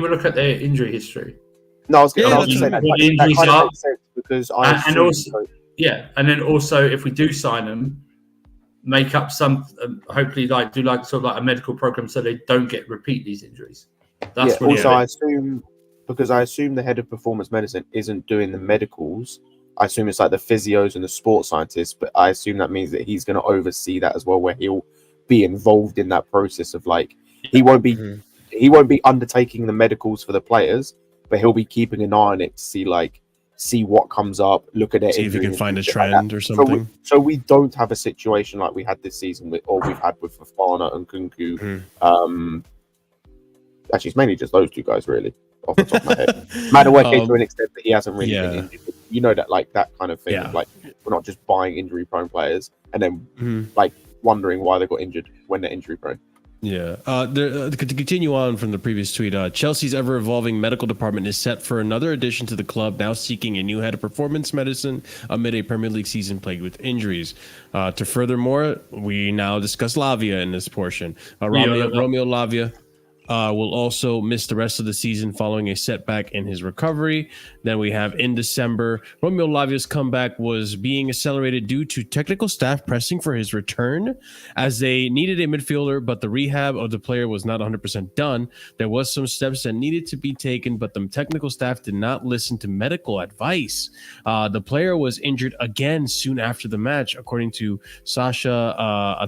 will look at their injury history.
No, I was going to say that.
What the injuries are,
because
and then also if we do sign them, make up some hopefully do sort of like a medical program so they don't repeat these injuries. That's
also I assume the head of performance medicine isn't doing the medicals. I assume it's like the physios and the sports scientists, but I assume that means that he's going to oversee that as well, where he'll be involved in that process of like he won't be undertaking the medicals for the players, but he'll be keeping an eye on it to see what comes up, look at it,
see if you can find a trend or something.
So we don't have a situation like we had this season we've had with Fofana and Nkunku. Actually, it's mainly just those two guys, really, off the top of my head. Madueke to an extent that he hasn't really been injured. You know, that like that kind of thing. Of, like, we're not just buying injury-prone players and then like wondering why they got injured when they're injury-prone.
Yeah. To continue on from the previous tweet, Chelsea's ever-evolving medical department is set for another addition to the club, now seeking a new head of performance medicine amid a Premier League season plagued with injuries. To furthermore, we now discuss Lavia in this portion. Romeo Lavia will also miss the rest of the season following a setback in his recovery. Then we have in December, Romeo Lavia's comeback was being accelerated due to technical staff pressing for his return as they needed a midfielder, but the rehab of the player was not 100% done. There was some steps that needed to be taken, but the technical staff did not listen to medical advice. The player was injured again soon after the match, according to Sasha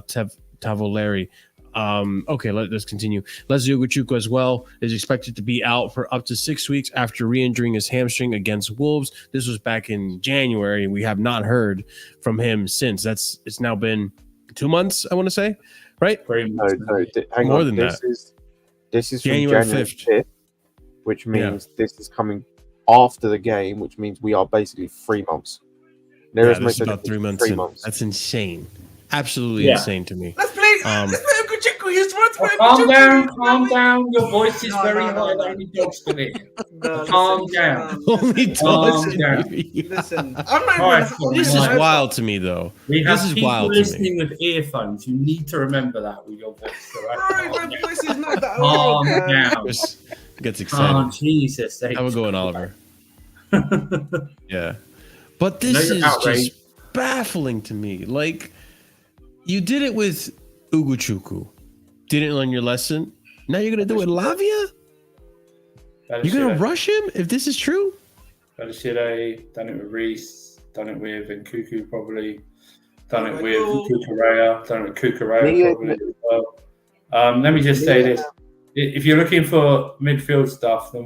Tavoleri. Okay, let's continue. Leslie Ugochukwu as well is expected to be out for up to 6 weeks after re-injuring his hamstring against Wolves. This was back in January. We have not heard from him since. It's now been 2 months, I want to say, right?
Hang
More
on.
than
this
that.
This is
January
from January
5th.
5th, which means this is coming after the game, which means we are basically 3 months.
This is about 3 months in. That's insane. Absolutely insane to me.
Let's play Ugochukwu. He's
Calm down. Your voice is very high. Only dogs can hear. Calm down.
Only dogs can hear.
Listen, I'm not even.
This is wild to me, though.
We have
this is
people
wild
listening with earphones. You need to remember that with your voice.
Right, my voice is not that
Calm
loud.
down.
Gets excited.
Oh, Jesus.
Have a go on, Oliver. Yeah. But this is just baffling to me. Like, you did it with Ugochukwu. Didn't learn your lesson. Now you're going to do it with Lavia? You're going to rush him if this is true?
Done it with Reece. Done it with Nkunku probably. Done it with Kukurea. Done it with Kukurea probably as well. Let me just say this. If you're looking for midfield stuff, then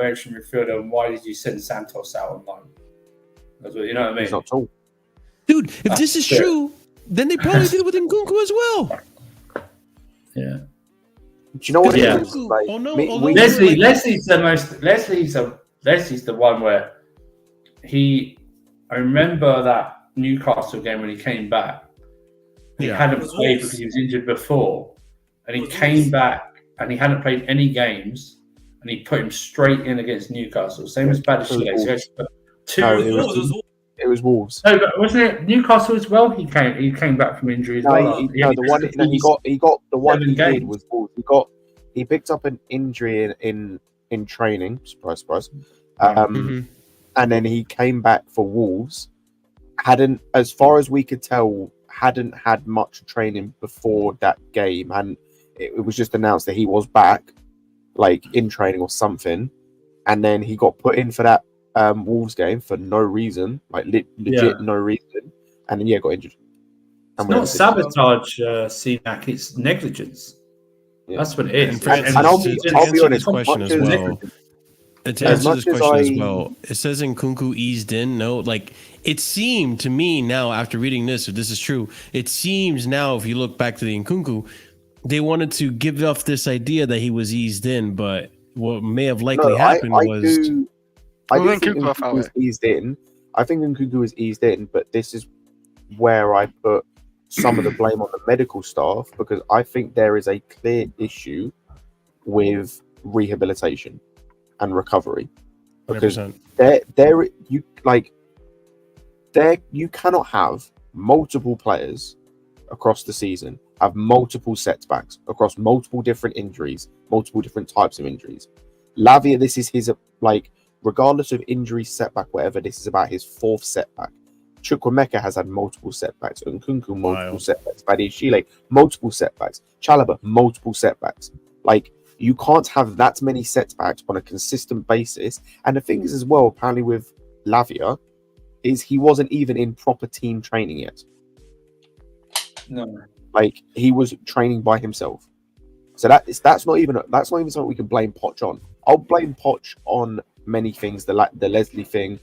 extra midfielder, why did you send Santos out on loan? You know what I mean?
He's not tall.
Dude, if this is true, then they probably did it with Nkunku as well.
Yeah.
Do you know what it is?
Like,
Leslie's the one where I remember that Newcastle game when he came back He
Yeah.
hadn't
Was
played
Wolves.
because he was injured before, and he
Was
came
Wolves.
back and he hadn't played any games, and he put him straight in against Newcastle. Same as Badiashile. So he actually put two.
No,
It was Wolves.
It was Wolves.
No, but wasn't it Newcastle as well? He came back from injury as
No,
well.
he got the one
7
he did
games.
was Wolves. He picked up an injury in training. Surprise, surprise. And then he came back for Wolves. Hadn't, as far as we could tell, hadn't had much training before that game, and it was just announced that he was back, like in training or something, and then he got put in for that Wolves game for no reason, like legit no reason, and then got injured.
It's not sabotage, CNAC, it's negligence.
Yeah.
That's what it is.
And Francis,
I'll be honest,
this question as well. To answer this question as well, it says Nkunku eased in. No, like it seemed to me now after reading this, if this is true, it seems now if you look back to the Nkunku, they wanted to give off this idea that he was eased in, but what may have likely happened was
I do think Nkunku was eased in. I think Nkunku was eased in, but this is where I put some of the blame on the medical staff, because I think there is a clear issue with rehabilitation and recovery, because
100%.
you cannot have multiple players across the season have multiple setbacks across multiple different injuries, multiple different types of injuries. Lavia, this is his, like, regardless of injury, setback, whatever, this is about his 4th setback. Chukwuemeka has had multiple setbacks. Nkunku, multiple setbacks. Badiashile, multiple setbacks. Chalobah, multiple setbacks. Like, you can't have that many setbacks on a consistent basis. And the thing is as well, apparently with Lavia, is he wasn't even in proper team training yet.
No.
Like, he was training by himself. So that's not even something we can blame Poch on. I'll blame Poch on many things. The Leslie thing,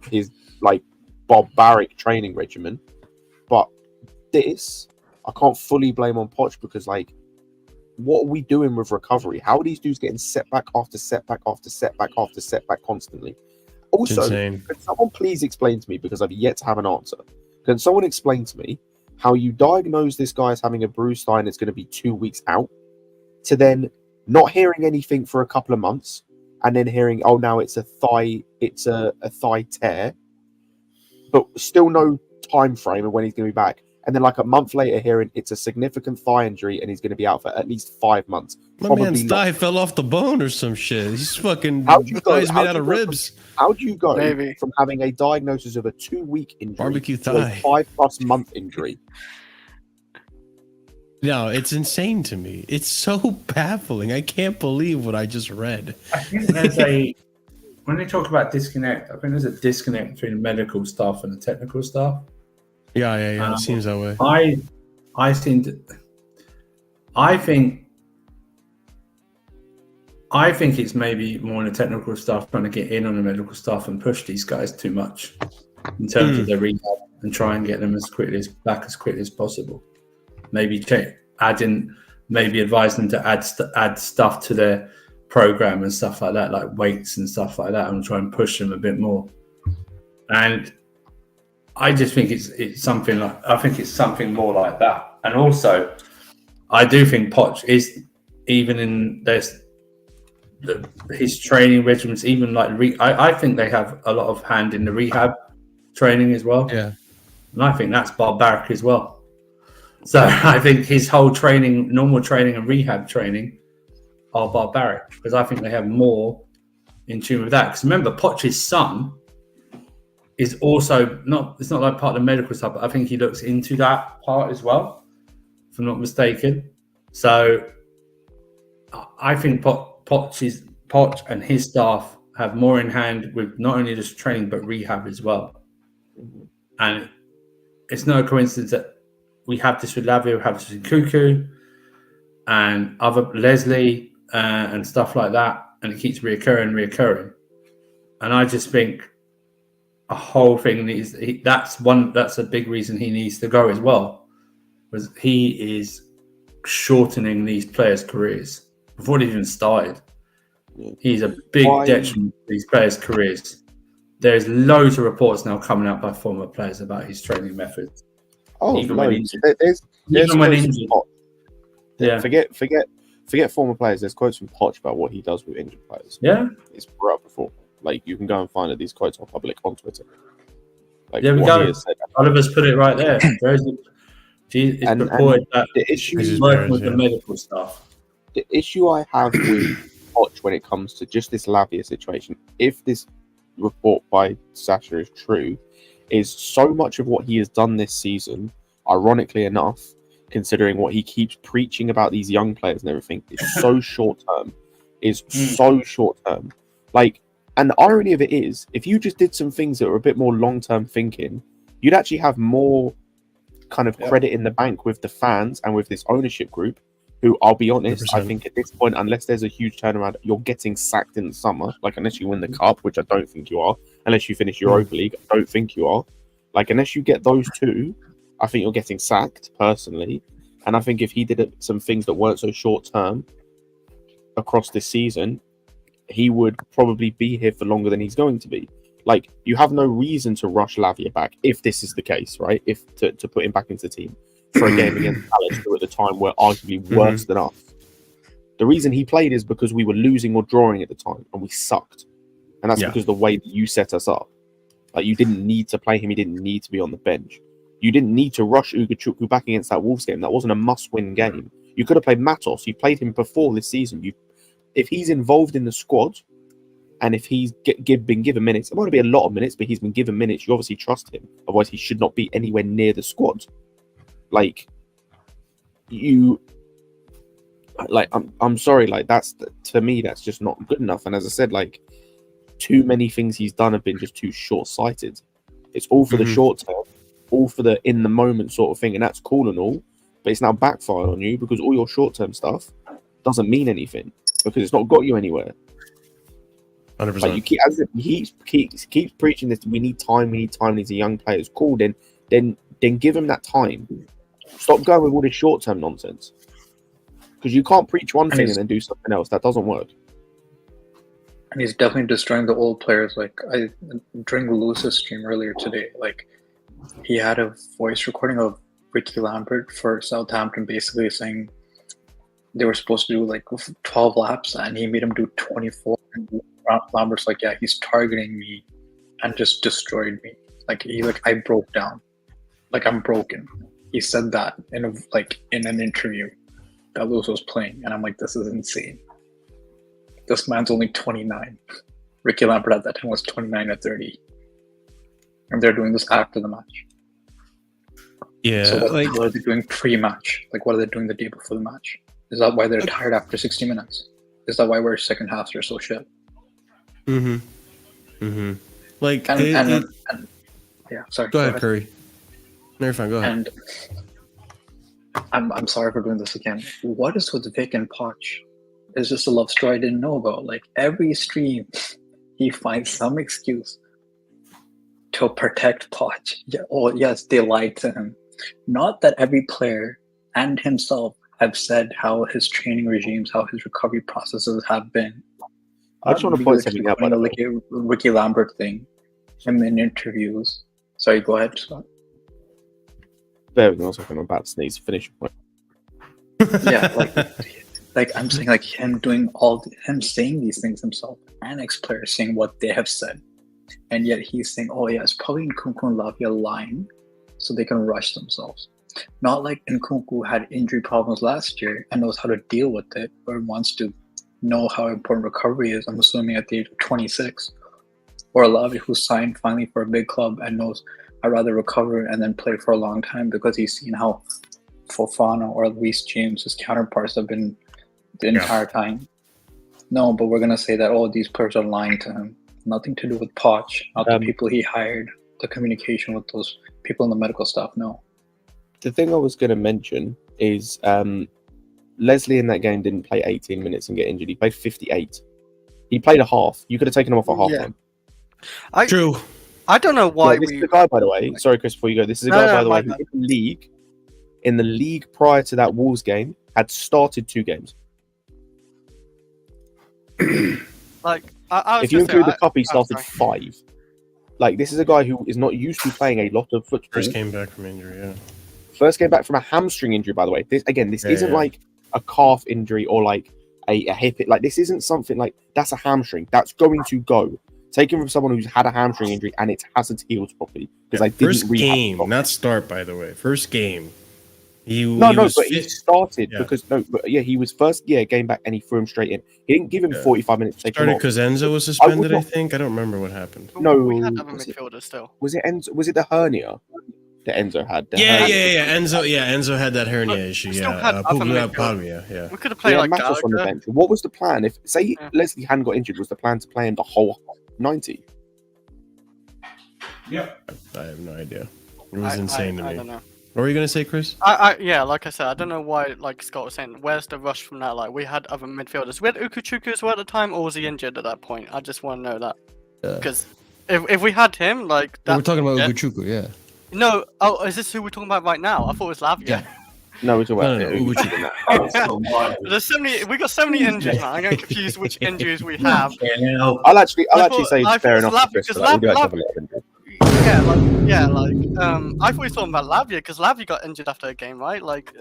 his like barbaric training regimen, but this I can't fully blame on Poch, because like, what are we doing with recovery? How are these dudes getting setback after setback after setback after setback constantly? Also, can someone please explain to me, because I've yet to have an answer. Can someone explain to me how you diagnose this guy as having a bruised thigh and it's going to be 2 weeks out, to then not hearing anything for a couple of months, and then hearing, oh, now it's a thigh tear, but still no time frame of when he's going to be back. And then like a month later hearing it's a significant thigh injury and he's going to be out for at least 5 months.
My man's thigh fell off the bone or some shit. He's fucking thigh's made out of ribs.
How do you go from having a diagnosis of a 2-week injury
barbecue
to a
thigh
5+ month injury?
No, it's insane to me. It's so baffling. I can't believe what I just read.
I think there's when they talk about disconnect, I think there's a disconnect between the medical staff and the technical staff.
Yeah. It seems that way.
I think it's maybe more the technical staff trying to get in on the medical staff and push these guys too much in terms of their rehab and try and get them as quickly as possible. Maybe advise them to add stuff to their program and stuff like that, like weights and stuff like that, and try and push them a bit more. And I just think it's something more like that. And also, I do think Poch is, even in his training regimens, even like I think they have a lot of hand in the rehab training as well.
Yeah,
and I think that's barbaric as well. So I think his whole training, normal training and rehab training, are barbaric, because I think they have more in tune with that. Because remember, Poch's son is also it's not like part of the medical stuff, but I think he looks into that part as well, if I'm not mistaken. So I think Poch and his staff have more in hand with not only just training but rehab as well. And it's no coincidence that we have this with Lavia, we have this with Nkunku and other Leslie and stuff like that, and it keeps reoccurring. And I just think a whole thing that's a big reason he needs to go as well, was he is shortening these players' careers before they even started. He's a big detriment to these players' careers. There's loads of reports now coming out by former players about his training methods.
Oh,
Even when
loads.
injured.
There's
Even when
quotes from
injured.
Poch.
Yeah.
Forget former players. There's quotes from Poch about what he does with injured players.
Yeah.
It's brought up before. Like, you can go and find it. These quotes are public on Twitter. Like,
There we
what
go.
he has said.
Oliver's put it right there. It's
And
reported that
the issue,
This is
working
bears,
with
yeah.
the medical stuff.
the issue I have with Poch when it comes to just this Lavia situation, if this report by Sasha is true, is so much of what he has done this season, ironically enough, considering what he keeps preaching about these young players and everything, is so short term. So short term. Like, and the irony of it is, if you just did some things that were a bit more long term thinking, you'd actually have more kind of credit in the bank with the fans and with this ownership group, who, I'll be honest,
100%.
I think at this point, unless there's a huge turnaround, you're getting sacked in the summer. Like, unless you win the cup, which I don't think you are, unless you finish Europa League, I don't think you are. Like, unless you get those two, I think you're getting sacked, personally. And I think if he did some things that weren't so short term across this season, he would probably be here for longer than he's going to be. Like, you have no reason to rush Lavia back if this is the case, right? If to put him back into the team for a game against Palace, who at the time were arguably worse than us. The reason he played is because we were losing or drawing at the time, and we sucked. And that's because of the way that you set us up. Like, you didn't need to play him. He didn't need to be on the bench. You didn't need to rush Ugochukwu back against that Wolves game. That wasn't a must-win game. You could have played Matos. You played him before this season. If he's involved in the squad, and if he's been given minutes, it might be a lot of minutes, but he's been given minutes, you obviously trust him. Otherwise, he should not be anywhere near the squad. Like, I'm sorry, like, to me, that's just not good enough. And as I said, like, too many things he's done have been just too short-sighted. It's all for the short term, all for the in the moment sort of thing, and that's cool and all, but it's now backfired on you because all your short-term stuff doesn't mean anything because it's not got you anywhere.
100%.
Like, you keep, as he keeps preaching this, we need time, these are young players. Cool, then give him that time. Stop going with all this short-term nonsense. Because you can't preach one thing and then do something else. That doesn't work.
And he's definitely destroying the old players. Like, during Lewis's stream earlier today, like, he had a voice recording of Ricky Lambert for Southampton basically saying they were supposed to do like 12 laps and he made him do 24. And Lambert's like, yeah, he's targeting me and just destroyed me. Like, I broke down. Like, I'm broken. He said that in an interview that Lewis was playing, and I'm like, this is insane. This man's only 29. Ricky Lambert at that time was 29 or 30. And they're doing this after the match.
Yeah.
So what are they doing pre-match? Like, what are they doing the day before the match? Is that why they're tired after 60 minutes? Is that why we're second halves are so shit?
Like,
and yeah, sorry.
Go ahead, Curry. No, you're fine. Go ahead.
And I'm sorry for doing this again. What is with Vic and Poch? It's just a love story I didn't know about. Like, every stream, he finds some excuse to protect Poch. Yeah, oh, yes, they lied to him. Not that every player and himself have said how his training regimes, how his recovery processes have been.
I just want to point something out, by the way.
Like a Ricky Lambert thing, him in interviews. Sorry, go ahead, Scott.
Bear with me 1 second, I'm about to sneeze. Finish.
Yeah, like I'm saying, like him saying these things himself, and ex-players saying what they have said, and yet he's saying, oh yeah, it's probably Nkunku and Lavia lying so they can rush themselves. Not like Nkunku had injury problems last year and knows how to deal with it, or wants to know how important recovery is, I'm assuming at the age of 26. Or Lavia, who signed finally for a big club and knows I'd rather recover and then play for a long time because he's seen how Fofana or Luis James, his counterparts, have been the entire time. No, but we're going to say that, oh, these players are lying to him. Nothing to do with Poch, not the people he hired, the communication with those people in the medical staff, no.
The thing I was going to mention is Leslie in that game didn't play 18 minutes and get injured. He played 58. He played a half. You could have taken him off a half time.
True.
I don't know why.
Yeah, this is a guy, by the way. Sorry, Chris, before you go. This is a guy, by the way, who in the league prior to that Wolves game had started 2 games.
Like, I was
if you include the cup, he
sorry.
started 5. Like, this is a guy who is not used to playing a lot of football.
First came back from injury, yeah.
First game back from a hamstring injury, by the way. This isn't like a calf injury or like a hip. Like this isn't something like that's a hamstring. That's going to go. Taken from someone who's had a hamstring injury and it hasn't healed properly. Because I didn't
first game, not start, by the way. First game. He
started because he was first game back and he threw him straight in. He didn't give him 45 minutes to take him off.
Because Enzo was suspended, I think. I don't remember what happened.
No,
we had other midfielders still.
Was it Enzo? Was it the hernia that Enzo had?
Enzo had that hernia issue.
We could have played like
Matos on the bench. What was the plan? If Leslie hadn't got injured, was the plan to play him the whole 90?
Yeah, I have no idea. It was insane to me.
I don't know.
What were you gonna say, Chris?
Like I said, I don't know why. Like Scott was saying, where's the rush from that? Like we had other midfielders. We had Ukuchuku as well at the time, or was he injured at that point? I just want to know that because if we had him, like that,
we're talking about Ukuchuku, yeah.
No, is this who we're talking about right now? I thought it was Lavia.
Yeah. No, we're talking about
Ukuchuku. There's so many. We got so many injuries, man. I'm getting confused which injuries we have.
I'll actually say it's fair enough.
I thought we were talking about Lavia because Lavia got injured after a game, right? Like,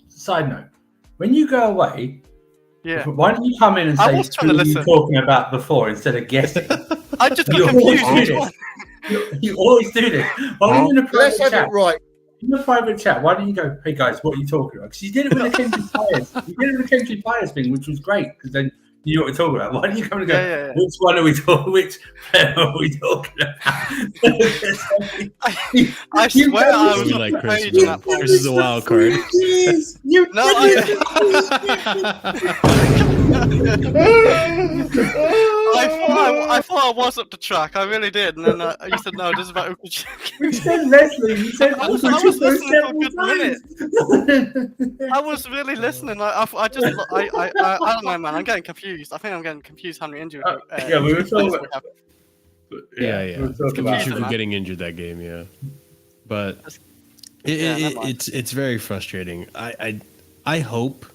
side note, when you go away, why don't you come in and say who you were talking about before instead of guessing?
I just got confused.
You always do this. Why don't you in a private
Let's
chat?
have it right.
In a private chat, why don't you go, hey guys, what are you talking about? Because you did it with the Kendrick players. You did it with the Kendrick players thing, which was great because then you know what we're talking about. Why don't you come and go, which one are we talking which player are we talking about?
I swear I was
like Chris. Chris is a wild card.
I thought I was up the track. I really did. And then you said, no, this is about Ukuchuku.
You said Leslie. You said
I was listening for a good minute. I was really listening. I don't know, man. I'm getting confused. I think I'm getting confused how many injuries.
We were talking about.
Ukuchuku getting injured that game, but it's very frustrating. I hope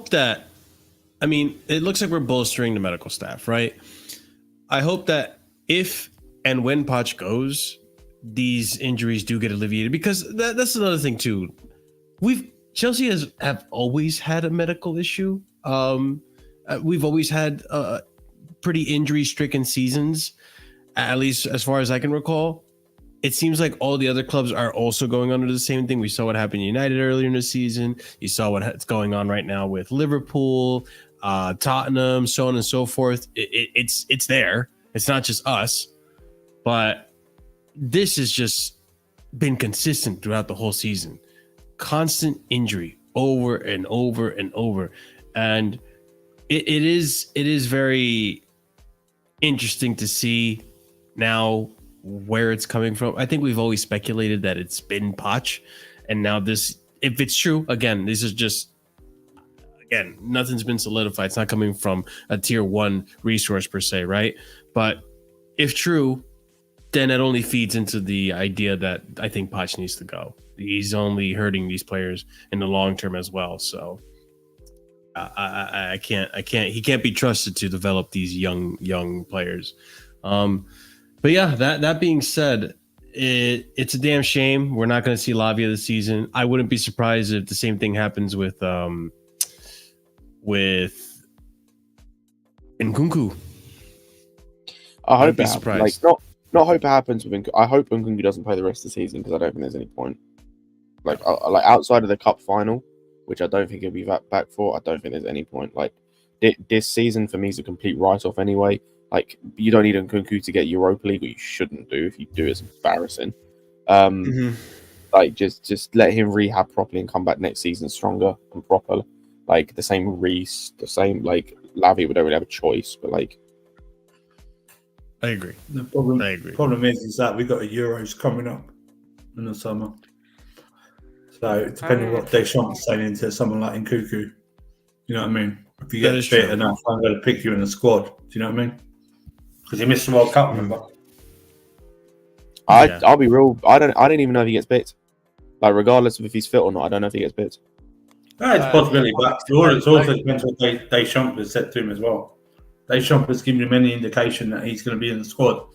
that. I mean, it looks like we're bolstering the medical staff, right? I hope that if and when Poch goes, these injuries do get alleviated because that's another thing too. Chelsea have always had a medical issue. We've always had pretty injury-stricken seasons, at least as far as I can recall. It seems like all the other clubs are also going under the same thing. We saw what happened in United earlier in the season. You saw what's going on right now with Liverpool, Tottenham, so on and so forth. It's there. It's not just us, but this has just been consistent throughout the whole season. Constant injury over and over and over, and it is very interesting to see now where it's coming from. I think we've always speculated that it's been Poch, and now this, if it's true, again, this is just, again, nothing's been solidified. It's not coming from a tier 1 resource per se, right? But if true, then it only feeds into the idea that I think Poch needs to go. He's only hurting these players in the long term as well. So I can't. He can't be trusted to develop these young players. But yeah, that being said, it's a damn shame we're not going to see Lavia this season. I wouldn't be surprised if the same thing happens with Nkunku.
I hope it happens. Like, not hope it happens with Nkunku. I hope Nkunku doesn't play the rest of the season because I don't think there's any point. Like outside of the cup final, which I don't think he'll be back for, I don't think there's any point. Like this season for me is a complete write-off anyway. Like, you don't need Nkunku to get Europa League, or you shouldn't do. If you do, it's embarrassing. Like, just let him rehab properly and come back next season stronger and proper. Like, the same Reece, the same, like, Lavia, we don't really have a choice, but, like...
I agree.
The problem is that we've got a Euros coming up in the summer. So, depending on what Deschamps is saying into someone like Nkunku, you know what I mean? If you get fit enough, I'm going to pick you in the squad. Do you know what I mean? Because he missed the World Cup, remember?
I'll be real. I don't even know if he gets picked. Like, regardless of if he's fit or not, I don't know if he gets picked.
No, it's a possibility, but it also depends what Deschamps has said to him as well. Deschamps has given him any indication that he's going to be in the squad.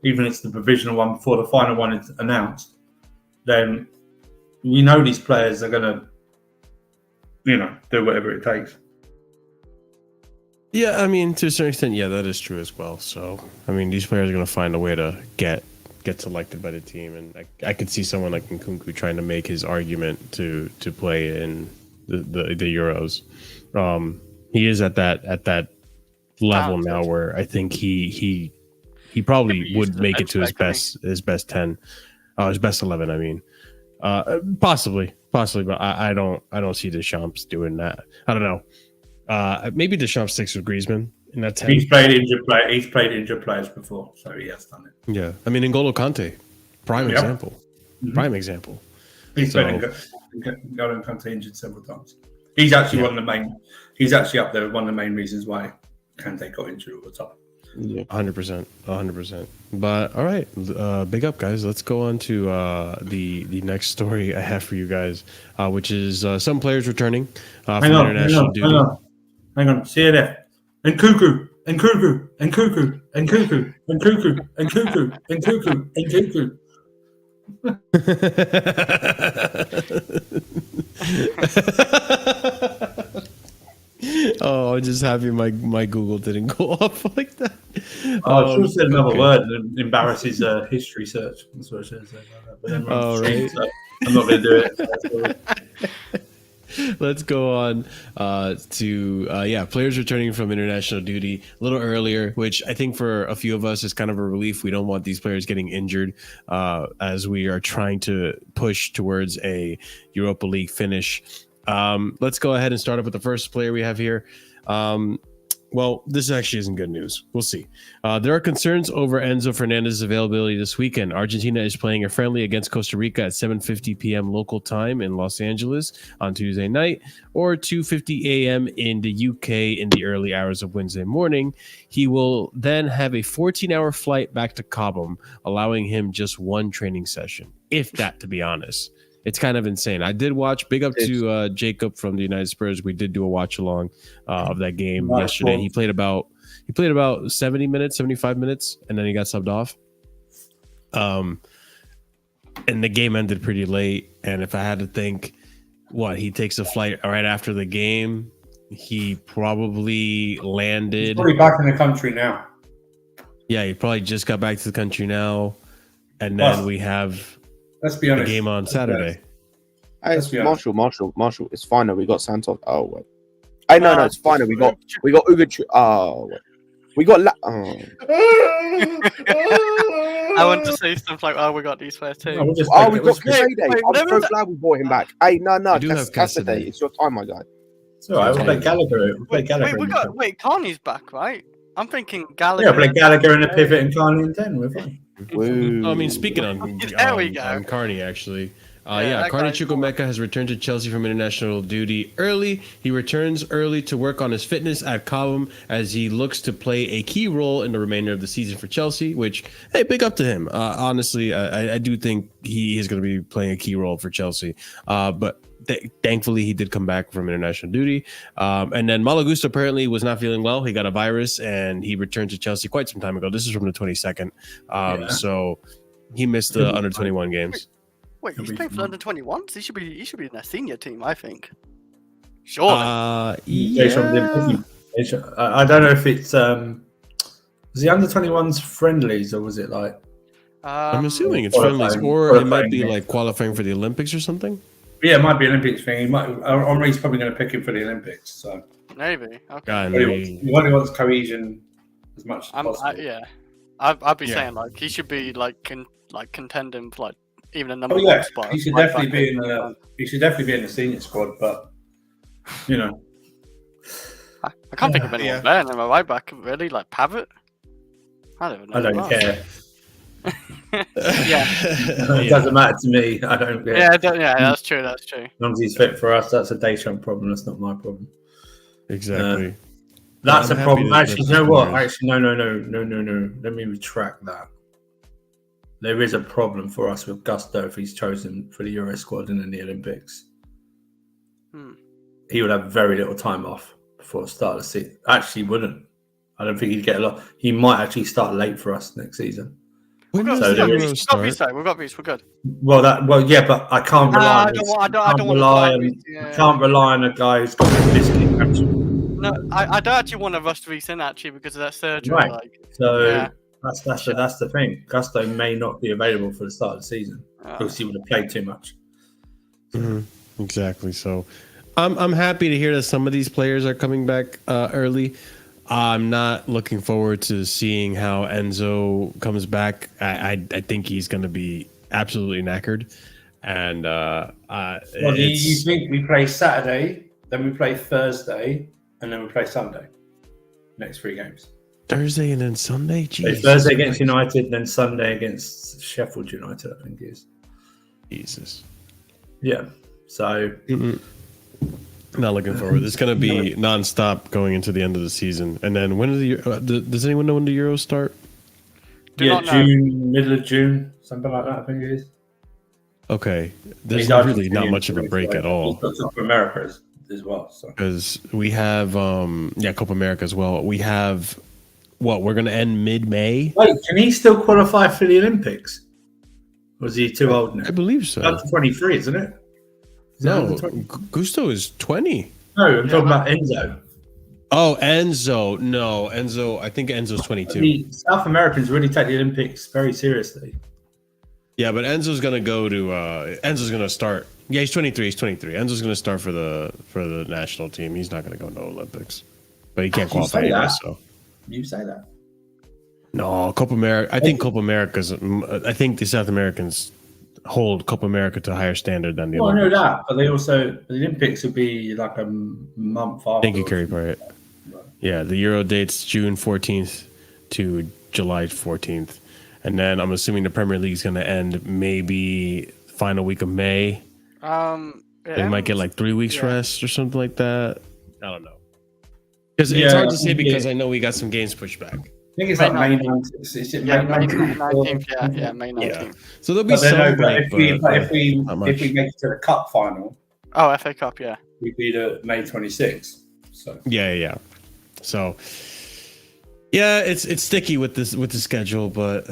even if it's the provisional one before the final one is announced, then we know these players are going to, do whatever it takes.
Yeah, I mean, to a certain extent, yeah, that is true as well. So, I mean, these players are going to find a way to get selected by the team, and I could see someone like Nkunku trying to make his argument to play in the Euros. He is at that level now where I think he probably would make it to his best 10, his best 11. I mean, possibly, but I don't see Deschamps doing that. I don't know. Maybe Deschamps sticks with Griezmann in that 10.
He's played injured players before, so he has done it.
Yeah, I mean, N'Golo Kante, prime example. Prime example.
He's played N'Golo Kante injured several times. He's actually one of the main. He's actually up there with one of the main reasons why Kante got injured all the time.
Yeah, 100%. But all right, big up, guys. Let's go on to the next story I have for you guys, which is some players returning from international duty.
Hang on. CNF and Cuckoo.
Oh, I'm just happy my Google didn't go off like that.
I should have said another word that embarrasses history search. That's what I should have said. But then
right.
So I'm not going to do it.
Let's go on to players returning from international duty a little earlier, which I think for a few of us is kind of a relief. We don't want these players getting injured as we are trying to push towards a Europa League finish. Let's go ahead and start up with the first player we have here. Well, this actually isn't good news. We'll see. There are concerns over Enzo Fernandez's availability this weekend. Argentina is playing a friendly against Costa Rica at 7:50 p.m. local time in Los Angeles on Tuesday night, or 2:50 a.m. in the UK in the early hours of Wednesday morning. He will then have a 14-hour flight back to Cobham, allowing him just one training session, if that, to be honest. It's kind of insane. I did watch. Big up to Jacob from the United Spurs. We did do a watch along of that game yesterday. He played about 70 minutes, 75 minutes, and then he got subbed off. And the game ended pretty late. And if I had to think, he takes a flight right after the game. He probably landed.
He's probably back in the country now.
Yeah, he probably just got back to the country now, and then we have.
Let's be honest.
The game on Saturday.
Hey, Marshall. It's fine. We got Santos. Oh wait. Hey, no, it's fine. We got Uga. Oh wait. We got.
I want to say stuff like, we got these players too.
We got Casade. I'm so glad we brought him back. Hey, no, Casade. It's your time, my guy.
It's all right. We'll play Gallagher.
Wait, Carney's back, right? I'm thinking Gallagher.
Yeah, play Gallagher in a pivot and Carney in 10. We're fine.
I mean, speaking on Carney, actually. Carney Chukwuemeka has returned to Chelsea from international duty early. He returns early to work on his fitness at Cobham as he looks to play a key role in the remainder of the season for Chelsea, which, hey, big up to him. Honestly, I do think he is going to be playing a key role for Chelsea. But thankfully, he did come back from international duty. And then Malo Gusto apparently was not feeling well. He got a virus, and he returned to Chelsea quite some time ago. This is from the 22nd. So he missed the under-21 games.
Wait, he's playing for under-21s? He should be in their senior team, I think. Sure.
I don't know if it's was the under-21s friendlies, or was it like?
I'm assuming it's friendlies, or it might be like qualifying for the Olympics or something.
Yeah, it might be Olympics thing. Henri's probably going to pick him for the Olympics. So
maybe. Okay.
He wants cohesion as much as possible.
I'd be saying like he should be contending for even a number
one
spot.
He should definitely be in the. He should definitely be in the senior squad, but
I can't think of anyone better than a right back. Really, like Pavett. I don't
care. It doesn't matter to me. I don't care.
Yeah, that's true. As
long as he's fit for us, that's a Deschamps problem. That's not my problem.
Exactly.
That's a problem. Actually, you know what? Actually, no. Let me retract that. There is a problem for us with Gusto if he's chosen for the Euro squad and in the Olympics. He would have very little time off before the start of the season. Actually, wouldn't. I don't think he'd get a lot. He might actually start late for us next season.
When
We've
does
got,
the
we've got
Euro
Reece, we've got Reece,
start?
though. We've got Reece. We're good.
Well, yeah, but I can't rely.
I don't want to
rely on.
Reece,
I can't rely on a guy who's got a discipline capsule.
No, I don't actually want to rush Reece in actually because of that surgery.
Right.
Like,
So
yeah.
that's the thing. Gusto may not be available for the start of the season because he would have played too much.
Exactly. So, I'm happy to hear that some of these players are coming back early. I'm not looking forward to seeing how Enzo comes back. I think he's going to be absolutely knackered. And
do you think we play Saturday, then we play Thursday, and then we play Sunday? Next 3 games.
Thursday and then Sunday?
So Thursday against United, then Sunday against Sheffield United, I think it is.
Jesus.
Yeah. So...
Not looking forward. It's going to be nonstop going into the end of the season. And then when does anyone know when the Euros start?
June, middle of June, something like that, I think it is.
Okay. There's really not much of a break at all.
Copa America as well.
Because we have, Copa America as well. We have, we're going to end mid-May?
Wait, can he still qualify for the Olympics? Or is he too old now?
I believe so.
That's 23, isn't it?
No, Gusto is 20.
No, I'm talking about Enzo.
Oh, Enzo. No, Enzo. I think Enzo's 22.
The South Americans really take the Olympics very seriously.
Yeah, but Enzo's going to go to... Enzo's going to start... Yeah, he's 23. He's 23. Enzo's going to start for the national team. He's not going to go to Olympics. But he can't qualify anyway, so...
You say that?
No, Copa America... I think Copa America's... I think the South Americans... hold Copa America to a higher standard than the Olympics.
I know that, but the Olympics would be like a month after.
Thank you, Curry Parrott. Yeah, the Euro date's June 14th to July 14th. And then I'm assuming the Premier League's going to end maybe final week of May. They might get like 3 weeks rest or something like that. I don't know. Because it's hard to say because I know we got some games pushed back.
I think it's like May 19th. Is it May 19th?
Yeah, May 19th.
Yeah. So there'll be some break,
if we make it to the cup final.
Oh, FA Cup, yeah.
We'd be the May 26th. So
yeah. So yeah, it's sticky with the schedule, but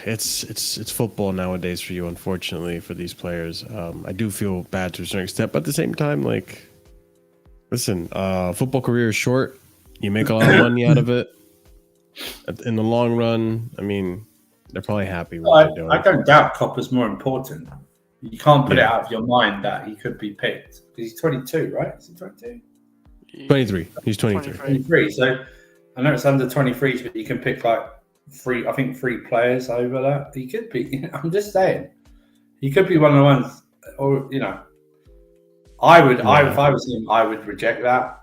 it's football nowadays for you, unfortunately, for these players. I do feel bad to a certain extent, but at the same time, like, listen, football career is short. You make a lot of money out of it. In the long run, I mean, they're probably happy with what they're doing.
I don't doubt Copper's more important. You can't put it out of your mind that he could be picked. He's 22, right? Is he 22?
23. He's 23.
23. So I know it's under 23s, but you can pick like three players over that. He could be. I'm just saying, he could be one of the ones. Or if I was him, I would reject that.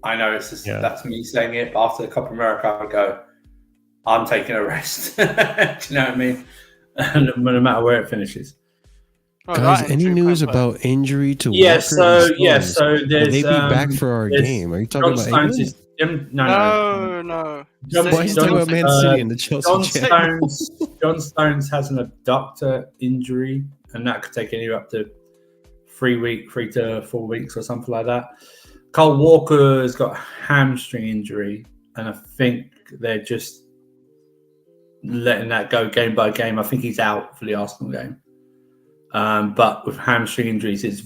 I know it's just that's me saying it, but after the Copa America, I would go, I'm taking a rest. Do you know what I mean? No matter where it finishes.
Guys, any news about injury to
Walker? So there's.
Will they be back for our game? Are you talking about England?
No.
Why is talking about Man City and the Chelsea?
John Stones has an abductor injury, and that could take anywhere up to 3 to 4 weeks or something like that. Kyle Walker has got a hamstring injury, and I think they're just letting that go game by game. I think he's out for the Arsenal game. But with hamstring injuries, if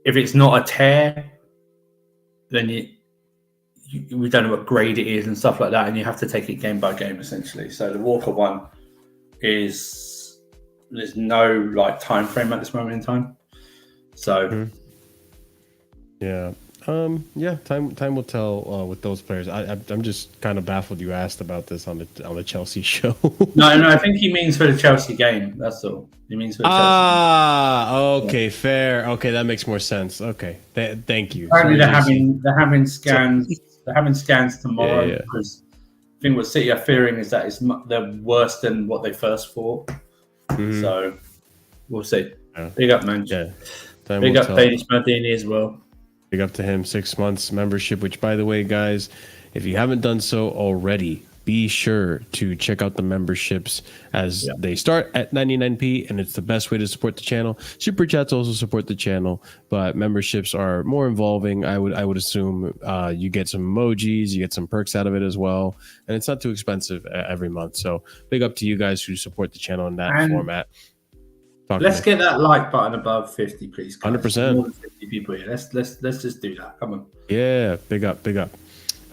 it's not a tear, then we don't know what grade it is and stuff like that, and you have to take it game by game essentially. So the Walker one there's no like time frame at this moment in time. So.
Yeah. Time will tell with those players. I'm just kind of baffled you asked about this on the Chelsea show.
No, I think he means for the Chelsea game. That's all. He means for the Chelsea game.
Okay, fair. Okay, that makes more sense. Okay, thank you.
Apparently they're having scans. They're having scans tomorrow because I think what City are fearing is that they're worse than what they first thought. Mm-hmm. So we'll see. Yeah. Big up, man. Yeah. Big up, Danish Maldini as well.
Big up to him. 6 months membership, which, by the way, guys, if you haven't done so already, be sure to check out the memberships as they start at 99p, and it's the best way to support the channel. Super chats also support the channel, but memberships are more involving. I would assume you get some emojis, you get some perks out of it as well, and it's not too expensive every month. So big up to you guys who support the channel in that format.
Let's get that like button above 50, please.
100%.
More than 50 people here. Let's just do that. Come on.
Yeah, big up.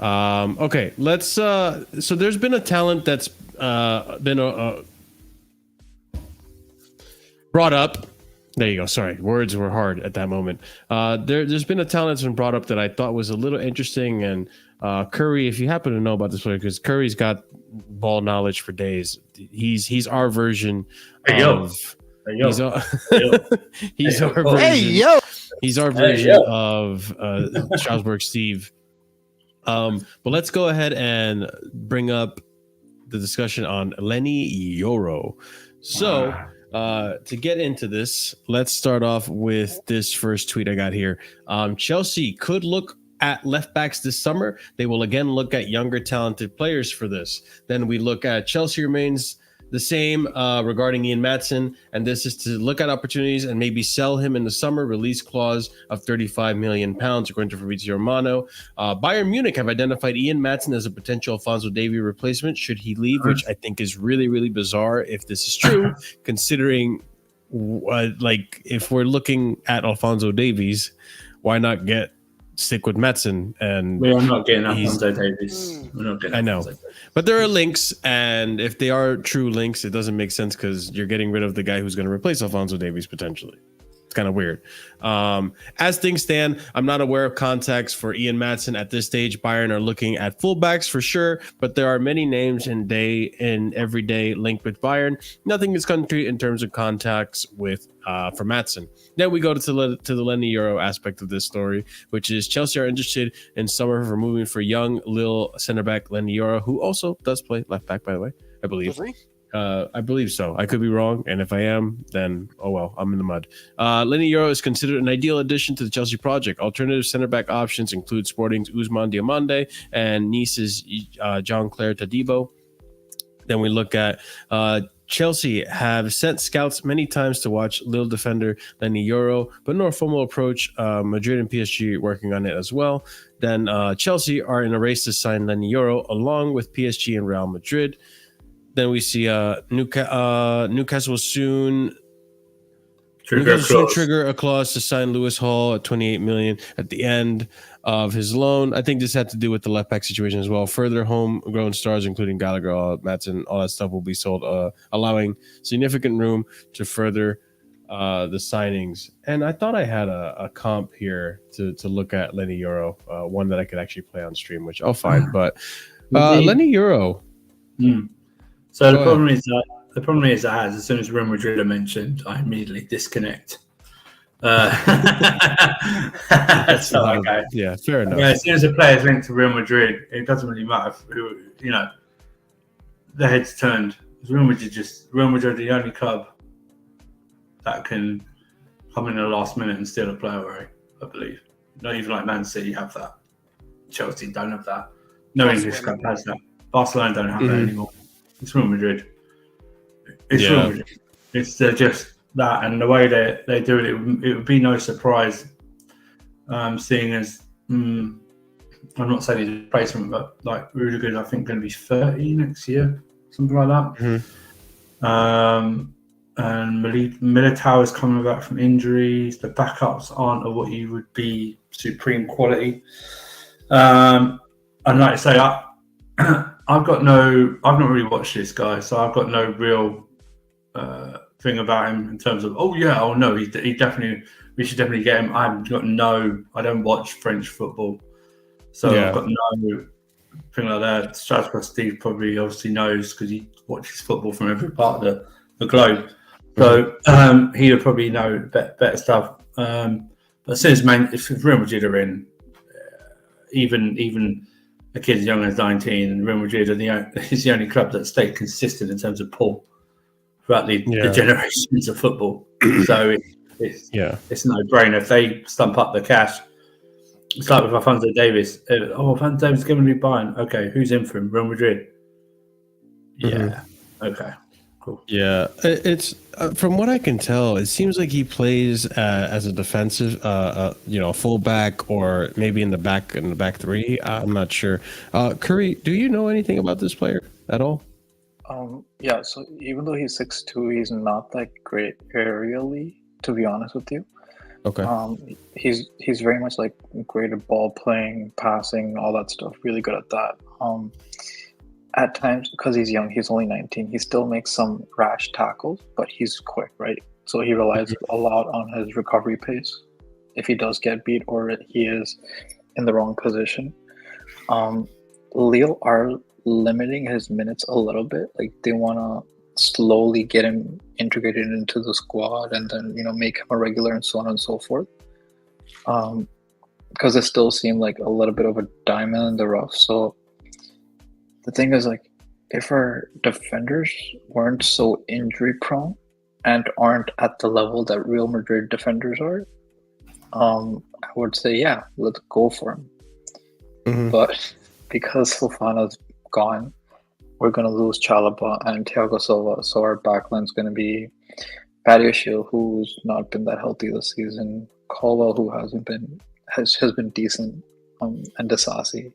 Okay, let's. So there's been a talent that's been brought up. There you go. Sorry, words were hard at that moment. There's been a talent that's been brought up that I thought was a little interesting. And Curry, if you happen to know about this player, because Curry's got ball knowledge for days. He's our version of. He's our version. He's our version of Strasbourg Steve. But let's go ahead and bring up the discussion on Leny Yoro. So to get into this, let's start off with this first tweet I got here. Chelsea could look at left backs this summer. They will again look at younger talented players for this. Then we look at Chelsea remains the same regarding Ian Maatsen, and this is to look at opportunities and maybe sell him in the summer. Release clause of £35 million, according to Fabrizio Romano. Bayern Munich have identified Ian Maatsen as a potential Alphonso Davies replacement should he leave, which I think is really, really bizarre if this is true, considering like if we're looking at Alphonso Davies, why not stick with Maatsen? And
we are not getting Alphonso Davies. We're not getting.
I know, but there are links, and if they are true links, it doesn't make sense because you're getting rid of the guy who's going to replace Alphonso Davies potentially. It's kind of weird. As things stand, I'm not aware of contacts for Ian Maatsen at this stage. Bayern are looking at fullbacks for sure, but there are many names in every day linked with Bayern. Nothing is concrete in terms of contacts with for Maatsen. Then we go to the Leny Yoro aspect of this story, which is Chelsea are interested in summer for moving for young Lille centre back Leny Yoro, who also does play left back, by the way, I believe.
Does he?
I believe so. I could be wrong, and if I am, then oh well, I'm in the mud. Leny Yoro is considered an ideal addition to the Chelsea project. Alternative center back options include Sporting's Ousmane Diomande and Nice's Jean-Claire Tadibo. Then we look at Chelsea have sent scouts many times to watch Lille defender Leny Yoro, but no formal approach. Madrid and PSG working on it as well. Then Chelsea are in a race to sign Leny Yoro along with PSG and Real Madrid. Then we see Newcastle will soon trigger a clause to sign Lewis Hall at $28 million at the end of his loan. I think this had to do with the left back situation as well. Further homegrown stars, including Gallagher, Maatsen, all that stuff will be sold, allowing significant room to further the signings. And I thought I had a comp here to look at Leny Yoro, one that I could actually play on stream, which I'll find. But Leny Yoro.
So the problem is that as soon as Real Madrid are mentioned, I immediately disconnect. That's how I go.
Yeah, fair enough.
Yeah, as soon as a player's linked to Real Madrid, it doesn't really matter who, the head's turned. Real Madrid are the only club that can come in the last minute and steal a player away, I believe. Not even like Man City have that. Chelsea don't have that. No English club has that. Barcelona don't have that anymore. It's Real Madrid. Real Madrid. It's just that, and the way they do it, it would be no surprise, seeing as I'm not saying he's a replacement, but like Rudiger's, I think, going to be 30 next year, something like that. And Militao is coming back from injuries. The backups aren't of what you would be supreme quality. And like I say, I've not really watched this guy, so I've got no real thing about him in terms of, we should definitely get him. I don't watch French football, so I've got no thing like that. Strasbourg Steve probably obviously knows because he watches football from every part of the globe, so he would probably know better stuff. But as soon as if Real Madrid are in, even a kid as young as 19, and Real Madrid is the only club that stayed consistent in terms of pull throughout the generations of football. So it's a no-brainer. If they stump up the cash, it's like with Alphonso Davies. Alphonso Davies is going to be buying. Okay, who's in for him? Real Madrid. Yeah. Okay. Cool.
Yeah, it's from what I can tell, it seems like he plays as a defensive, fullback, or maybe in the back three. I'm not sure. Curry, do you know anything about this player at all?
Yeah, so even though he's 6'2", he's not that great aerially, to be honest with you.
Okay.
He's very much like great at ball playing, passing, all that stuff. Really good at that. At times, because he's young, he's only 19, he still makes some rash tackles, but he's quick, right? So he relies a lot on his recovery pace if he does get beat or he is in the wrong position. Lille are limiting his minutes a little bit. Like, they want to slowly get him integrated into the squad and then, make him a regular and so on and so forth. Because it still seemed like a little bit of a diamond in the rough. So the thing is, like, if our defenders weren't so injury prone and aren't at the level that Real Madrid defenders are, I would say, yeah, let's go for him.
Mm-hmm.
But because Fofana's gone, we're going to lose Chalaba and Thiago Silva. So our backline's going to be Badiashile, who's not been that healthy this season, Colwell, who has been decent, and Disasi.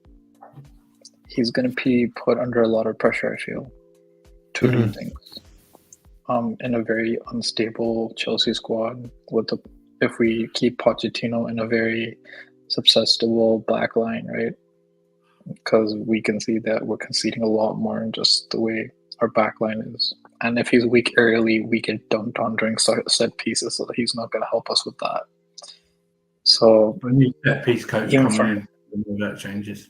He's going to be put under a lot of pressure, I feel, to do things. In a very unstable Chelsea squad, if we keep Pochettino in a very susceptible back line, right? Because we can see that we're conceding a lot more in just the way our back line is. And if he's weak aerially, we get dunked on during set pieces, so he's not going to help us with that. So
when you set piece coach come in, that changes.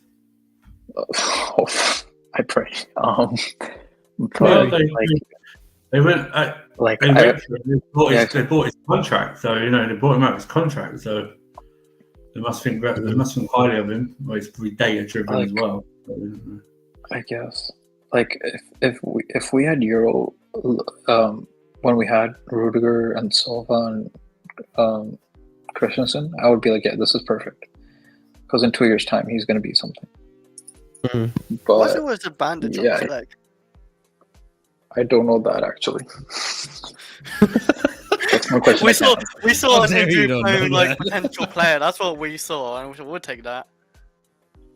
I pray.
Well, they went. They bought his contract, so they bought him out his contract, so they must think highly of him. Well, he's pretty data driven as well.
I guess, like, if we had Euro, when we had Rudiger and Silva and Christensen, I would be like, yeah, this is perfect, because in 2 years' time he's going to be something.
Mm-hmm.
But
what's it with the bandage on his leg?
I don't know that, actually. That's my question.
We saw an injury prone
that.
potential player. That's what we saw, and we'll take that.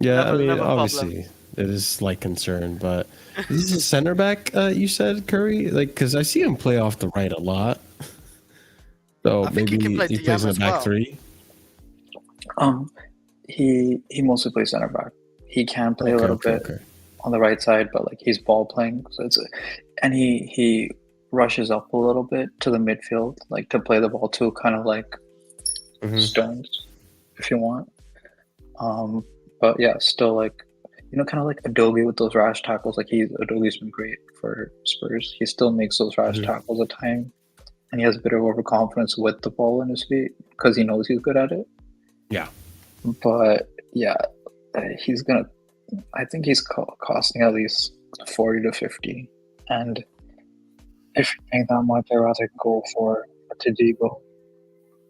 Yeah, obviously it is slight concern, but is he a center back? You said, Curry, because I see him play off the right a lot. So maybe he plays in the back three.
He mostly plays center back. He can play a little bit on the right side, but he's ball playing. So and he rushes up a little bit to the midfield, to play the ball too, kind of like Stones, if you want. But yeah, still kind of like Adobe with those rash tackles. Adobe's been great for Spurs. He still makes those rash tackles at time, and he has a bit of overconfidence with the ball in his feet because he knows he's good at it.
Yeah,
but yeah. I think he's costing at least 40 to 50. And if you think that much, I'd rather go for Tadigo.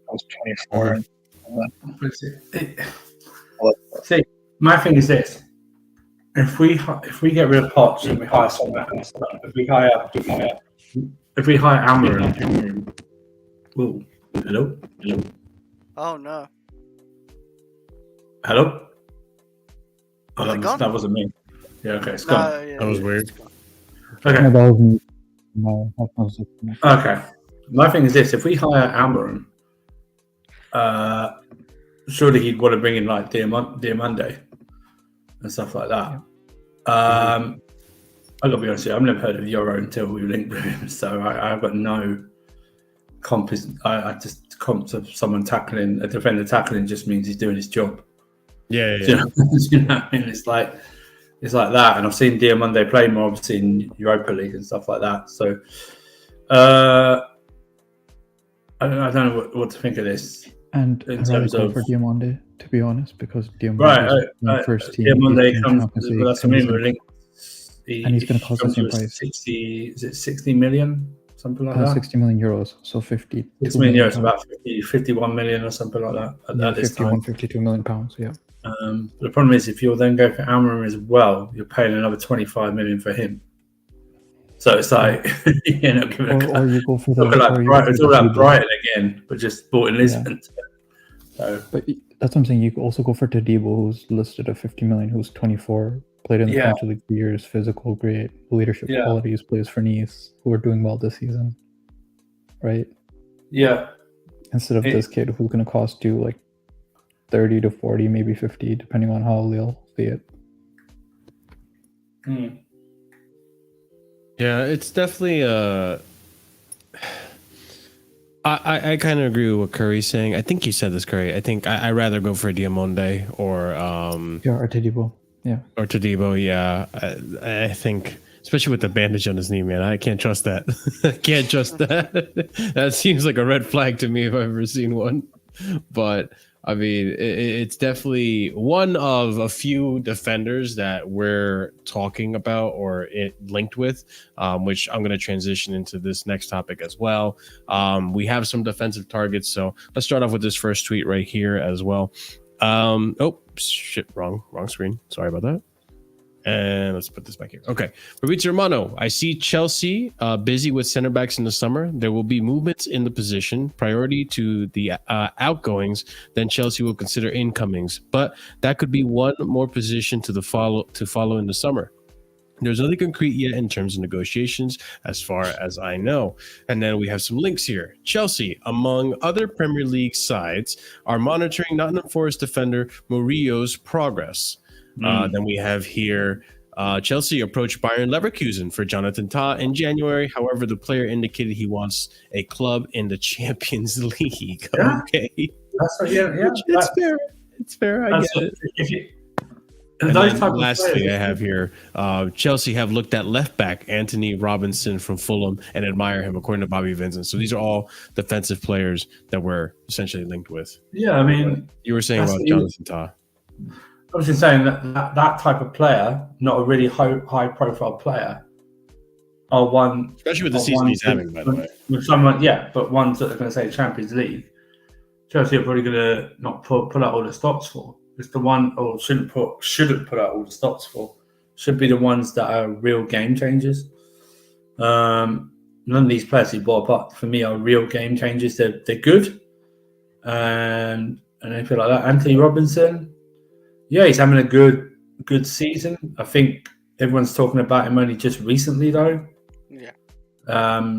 I was 24.
See, my thing is this: if we get rid of Potts and we hire someone else, if we hire Amarin, whoa, hello.
Oh no.
Hello. Oh, that wasn't me. Yeah, okay, it's gone.
That was weird.
Okay.
No, that was me. No, that was it.
Okay. My thing is this: if we hire Amarin, surely he'd want to bring in Diamande and stuff like that. I gotta be honest with you, I've never heard of Euro until we linked with him, so I've got no comp. I just comp to someone tackling a defender tackling just means he's doing his job.
Yeah.
You know what I mean? It's like that, and I've seen Diamande play more, obviously, in Europa League and stuff like that. So, I don't know what to think of this.
And
in
I'd rather
terms
go
of
for Diamande, to be honest, because Diamande is my first team.
Diamande comes. That's what I mean.
And he's going to cost the same price.
60 million, something like that.
60 million euros, so 50.
6 million euros, about 51 million or something like that. At this time.
52 million pounds, yeah.
The problem is, if you'll then go for Amarin as well, you're paying another 25 million for him. So it's like you know,
or you go for the
it's all about Brighton again, but just bought in Lisbon.
Yeah.
So,
but that's what I'm saying. You could also go for Tadibo, who's listed at 50 million, who's 24, played in the Country League for years, physical, great leadership qualities, plays for Nice, who are doing well this season, right?
Yeah.
Instead of this kid who's going to cost you like 30 to 40, maybe 50, depending on how Lille see it.
Yeah, it's definitely I kind of agree with what Curry's saying. I think you said this, Curry. I think I'd rather go for Diamonde or
or Tadibo. Yeah.
Or Tadibo, yeah. I think, especially with the bandage on his knee, man, I can't trust that. I can't trust that. That seems like a red flag to me if I've ever seen one. But I mean, it's definitely one of a few defenders that we're talking about or it linked with, which I'm going to transition into this next topic as well. We have some defensive targets, so let's start off with this first tweet right here as well. Oh, shit, wrong screen. Sorry about that. And let's put this back here. Okay. Fabrizio Romano, I see Chelsea busy with center backs in the summer. There will be movements in the position, priority to the outgoings, then Chelsea will consider incomings. But that could be one more position to follow in the summer. There's nothing concrete yet in terms of negotiations, as far as I know. And then we have some links here. Chelsea, among other Premier League sides, are monitoring Nottingham Forest defender Murillo's progress. Then we have here Chelsea approached Bayern Leverkusen for Jonathan Tah in January. However, the player indicated he wants a club in the Champions League.
Yeah.
Okay.
That's what, yeah.
It's fair. It's fair. I get it. And lastly, I have here, Chelsea have looked at left back Anthony Robinson from Fulham and admire him, according to Bobby Vincent. So these are all defensive players that we're essentially linked with.
Yeah, I mean,
you were saying about Jonathan Tah.
I was just saying that type of player, not a really high profile player, are one,
especially with the season he's having, by the way.
With someone, but ones that are going to say Champions League, Chelsea are probably going to not pull out all the stops for. It's the one, or shouldn't put out all the stops for. Should be the ones that are real game changers. None of these players he bought up for me are real game changers. They're good, and I feel like that. Anthony Robinson. Yeah, he's having a good season. I think everyone's talking about him only just recently, though.
Yeah.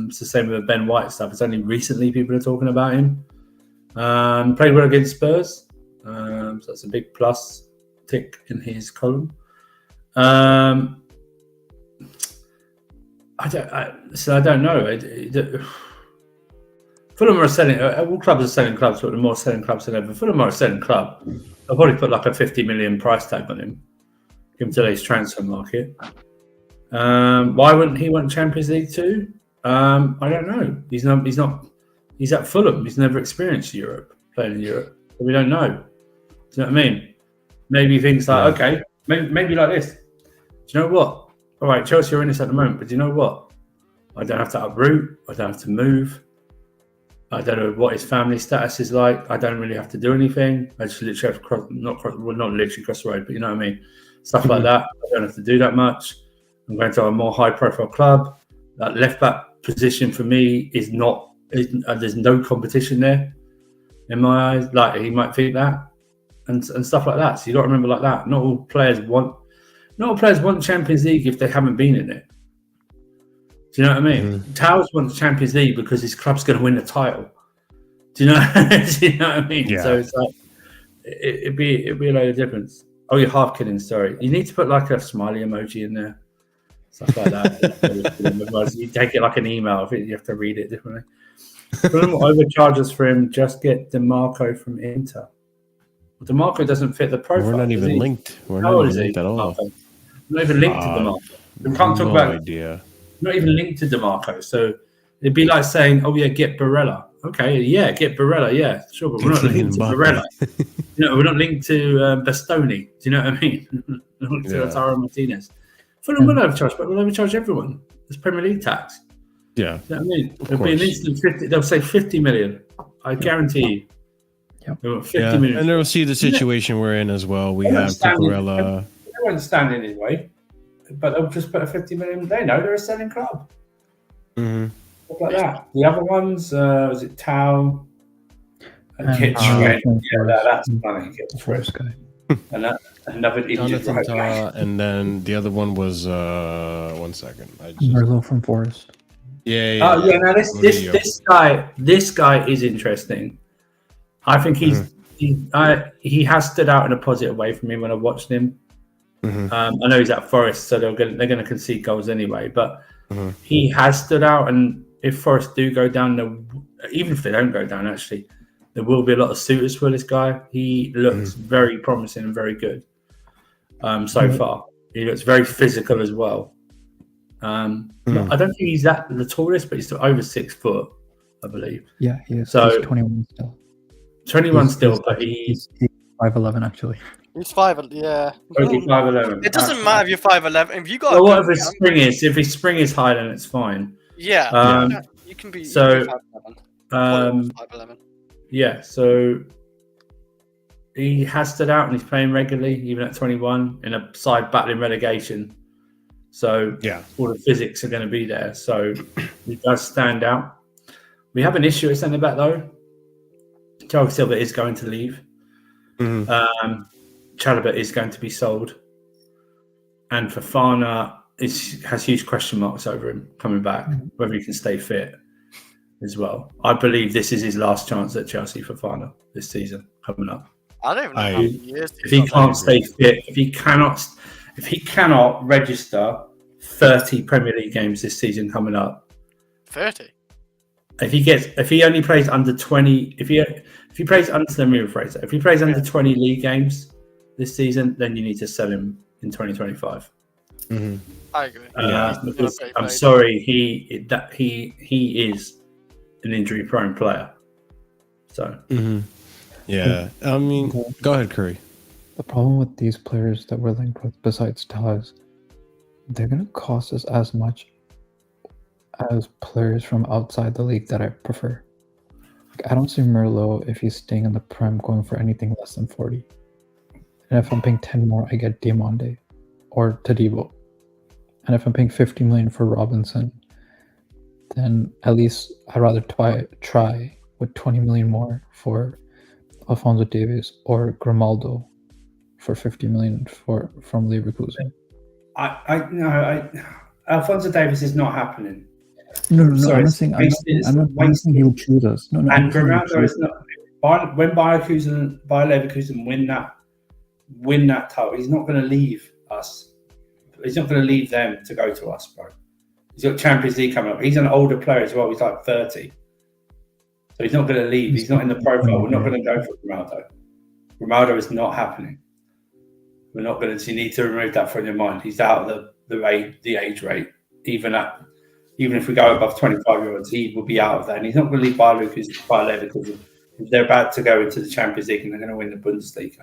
It's the same with Ben White stuff. It's only recently people are talking about him. Played well against Spurs. So that's a big plus tick in his column. I don't know. Fulham are selling. All clubs are selling clubs, but the more selling clubs than ever. Fulham are a selling club. They'll probably put like a 50 million price tag on him. Give him today's transfer market. Why wouldn't he want Champions League too? I don't know. He's not. He's at Fulham. He's never experienced Europe, playing in Europe. So we don't know. Do you know what I mean? Maybe he thinks like, okay, maybe like this. Do you know what? All right, Chelsea are in this at the moment, but do you know what? I don't have to uproot. I don't have to move. I don't know what his family status is like. I don't really have to do anything. I just literally have to not literally cross the road, but you know what I mean? Stuff like that. I don't have to do that much. I'm going to a more high-profile club. That left-back position for me is not. There's no competition there in my eyes. Like he might think that, and stuff like that. So you got to remember like that. Not all players want Champions League if they haven't been in it. Do you know what I mean? Towers wants Champions League because his club's going to win the title. Do you know? Do you know what I mean?
Yeah. So
it's like it'd be a load of difference. Oh, you're half kidding. Sorry. You need to put like a smiley emoji in there, stuff like that. You take it like an email. I think you have to read it differently. Fulham overcharge us for him. Just get DeMarco from Inter. Well, DeMarco doesn't fit the profile.
We're not even linked. We're not even linked at all.
Not even linked to DeMarco. We can't talk about idea. Not even linked to DeMarco. So it'd be like saying, "Oh yeah, get Barella." Okay, yeah, get Barella. Yeah, sure, but we're not linked to Barella. We're not linked to Bastoni. Do you know what I mean? Not linked to Lautaro Martinez. Fulham will overcharge, but we'll overcharge everyone. It's Premier League tax.
Yeah.
You know what I mean? It'll be an instant 50. They'll say 50 million. I guarantee you.
Yeah.
50 million.
And they'll see the situation we're in as well. We have Cucurella.
Everyone's standing in his way. but they'll just put a 50 million. They know they're a selling club.
Mm-hmm.
Stuff like that. The other ones, was it Tau and Kit
Jonathan
Trent? Yeah, that's
Forrest.
funny. Kit
The
Trent.
first guy.
And another injured
Jonathan
right
Ta,
back.
and then the other one was 1 second. I just,
Merlot from Forest.
yeah.
Oh yeah, now
Murillo.
this guy is interesting. I think he has stood out in a positive way for me when I watched him.
Mhm.
I know he's at Forest, so they're going to concede goals anyway. But
Mhm.
he has stood out, and if Forest do go down, even if they don't go down, actually, there will be a lot of suitors for this guy. He looks very promising and very good so far. He looks very physical as well. I don't think he's the tallest, but he's still over 6 foot, I believe.
Yeah, he is.
So-
He's 21 still.
21 still, but he's
5'11" actually.
He's 5'11", yeah.
5'11".
It doesn't matter if you're 5'11". If you got
Well,
a
what if
good
his spring is? If his spring is high, then it's fine.
yeah, you can be.
so,
you can be 5'11".
Yeah, so he has stood out and he's playing regularly, even at 21, in a side battling relegation. So
Yeah.
all the physics are going to be there. So he does stand out. We have an issue at centre back though. Thiago Silva is going to leave. Chalobah is going to be sold, and Fofana has huge question marks over him coming back, whether he can stay fit as well. I believe this is his last chance at Chelsea, Fofana, this season coming up.
I don't even know how many years.
If he can't stay fit, if he cannot register 30 Premier League games this season coming up,
30.
if he only plays under 20, if he plays under, let me rephrase it. If he plays under 20 league games this season, then you need to sell him in 2025.
I agree.
Because I'm sorry, he is an injury-prone player. So
yeah, I mean, go ahead, Curry.
The problem with these players that we're linked with, besides Taz, they're going to cost us as much as players from outside the league that I prefer. Like, I don't see Merlot, if he's staying in the Prem, going for anything less than 40. And if I'm paying 10 more, I get Diamande or Tadibo. And if I'm paying 50 million for Robinson, then at least I'd rather try with 20 million more for Alphonso Davies or Grimaldo for 50 million from Leverkusen.
Alphonso Davies is not happening.
No,
Sorry,
I'm not saying he'll choose us. No,
and Grimaldo is not. When Bayer Leverkusen win that title, he's not going to leave us. He's not going to leave them to go to us, bro. He's got Champions League coming up. He's an older player as well. He's like 30. So he's not going to leave. He's not in the profile. We're not going to go for Grimaldo. Grimaldo is not happening. We're not going to. So you need to remove that from your mind. He's out of the age rate. Even if we go above 25-year-olds, he will be out of that. And he's not going to leave Bayer Leverkusen. They're about to go into the Champions League and they're going to win the Bundesliga.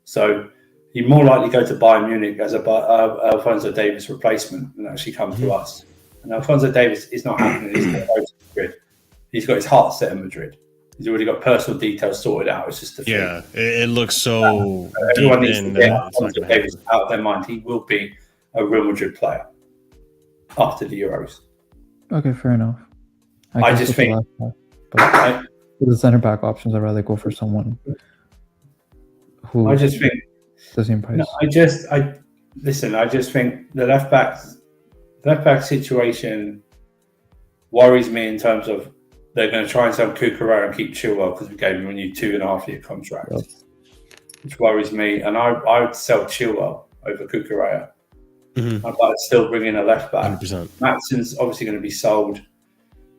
So you'd more likely go to Bayern Munich as a Alphonso Davies replacement and actually come to us. And Alphonso Davies is not happening. He's going to go to Madrid. He's got his heart set in Madrid. He's already got personal details sorted out. It's just
it looks so.
Everyone needs to get Alphonso Davies out of their mind. He will be a Real Madrid player after the Euros.
Okay, fair enough.
I just think.
For the centre back options, I'd rather go for someone who.
I just think
the same price.
No, I just think the left back situation worries me in terms of they're going to try and sell Cucurella and keep Chilwell because we gave him a new 2.5-year contract, which worries me. And I would sell Chilwell over Cucurella. I'd like to still bring in a left back.
100%.
Matson's obviously going to be sold.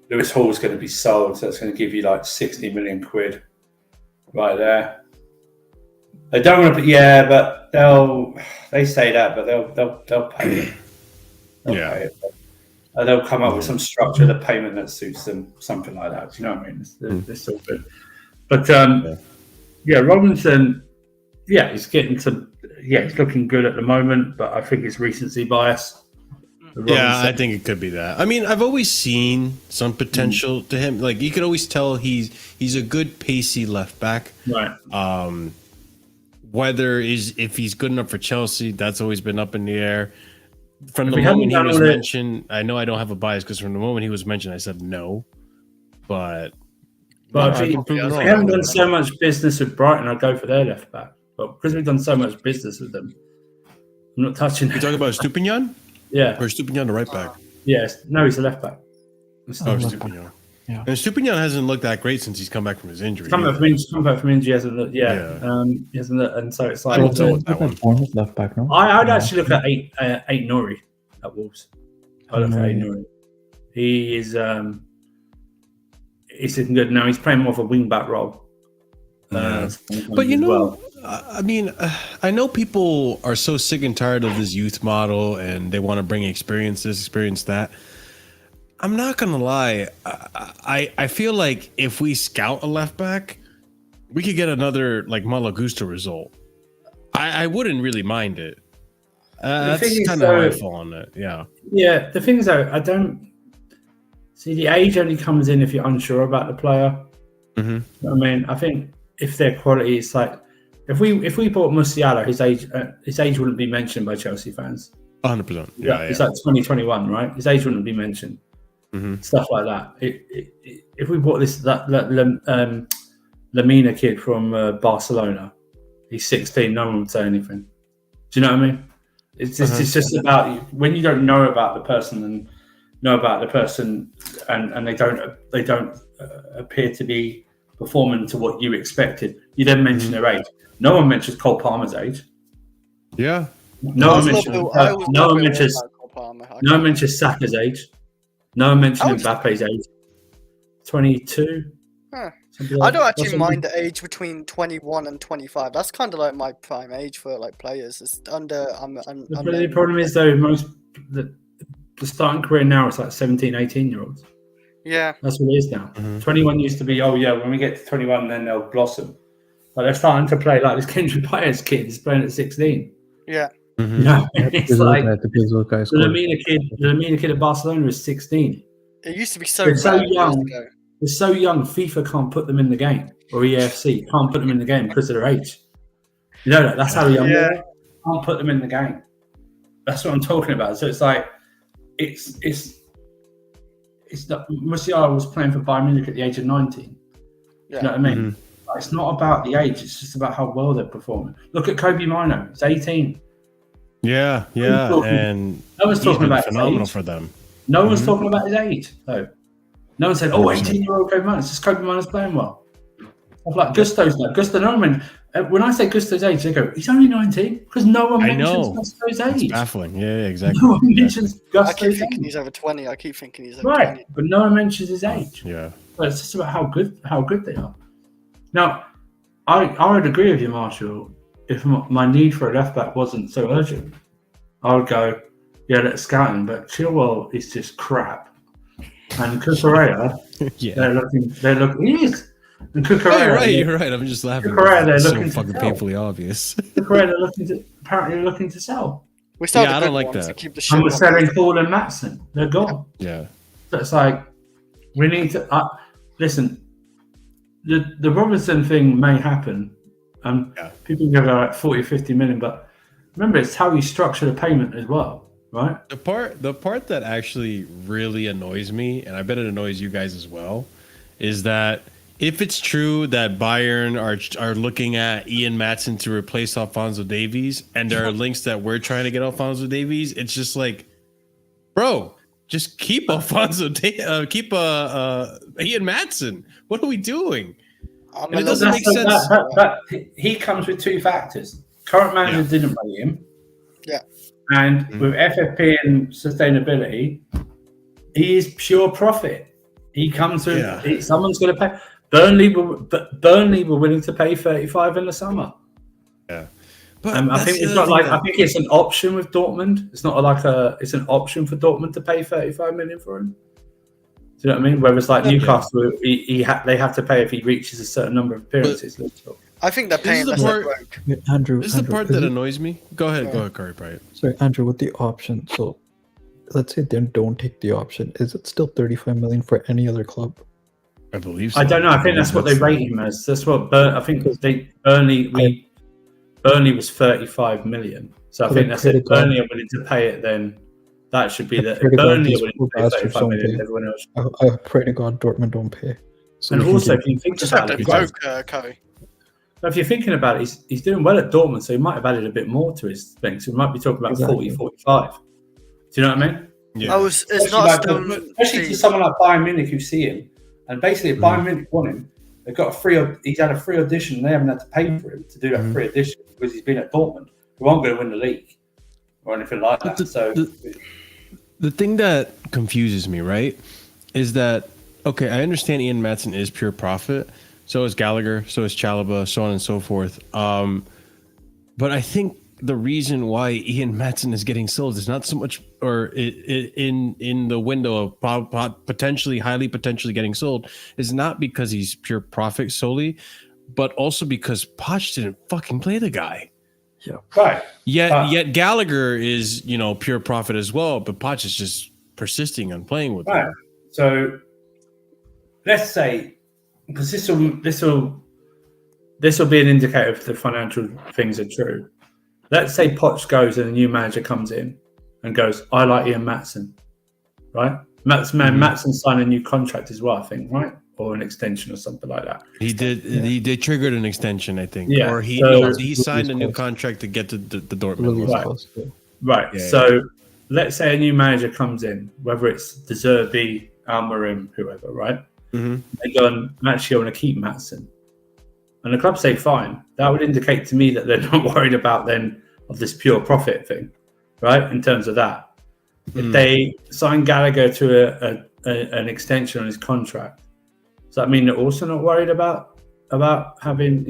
Lewis Hall's going to be sold, so it's going to give you like 60 million quid right there. They don't want to, but they say that, but they'll pay it. Pay it. They'll come up with some structure of the payment that suits them, something like that. Do you know what I mean? They're still good. But Robinson, he's getting some. He's looking good at the moment, but I think it's recency bias.
Yeah, I think it could be that. I mean, I've always seen some potential to him. Like, you could always tell he's a good pacey left back.
Right.
If he's good enough for Chelsea, that's always been up in the air. from
If
the
we hadn't
moment he
done
was
all it-
mentioned, I know I don't have a bias because from the moment he was mentioned, I said no. But
But
I
if
can prove it
we
wrong.
haven't done so much business with Brighton, I'd go for their left back. But because we've done so much business with them, I'm not touching.
You talking about Stupinian?
Yeah.
Or Stupinian the right back?
Yes. No, he's a left back.
Oh, Stupinian. Yeah. And Stupinian hasn't looked that great since he's come back from his injury.
Come back from injury, he hasn't looked. Yeah. He hasn't looked, and so it's like
I don't know with that one.
Bournemouth left back, no?
I'd actually look at eight Nori at Wolves. I look at eight Nori. He is he's looking good now. He's playing more of a wing back role.
But you know, I mean, I know people are so sick and tired of this youth model, and they want to bring experience this, experience that. I'm not gonna lie. I feel like if we scout a left back, we could get another like Malagusta result. I wouldn't really mind it. That's kind of how I fall on it. Yeah.
Yeah. The thing is, though, I don't see the age only comes in if you're unsure about the player.
Mm-hmm.
I mean, I think if their quality is like, if we bought Musiala, his age wouldn't be mentioned by Chelsea fans.
100%.
Yeah. It's like 2021, right? His age wouldn't be mentioned.
Mm-hmm.
Stuff like that. If we bought Lamina kid from Barcelona, he's 16. No one would say anything. Do you know what I mean? It's just about when you don't know about the person and know about the person, and they don't appear to be performing to what you expected. You then mention their age. No one mentions Cole Palmer's age.
Yeah.
No one mentions Saka's age. No one mentioned Mbappe's age. 22.
Huh. I don't actually mind the age between 21 and 25. That's kind of like my prime age for like players. It's under.
The problem is though, the starting career now is like 17, 18-year-olds.
Yeah,
that's what it is now. 21 used to be, when we get to 21, then they'll blossom. But they're starting to play like this Kendrick Baez kid is playing at 16.
Yeah.
Mm-hmm. You know, it's like the Lamina kid at Barcelona is 16.
It used to be so
young. They're so young, FIFA can't put them in the game, or EAFC can't put them in the game because of their age. You know that? That's how young they are. Can't put them in the game. That's what I'm talking about. So it's like, it's not, Musiala was playing for Bayern Munich at the age of 19. Yeah. You know what I mean? Mm-hmm. It's not about the age, it's just about how well they're performing. Look at Kobe Mino, he's 18.
Yeah, and
no one's talking about
phenomenal
his age.
For them.
No one's talking about his age, though. No one said, 18-year-old Kobe Mino. It's just Kobe Mino's playing well. I've like Gusto's like Gusto. No one, when I say Gusto's age, they go, he's only 19 because no one mentions Gusto's age.
It's baffling. Yeah, exactly.
No one mentions Gusto's
I keep thinking he's over 20. I keep thinking he's over 20.
But no one mentions his age.
Yeah.
But it's just about how good they are. Now, I would agree with you, Marshall. If my need for a left back wasn't so urgent, I would go, let's scout him. But Chilwell is just crap. And Cucurella, they're looking. He is. And Cucurella,
you're right. I'm just laughing.
Cucurella, they're
so
looking
fucking painfully obvious.
Cucurella apparently looking to sell.
We still
I don't like that.
And we're selling Paul and Matson. They're gone.
Yeah.
So it's like we need to listen. The Robertson thing may happen, and people give like 40, 50 million, but remember, it's how you structure the payment as well. Right.
The part that actually really annoys me, and I bet it annoys you guys as well, is that if it's true that Bayern are looking at Ian Maatsen to replace Alphonso Davies, and there are links that we're trying to get Alphonso Davies, it's just like, bro, just keep Ian Maatsen. What are we doing? And it doesn't make sense.
He comes with two factors. Current manager didn't pay him.
Yeah.
And with FFP and sustainability, he is pure profit. He comes with someone's going to pay. Burnley were willing to pay 35 in the summer.
Yeah, but
I think it's not like I think it's an option with Dortmund. It's not like it's an option for Dortmund to pay 35 million for him. Do you know what I mean? Whereas like Newcastle, they have to pay if he reaches a certain number of appearances.
I think they're paying less than broke.
Andrew,
this is the part that annoys me. Go ahead, Corey Bryant.
Sorry, Andrew, with the option. So, let's say they don't take the option. Is it still 35 million for any other club?
I believe so.
I don't know. I think that's what they rate him as. That's what I think. Burnley was 35 million. So I think that's it. Burnley are willing to pay it then. That should be
I
the
pray to God
Burnley
these
are
poor
willing to pay
bastards
35
don't
million.
pay.
Everyone else.
I pray to God Dortmund don't pay. So
And
they can
also,
get-
if you think
Just hope
about
they
it,
broke Curry.
if you're thinking about it, he's doing well at Dortmund, so he might have added a bit more to his thing. So we might be talking about
Exactly.
40, 45. Do you know what I mean?
Yeah.
Oh, it's
Especially,
not a
like,
stone.
especially to someone like Bayern Munich who see him. And basically, if Bayern Munich want him, they've got a free. He's had a free audition, and they haven't had to pay for him to do that free audition because he's been at Dortmund, who aren't going to win the league or anything like that.
The thing that confuses me, right, is that okay? I understand Ian Maatsen is pure profit. So is Gallagher. So is Chalobah. So on and so forth. But I think the reason why Ian Maatsen is getting sold is not so much, or in the window of potentially, highly potentially getting sold, is not because he's pure profit solely, but also because Poch didn't fucking play the guy.
Yeah.
Right.
Yet Gallagher is, pure profit as well, but Poch is just persisting on playing with him.
So let's say, because this will be an indicator if the financial things are true. Let's say Poch goes and a new manager comes in and goes, I like Ian Maatsen, right? Maatsen signed a new contract as well, I think, right? Or an extension or something like that.
He did. They triggered an extension, I think.
Yeah.
Or he signed a new contract to get to the Dortmund.
Right.
Yeah,
So let's say a new manager comes in, whether it's De Zerbi, Almarim, whoever, right? They go, and actually, I want to keep Maatsen. And the club say, fine. That would indicate to me that they're not worried about then of this pure profit thing, right? In terms of that. If they sign Gallagher to an extension on his contract, does that mean they're also not worried about having,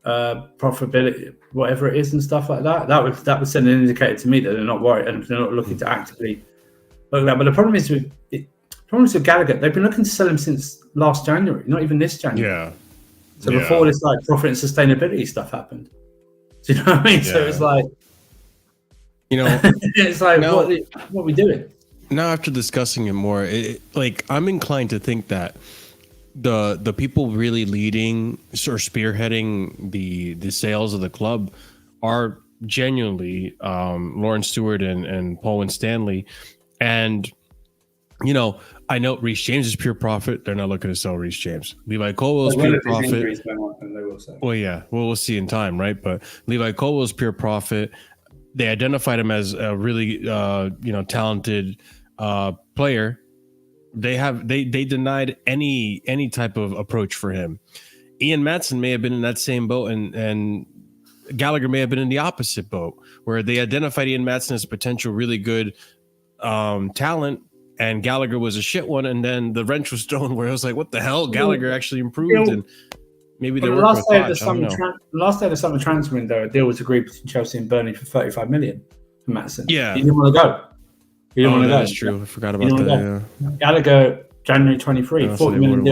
profitability, whatever it is and stuff like that? That would send an indicator to me that they're not worried and they're not looking to actively look at that. But the problem is with Gallagher, they've been looking to sell him since last January, not even this January.
Yeah.
So before this profit and sustainability stuff happened. Do you know what I mean? Yeah. So it's like, it's like, now, what are we doing?
Now, after discussing it more, I'm inclined to think that the people really leading or spearheading the sales of the club are genuinely Lawrence Stewart and Paul Winstanley. And, I know Reece James is pure profit. They're not looking to sell Reece James. Levi Colwell is pure profit. Well, yeah, we'll see in time, right? But Levi Colwell is pure profit. They identified him as a really, talented player. They denied any type of approach for him. Ian Maatsen may have been in that same boat, and Gallagher may have been in the opposite boat, where they identified Ian Maatsen as a potential really good talent. And Gallagher was a shit one, and then the wrench was thrown where I was like, "What the hell?" Gallagher actually improved, and maybe they were
last day of the summer transfer window. A deal was agreed between Chelsea and Burnley for 35 million for Maatsen.
Yeah,
he didn't want to go. He didn't want to go.
That's true. I forgot about that. Yeah.
Gallagher, January 23, 40 million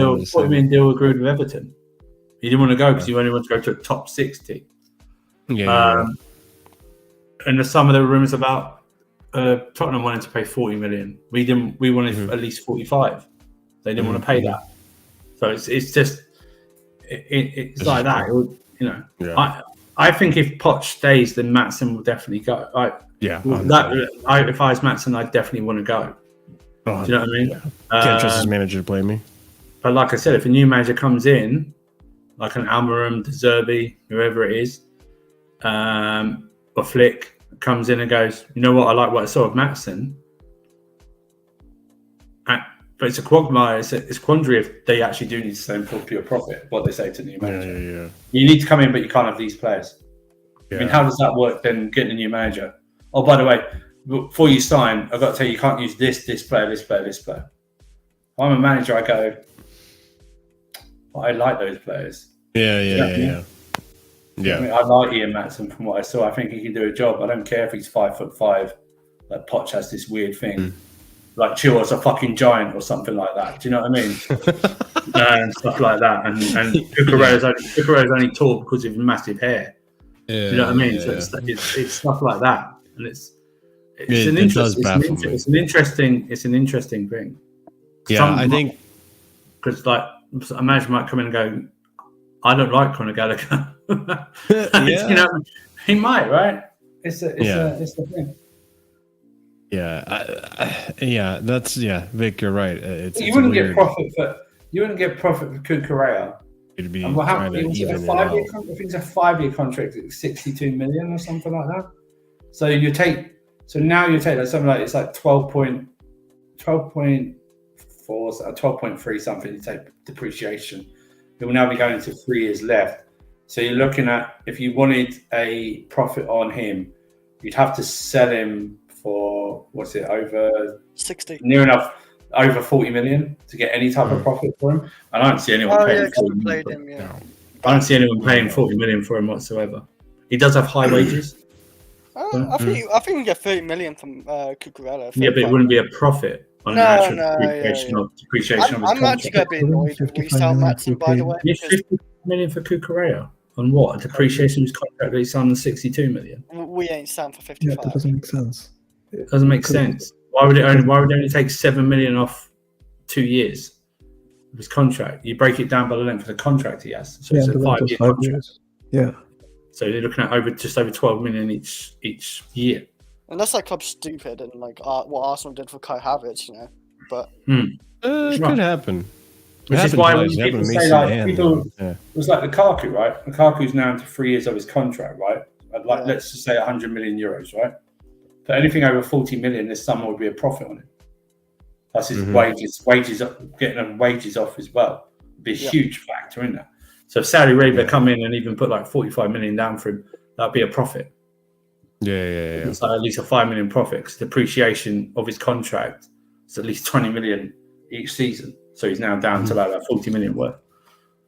deal agreed with Everton. He didn't want to go because he only wanted to go to a top 6 team.
Yeah.
In the summer, there were rumours about Tottenham wanted to pay 40 million. We didn't. We wanted at least 45. They didn't want to pay that. So it's just it's like that. I think if Poch stays, then Maatsen will definitely go. If I was Maatsen, I'd definitely want to go. Do you know what I mean?
Yeah. Can't trust his manager to play me.
But like I said, if a new manager comes in, like an Almarim, De Zerbi, whoever it is, or Flick comes in and goes, you know what, I like what I saw of Maatsen. But it's a quagmire. It's a quandary if they actually do need to stay in for pure profit. What they say to the new manager.
Yeah.
You need to come in, but you can't have these players. Yeah. I mean, how does that work then? Getting a new manager. Oh, by the way, before you sign, I've got to tell you, you can't use this player. If I'm a manager, I go, I like those players.
Yeah.
I mean, I like Ian Maatsen from what I saw. I think he can do a job. I don't care if he's 5'5". Like Poch has this weird thing, like Chilwell's a fucking giant or something like that. Do you know what I mean? And stuff like that. And Cucurella's only tall because of massive hair. Yeah, do you know what I mean? So it's stuff like that, and it's an interesting thing.
I think
because like a manager might come in and go, I don't like Conor Gallagher. You know, he might, right? It's the thing.
Yeah, that's Vic, you're right.
You wouldn't get profit for Cucurella.
It'd be
and what
trying
happened?
to
It was
even
a
it
5-year
out.
contract. I think it's a 5-year contract at 62 million or something like that. So now you take like something like it's like 12.4, 12.3 something. You take depreciation. It will now be going to 3 years left. So you're looking at, if you wanted a profit on him, you'd have to sell him for over
60,
near enough over 40 million to get any type of profit for him.
I don't see anyone paying 40
played
million.
him, yeah.
I don't see anyone paying 40 million for him whatsoever. He does have high wages.
I think you can get 30 million from Cucurella.
Yeah, but it wouldn't be a profit on the actual depreciation of his
I'm
contract.
actually going to be annoyed if we sell Matson, by the way.
Yeah, 50 million for Cucurella on what? A depreciation of his contract that he signed on 62 million.
We ain't selling for 55.
Yeah, that doesn't make sense.
It doesn't make sense. Why would it only take 7 million off 2 years of his contract? You break it down by the length of the contract he has. So it's a 5-year contract.
Yeah.
So you're looking at just over 12 million each year.
Unless that club's stupid and like what Arsenal did for Kai Havertz, you know. But
it could happen.
Which is why when people say it was like Lukaku, right? Lukaku's now into 3 years of his contract, right? Let's just say 100 million euros, right? For anything over 40 million, this summer would be a profit on it. Plus his getting wages off as well would be a huge factor in that. So if Saudi Arabia come in and even put like 45 million down for him, that'd be a profit.
Yeah.
It's like at least a 5 million profit because depreciation of his contract is at least 20 million each season. So he's now down to like 40 million worth.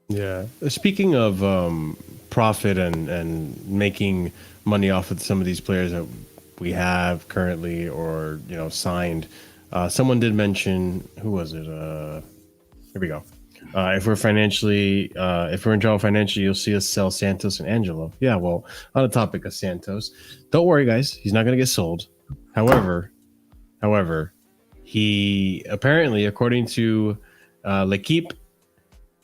Yeah. Speaking of profit and making money off of some of these players that we have currently or signed, someone did mention, who was it? Here we go. If we're in trouble financially, you'll see us sell Santos and Angelo. Yeah, well, on the topic of Santos, don't worry, guys. He's not going to get sold. However, he apparently, according to L'Equipe,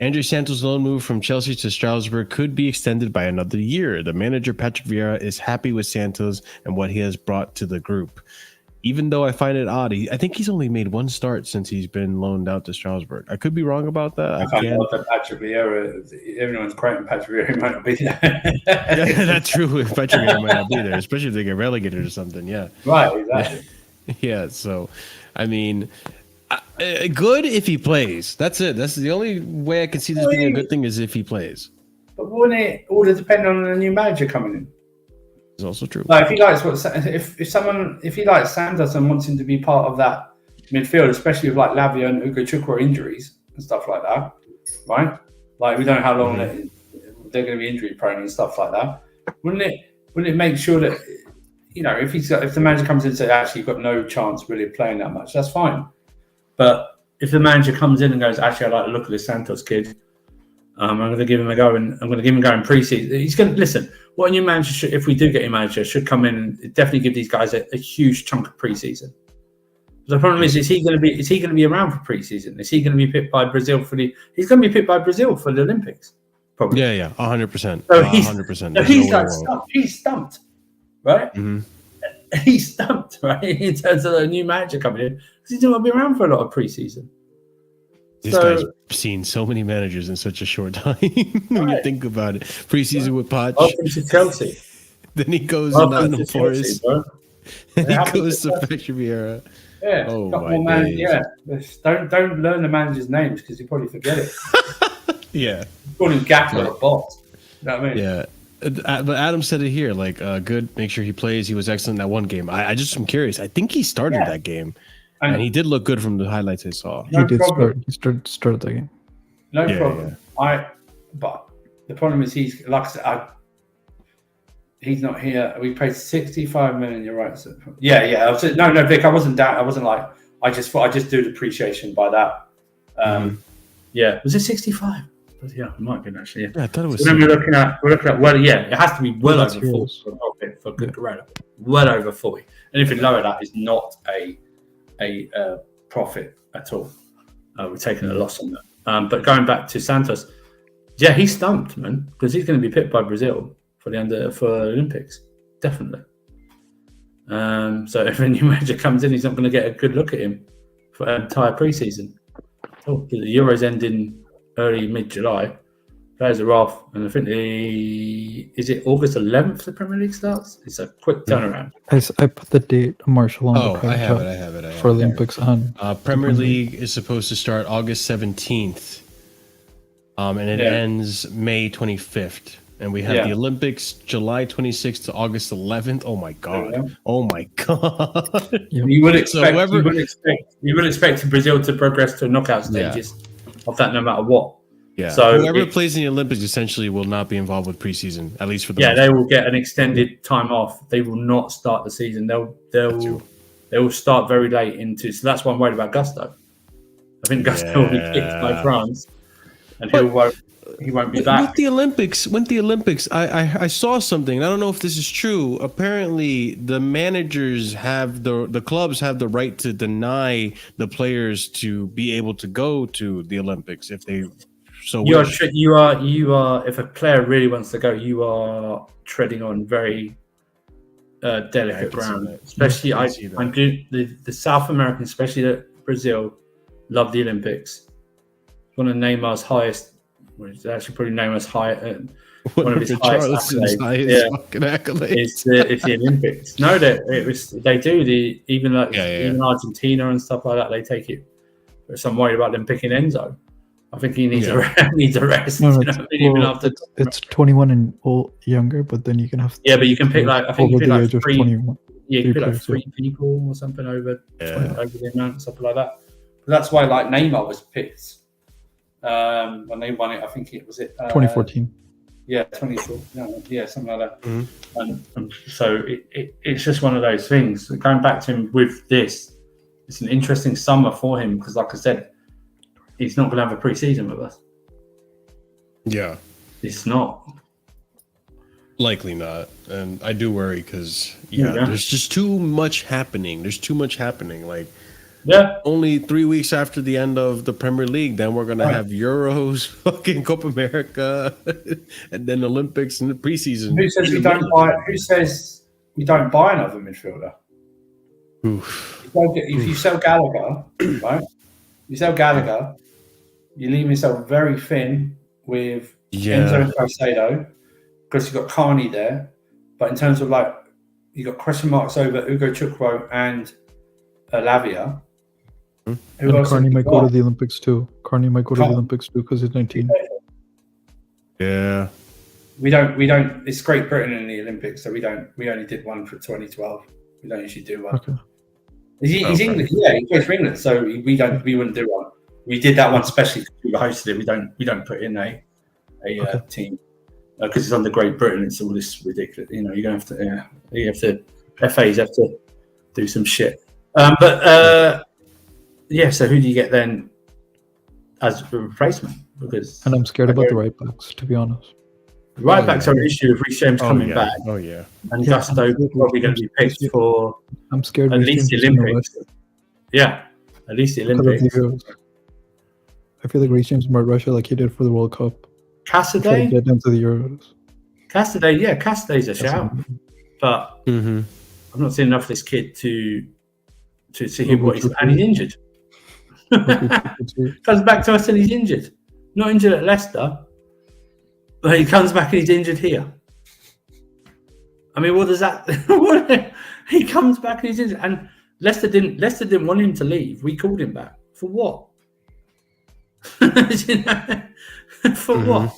André Santos' loan move from Chelsea to Strasbourg could be extended by another year. The manager, Patrick Vieira, is happy with Santos and what he has brought to the group. Even though I find it odd, I think he's only made one start since he's been loaned out to Strasbourg. I could be wrong about that.
I can't know that Patrick Vieira, everyone's quoting Patrick Vieira, he might not be there.
Yeah, that's true. Patrick Vieira might not be there, especially if they get relegated or something. Yeah.
Right, exactly.
Yeah, so, I mean, good if he plays. That's it. That's the only way I can see this being a good thing is if he plays.
But wouldn't it all depend on the new manager coming in?
It's also true.
Like if he likes if he likes Santos and wants him to be part of that midfield, especially with like Lavia and Ugo Chukwu injuries and stuff like that, right? Like we don't know how long they're going to be injury prone and stuff like that. Wouldn't it make sure that if the manager comes in and says actually you've got no chance really of playing that much, that's fine. But if the manager comes in and goes, actually I like the look of this Santos kid, I'm going to give him a go, and I'm going to give him a go in pre-season. He's going to listen. What a new manager should, if we do get a manager, should come in and definitely give these guys a huge chunk of pre-season. The problem is he going to be around for pre-season? Is he going to be picked by Brazil for the? He's going to be picked by Brazil for the Olympics. Probably.
Yeah, 100%.
So
100%.
He's stumped, right?
Mm-hmm.
He's stumped, right? In terms of a new manager coming in, because he's not going to be around for a lot of pre-season.
This guy's seen so many managers in such a short time. When you think about it, preseason with Poch.
Welcome to Chelsea.
Then he goes to Nottingham Forest. And he goes to Patrick Vieira.
Yeah.
Oh my days.
Yeah. Don't learn the manager's names because you probably forget it.
Yeah.
Call him Gallagher or Boss. You know what I mean?
Yeah. But Adam said it here, like, good, make sure he plays. He was excellent in that one game. I just am curious. I think he started that game. And he did look good from the highlights I saw.
He did start. He started the game.
No problem. Yeah. But the problem is he's not here. We paid 65 million. You're right. So, yeah. No, Vic. I wasn't down. I wasn't like. I just thought I just do depreciation by that. Yeah. Was it 65? Yeah, it might have been actually. Yeah,
I thought it was.
So then we're looking at it has to be well over 40 for Cucurella. Well over 40. Anything lower than that is not a profit at all. We're taking a loss on that. But going back to Santos, yeah, he's stumped, man, because he's going to be picked by Brazil for the Olympics, definitely.
So if a new manager comes in, he's not going to get a good look at him for an entire preseason. The Euros end in early mid-July. Players are off, and I think is it August 11th the Premier League starts? It's a quick turnaround.
I put the date, Marshall, on the
I have it.
for Olympics on.
Premier League is supposed to start August 17th, and it ends May 25th. And we have the Olympics July 26th to August 11th. Oh my god! Oh my god!
You would expect Brazil to progress to knockout stages of that, no matter what.
Yeah.
So
whoever plays in the Olympics essentially will not be involved with preseason, at least for the
they will get an extended time off. They will not start the season. They will start very late into. So that's why I'm worried about Gusto. I think Gusto will be kicked by France, and he won't be back.
With the Olympics, I saw something. I don't know if this is true. Apparently, the managers have the clubs have the right to deny the players to be able to go to the Olympics if they. So
you are. If a player really wants to go, you are treading on very delicate ground. Especially, the South American, especially Brazil, love the Olympics. One of Neymar's highest. It's actually probably Neymar's one of his highest accolades. It's the Olympics. No, they do. Even Argentina and stuff like that, they take it. So I'm worried about them picking Enzo. I think he needs a rest.
No, even after it's 21 and younger, but then you can have
but you can pick three. You can pick
players,
3 people or something over the amount, something like that. But that's why Neymar was picked when they won it. I think it was
2014.
Yeah, 2014. Yeah, something like that.
Mm-hmm.
And so it's just one of those things. Going back to him with this, it's an interesting summer for him because, like I said, he's not going to have a pre-season with us.
Yeah.
It's not.
Likely not. And I do worry because, there's just too much happening. There's too much happening. Only 3 weeks after the end of the Premier League, then we're going to have Euros, fucking Copa America, and then Olympics and the preseason.
Who says we don't buy another midfielder?
Oof.
If you sell Gallagher, right? You sell Gallagher, you leave yourself very thin with Enzo and Caicedo because you've got Carney there. But in terms of you got question marks over Ugo Chukwu and Lavia.
And Carney might go to the Olympics too. Because he's 19.
Yeah.
We don't. It's Great Britain in the Olympics, so we only did one for 2012. We don't usually do one.
Okay.
He's England. Yeah, he plays for England, so we wouldn't do one. We did that one especially because we hosted it. We don't put in a team because it's under Great Britain. It's all this ridiculous. You don't have to. You have to. FAs have to do some shit. So who do you get then as a replacement?
And I'm scared about the right backs, to be honest.
Right backs are an issue if Reece James coming back.
Oh yeah.
And Gusto probably going to be picked for.
I'm scared.
At least the Olympics. Yeah, at least the Olympics.
I feel like Reece James might Russia like he did for the World Cup.
Cassidy
get them to the Euros.
Cassidy's a shout, but
mm-hmm.
I've not seen enough of this kid to see him what he's and he's injured. Comes back to us and he's injured. Not injured at Leicester, but he comes back and he's injured here. I mean, what does that? He comes back and he's injured, and Leicester didn't want him to leave. We called him back for what? For what?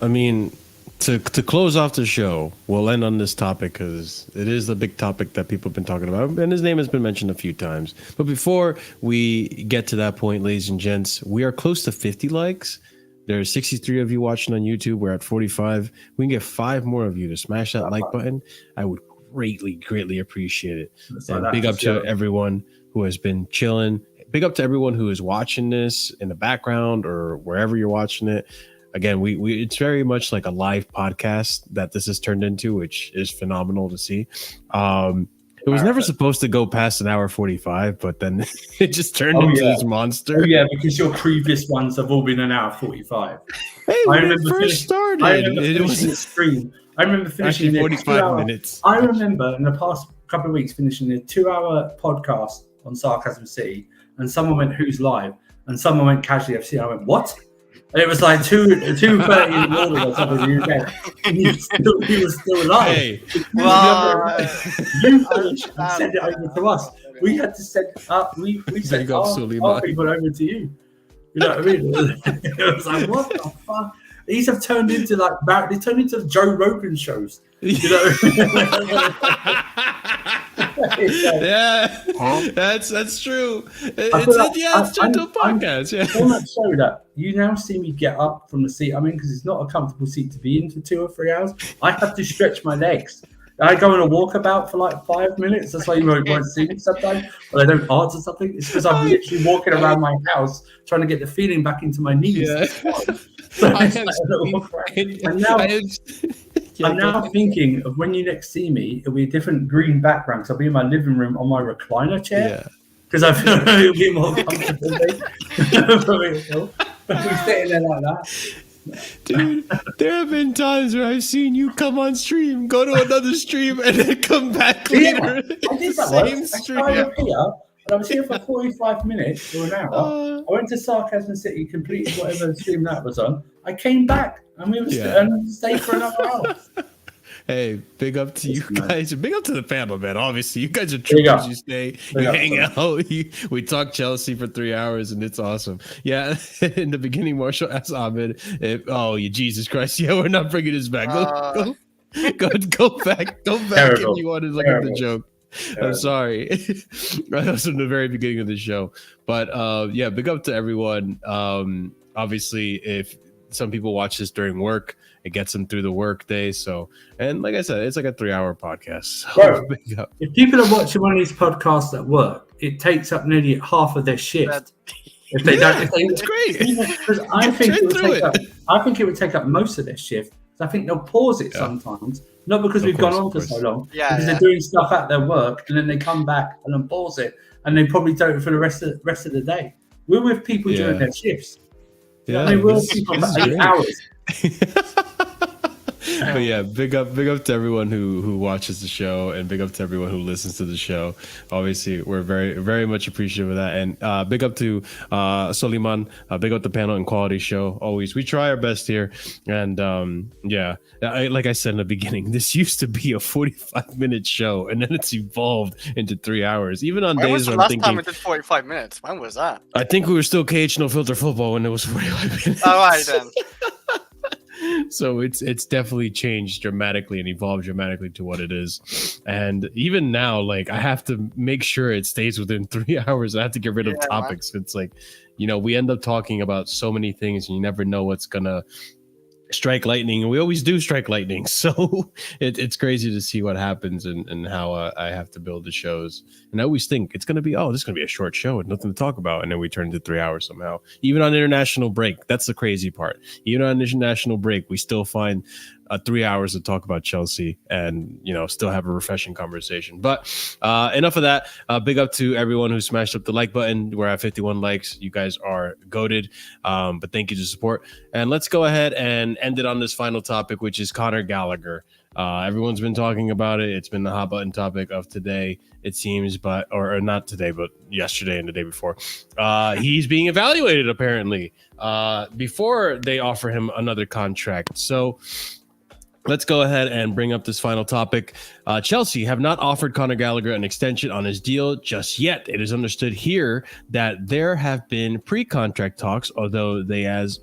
I mean, to close off the show, we'll end on this topic because it is the big topic that people have been talking about, and his name has been mentioned a few times. But before we get to that point, ladies and gents, we are close to 50 likes. There's 63 of you watching on YouTube. We're at 45. We can get 5 more of you to smash that like button. I would greatly appreciate it. And big up to everyone who has been chilling. Big up to everyone who is watching this in the background or wherever you're watching it. Again, we it's very much like a live podcast that this has turned into, which is phenomenal to see. It was never supposed to go past an hour 45, but then it just turned into this monster.
Oh, yeah, because your previous ones have all been an hour 45.
Hey, when it first started,
it was a stream.
I remember finishing
Actually,
a
45
2-hour
minutes.
I remember in the past couple of weeks finishing a 2-hour podcast on Sarcasm City, and someone went, "Who's live?" and someone went, "Casually FC." I went, "What?" And it was like 2:30 in the morning or something in the UK. And he was still alive.
Hey,
You finished and sent it over to us. We had to send up. We sent
Big up,
our
Suleiman.
people over to you. You know what I mean? It was like, what the fuck? These have turned into they turned into Joe Rogan shows. You know?
Yeah, that's true. It's turned to a podcast. Yeah.
On that show that you now see me get up from the seat I'm in, because it's not a comfortable seat to be in for 2 or 3 hours. I have to stretch my legs. I go on a walkabout for like 5 minutes. That's why you won't see me sometimes. But I don't answer something. It's because I'm literally walking around my house trying to get the feeling back into my knees.
Yeah.
I'm now thinking of when you next see me, it'll be a different green background. So I'll be in my living room on my recliner chair. Because I feel it'll be more comfortable. We're sitting there like that.
Dude, there have been times where I've seen you come on stream, go to another stream, and then come back later.
I did that
Same
once.
stream.
I started here, and I was here for 45 minutes or an hour. I went to Sarcasm City, completed whatever stream that was on. I came back, and we were stayed for another hour.
Hey, big up to you guys. Big up to the panel, man. Obviously, you guys are troopers. You stay, you hang out. We talk Chelsea for 3 hours, and it's awesome. Yeah, in the beginning, Marshall asked Ahmed, Jesus Christ, we're not bringing this back. Go back. If you want to look at the joke. I'm sorry. That was from the very beginning of the show. But big up to everyone. Obviously, if some people watch this during work, it gets them through the work day. So, and like I said, it's like a 3-hour podcast. So
bro, if people are watching one of these podcasts at work, it takes up nearly half of their shift. If they don't, it's great. Because I think it would take up most of their shift. So I think they'll pause it sometimes, not because we've gone on for so long, because they're doing stuff at their work, and then they come back and then pause it, and they probably do it for the rest of the day. We're with people during their shifts.
Yeah,
I mean, we're with people for 8 hours.
But yeah, big up to everyone who watches the show, and big up to everyone who listens to the show. Obviously, we're very, very much appreciative of that. And big up to Suleiman, big up the panel and quality show. Always, we try our best here. And like I said in the beginning, this used to be a 45-minute show, and then it's evolved into 3 hours. Even on days where I'm thinking,
time we did 45 minutes? When was that?
I think we were still KH No Filter Football when it was 45 minutes.
All right then.
So it's definitely changed dramatically and evolved dramatically to what it is. And even now, like, I have to make sure it stays within 3 hours. I have to get rid of topics. Man. It's like, we end up talking about so many things, and you never know what's gonna strike lightning, and we always do strike lightning. So it's crazy to see what happens and how I have to build the shows. And I always think it's going to be, this is going to be a short show and nothing to talk about. And then we turn into 3 hours somehow. Even on international break, that's the crazy part. Even on international break, we still find 3 hours to talk about Chelsea and, still have a refreshing conversation. But enough of that. Big up to everyone who smashed up the like button. We're at 51 likes. You guys are goated. But thank you to support. And let's go ahead and end it on this final topic, which is Conor Gallagher. Everyone's been talking about it. It's been the hot button topic of today, it seems, or not today, but yesterday and the day before. He's being evaluated, apparently, before they offer him another contract. So let's go ahead and bring up this final topic. Chelsea have not offered Conor Gallagher an extension on his deal just yet. It is understood here that there have been pre-contract talks, although they as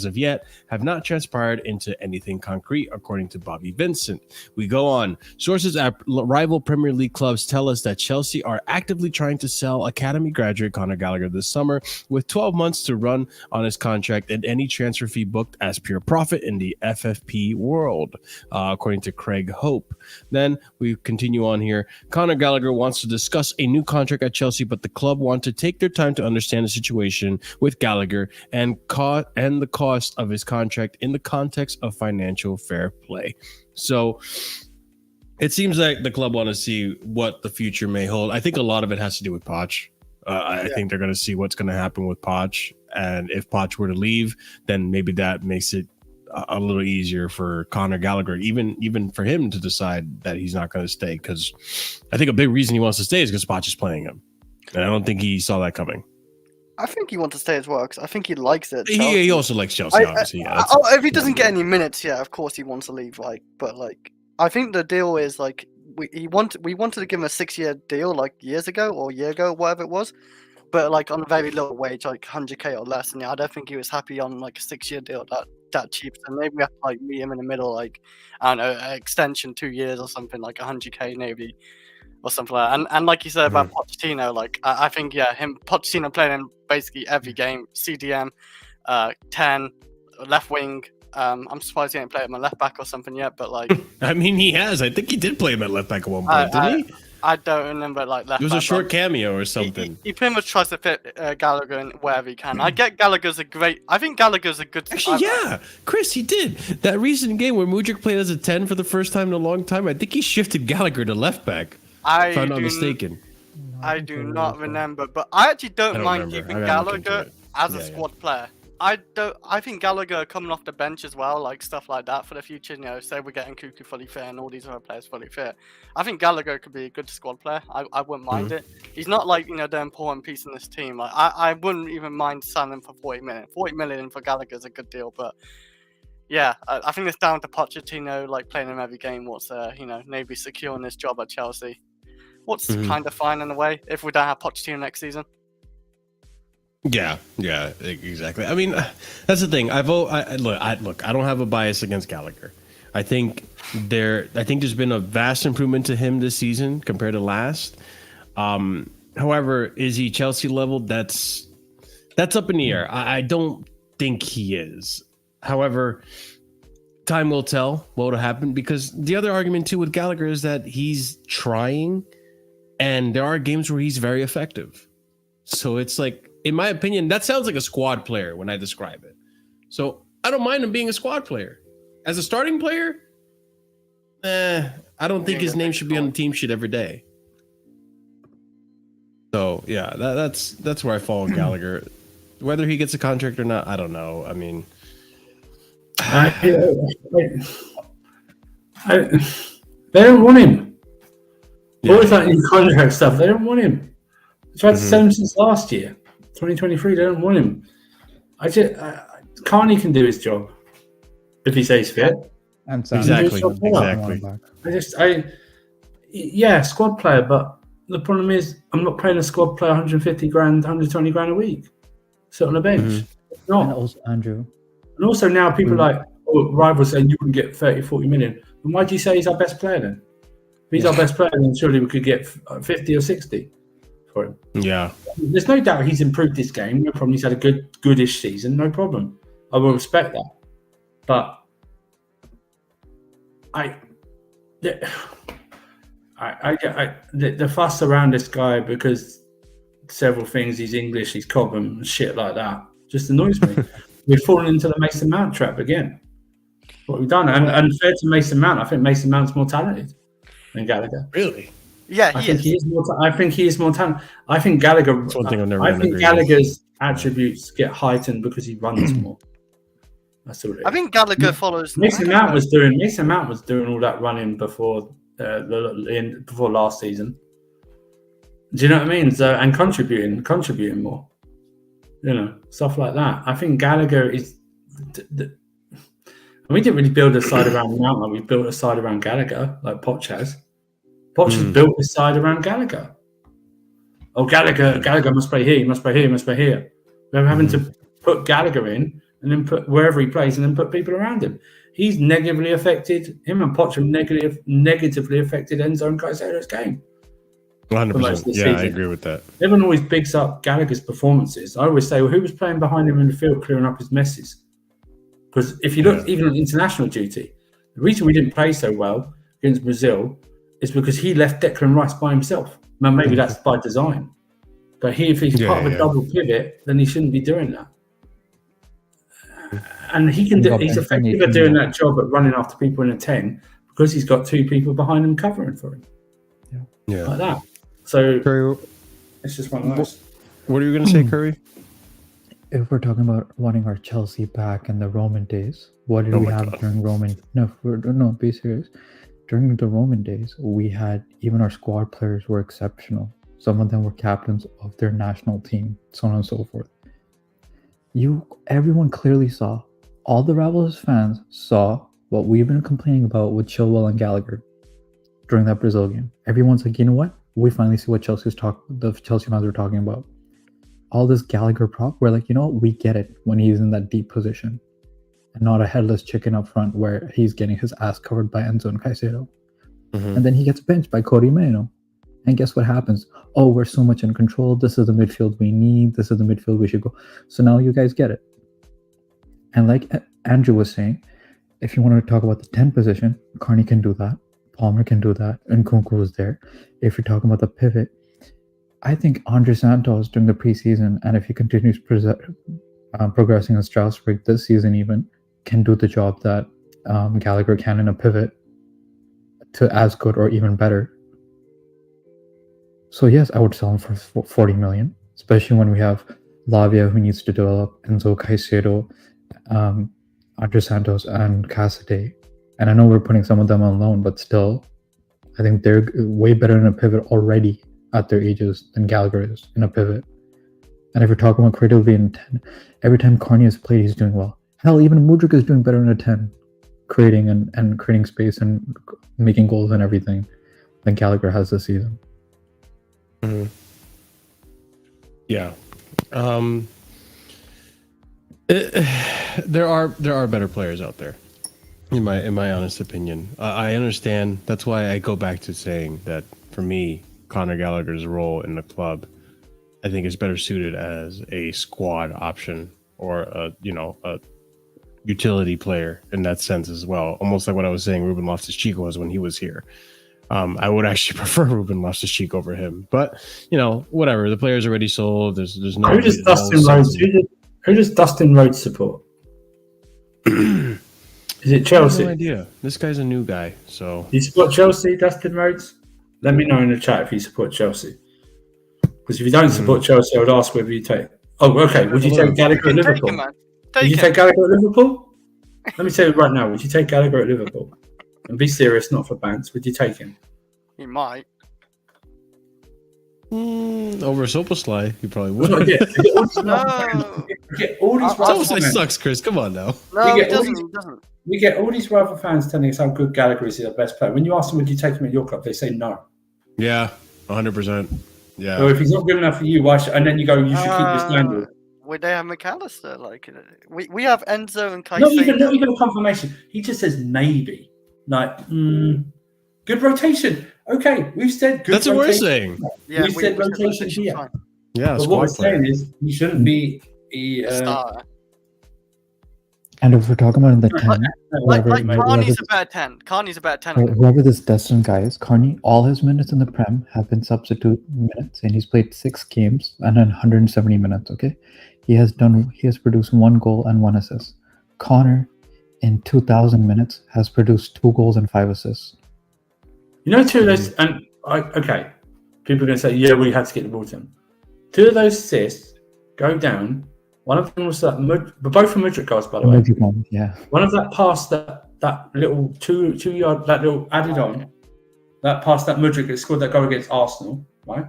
of yet have not transpired into anything concrete, according to Bobby Vincent. We go on. Sources at rival Premier League clubs tell us that Chelsea are actively trying to sell academy graduate Conor Gallagher this summer, with 12 months to run on his contract and any transfer fee booked as pure profit in the FFP world, according to Craig Hope. Then we continue on here. Conor Gallagher wants to discuss a new contract at Chelsea, but the club want to take their time to understand the situation with Gallagher and the cost of his contract in the context of financial fair play. So it seems like the club want to see what the future may hold. I think a lot of it has to do with Poch. I think they're going to see what's going to happen with Poch. And if Poch were to leave, then maybe that makes it a little easier for Conor Gallagher, even for him to decide that he's not going to stay. Because I think a big reason he wants to stay is because Poch is playing him, and I don't think he saw that coming.
I think he wants to stay as well because I think he likes it.
He also likes Chelsea, obviously.
If he doesn't get any minutes, yeah, of course he wants to leave. But I think the deal is we wanted to give him a 6-year deal years ago or a year ago, whatever it was, but on a very low wage, 100k or less. And yeah, I don't think he was happy on a 6-year deal that cheap. So maybe we have to meet him in the middle, I don't know, an extension 2 years or something, 100k maybe. Or something like that. And like you said about Pochettino, I think Pochettino playing in basically every game, CDM, 10, left wing. I'm surprised he didn't play him at left back or something yet, but
I mean, he has. I think he did play him at left back at one point, didn't he?
I don't remember left.
It was a short cameo or something.
He pretty much tries to fit Gallagher in wherever he can. I get Gallagher's a great. I think Gallagher's a good.
Actually, yeah, Chris, he did that recent game where Mudryk played as a 10 for the first time in a long time. I think he shifted Gallagher to left back. If I'm not mistaken.
I do not remember, but I actually don't mind keeping Gallagher as a squad player. I think Gallagher coming off the bench as well, stuff like that for the future. Say we're getting Cuckoo fully fit and all these other players fully fit. I think Gallagher could be a good squad player. I wouldn't mind it. He's not the important piece in this team. I wouldn't even mind selling him for 40 million. 40 million for Gallagher is a good deal, but yeah, I think it's down to Pochettino, playing him every game. What's maybe securing this job at Chelsea. What's kind of fine in a way if we don't have Pochettino next season.
Yeah, exactly. I mean, that's the thing. I don't have a bias against Gallagher. I think there's been a vast improvement to him this season compared to last. However, is he Chelsea level? That's up in the air. I don't think he is. However, time will tell what will happen, because the other argument too with Gallagher is that he's trying, and there are games where he's very effective. So it's in my opinion, that sounds like a squad player when I describe it. So I don't mind him being a squad player. As a starting player, I don't think his name should be on the team sheet every day. So yeah, that's where I fall with Gallagher. Whether he gets a contract or not, I don't know. I mean,
they don't want him.
Yeah.
Always in contract stuff. They don't want him. They tried to sell him since last year, 2023. They don't want him. Carney can do his job if he stays fit.
And
exactly.
Squad player, but the problem is I'm not paying a squad player 150 grand, 120 grand a week. Sit on the bench. It's not.
And also, Andrew.
And also now people rivals saying you can get 30, 40 million. And why do you say he's our best player then? If he's our best player, then surely we could get 50 or 60 for him.
Yeah.
There's no doubt he's improved this game. No problem. He's had a goodish season. No problem. I will respect that. But the fuss around this guy because several things, he's English, he's Cobham, and shit like that, just annoys me. We've fallen into the Mason Mount trap again. What we've done, and fair to Mason Mount, I think Mason Mount's more talented than Gallagher.
Really?
Yeah,
I think he is more talented. I think Gallagher.
That's one thing I've never
I think Gallagher's attributes get heightened because he runs more. That's all it is.
I think Gallagher follows.
Mason Mount was doing all that running before last season. Do you know what I mean? So, and contributing more. Stuff like that. I think Gallagher is. We didn't really build a side around Mount. We built a side around Gallagher, like Poch has. Poch has built his side around Gallagher. Oh, Gallagher must play here. He must play here. He must play here. We're having to put Gallagher in and then put wherever he plays and then put people around him. He's negatively affected. Him and Poch have negatively affected Enzo and Caicedo's game.
100%. Yeah, I agree with that.
Everyone always bigs up Gallagher's performances. I always say, well, who was playing behind him in the field clearing up his messes? Because if you look, even on international duty, the reason we didn't play so well against Brazil is because he left Declan Rice by himself. Now, maybe that's by design. But if he's part of a double pivot, then he shouldn't be doing that. And he's effective at doing that job at running after people in a 10 because he's got two people behind him covering for him.
Yeah.
Like that. So
Curry,
it's just one of those.
What are you going to say, Curry?
if we're talking about wanting our Chelsea back in the Roman days, what did we have during Roman? No, be serious. During the Roman days, we had even our squad players were exceptional. Some of them were captains of their national team, so on and so forth. Everyone clearly saw. All the Rebels fans saw what we've been complaining about with Chilwell and Gallagher during that Brazil game. Everyone's like, you know what? We finally see what the Chelsea fans were talking about. All this Gallagher prop, we're like, you know what? We get it when he's in that deep position and not a headless chicken up front where he's getting his ass covered by Enzo and Caicedo. Mm-hmm. And then he gets benched by Cody Meno. And guess what happens? Oh, we're so much in control. This is the midfield we need. This is the midfield we should go. So now you guys get it. And like Andrew was saying, if you want to talk about the 10 position, Carney can do that. Palmer can do that. And Nkunku was there. If you're talking about the pivot, I think Andre Santos during the preseason, and if he continues progressing in Strasbourg this season even, can do the job that Gallagher can in a pivot to as good or even better. So yes, I would sell him for 40 million, especially when we have Lavia who needs to develop, Enzo, Caicedo, Andre Santos, and Cassidy. And I know we're putting some of them on loan, but still, I think they're way better in a pivot already at their ages than Gallagher is in a pivot. And if you're talking about creativity in 10, every time Carney has played, he's doing well. Hell, even Mudryk is doing better in a 10, creating and creating space and making goals and everything than Gallagher has this season.
Mm-hmm. Yeah. There are better players out there, in my honest opinion. I understand. That's why I go back to saying that for me, Conor Gallagher's role in the club, I think, is better suited as a squad option or a utility player in that sense as well. Almost like what I was saying Ruben Loftus-Cheek was when he was here. I would actually prefer Ruben Loftus-Cheek over him, but whatever. The player's already sold. There's no.
Who does Dustin Rhodes support? Is it Chelsea?
I have no idea. This guy's a new guy, so.
You support Chelsea, Dustin Rhodes? Let me know in the chat if you support Chelsea. Because if you don't support Chelsea, I would ask whether you take. Oh, okay. Would you take Gallagher at Liverpool? Would you take Gallagher at Liverpool? Let me tell you right now. Would you take Gallagher at Liverpool? And be serious, not for bants. Would you take him?
He might.
Over Soposlai, you probably would.
No.
Soposlai sucks, Chris. Come on now.
No, he doesn't.
We get all these rival fans telling us how good Gallagher is, the best player. When you ask them, would you take him at your club? They say no.
Yeah, 100%. Yeah.
So if he's not good enough for you, why should, and then you go, you should keep your standard.
They have McAllister. Like we have Enzo and Caicedo.
Not even a confirmation. He just says maybe. Like, good rotation. Okay, we've said good.
That's what we're saying.
Yeah, we said rotation here.
Fine. Yeah,
but what we're saying is he shouldn't be a
star.
And if we're talking about in the 10,
Carney's a bad 10. Carney's a bad 10.
Whoever this Destin guy is, Carney, all his minutes in the Prem have been substitute minutes, and he's played 6 games and 170 minutes. Okay, he has produced 1 goal and 1 assist. Connor, in 2,000 minutes, has produced 2 goals and 5 assists.
You know, 2 of those, and okay, people are going to say, yeah, we had to get the ball to him. 2 of those assists go down. One of them was that, but both from Mudryk goals, by the way.
Yeah.
One of that pass, that little 2 yard, that little added on, that pass that Mudryk had scored that goal against Arsenal, right?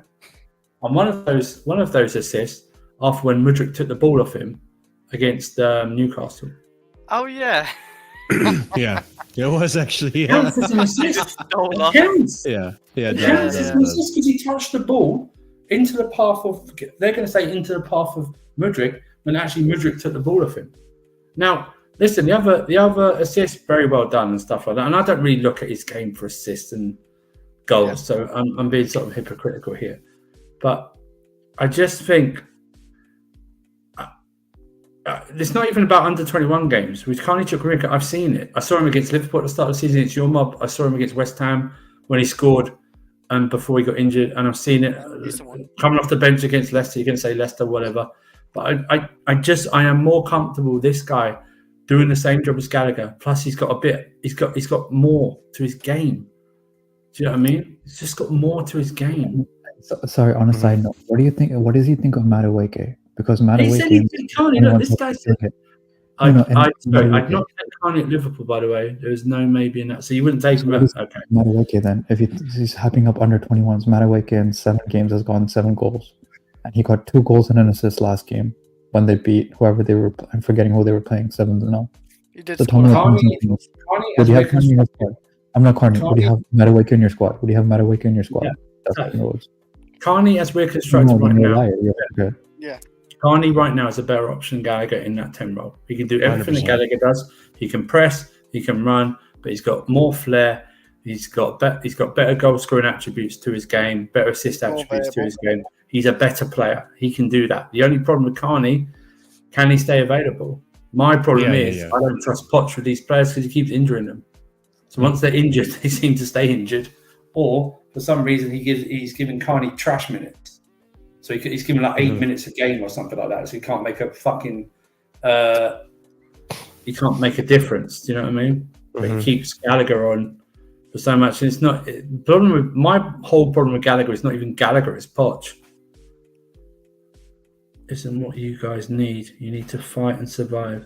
And one of those assists after when Mudryk took the ball off him against Newcastle.
Oh yeah.
Yeah, it was actually.
Yeah. Counts as an assist. Counts.
Yeah.
Counts as an assist because he touched the ball into the path of. They're going to say into the path of Mudryk when actually Mudryk took the ball off him. Now, listen, the other assists very well done and stuff like that. And I don't really look at his game for assists and goals, so I'm being sort of hypocritical here. But I just think. It's not even about under 21 games. With Carney Chukwuemeka, I've seen it. I saw him against Liverpool at the start of the season. It's your mob. I saw him against West Ham when he scored and before he got injured. And I've seen it coming off the bench against Leicester. You can say Leicester, whatever. But I am more comfortable with this guy doing the same job as Gallagher. Plus, he's got more to his game. Do you know what I mean? He's just got more to his game.
Sorry, on a side note, what do you think? What does he think of Madueke? because
He
Madueke
said he
and
can't. Look, this guy said.
No, no,
I'd
Madueke.
not take Carney at Liverpool, by the way. There was no maybe in that. So you wouldn't take him out? Okay.
Madueke then, if he's hyping up under 21s, Madueke in 7 games has gotten 7 goals. And he got 2 goals and an assist last game when they beat whoever they were. I'm forgetting who they were playing, 7-0.
He did
So
score.
would you have Carney in your squad? I'm not Carney. Would you have Madueke in your squad? Would you have Madueke in your squad?
Yeah.
That's what it was.
Carney, as we're constructed right
you're a
now.
liar. You're good.
Yeah.
Carney right now is a better option than Gallagher in that 10 role. He can do everything
100%.
that Gallagher does. He can press, he can run, but he's got more flair. He's got better goal scoring attributes to his game, better assist attributes to his game. He's a better player. He can do that. The only problem with Carney, can he stay available? My problem is I don't trust Potts with these players because he keeps injuring them. So once they're injured, they seem to stay injured.
Or for some reason he's giving Carney trash minutes. So he's given like 8 minutes a game or something like that. So he can't make a fucking.
He can't make a difference. Do you know what I mean? But he keeps Gallagher on for so much. And it's not my whole problem with Gallagher is not even Gallagher. It's Poch. Isn't what you guys need. You need to fight and survive.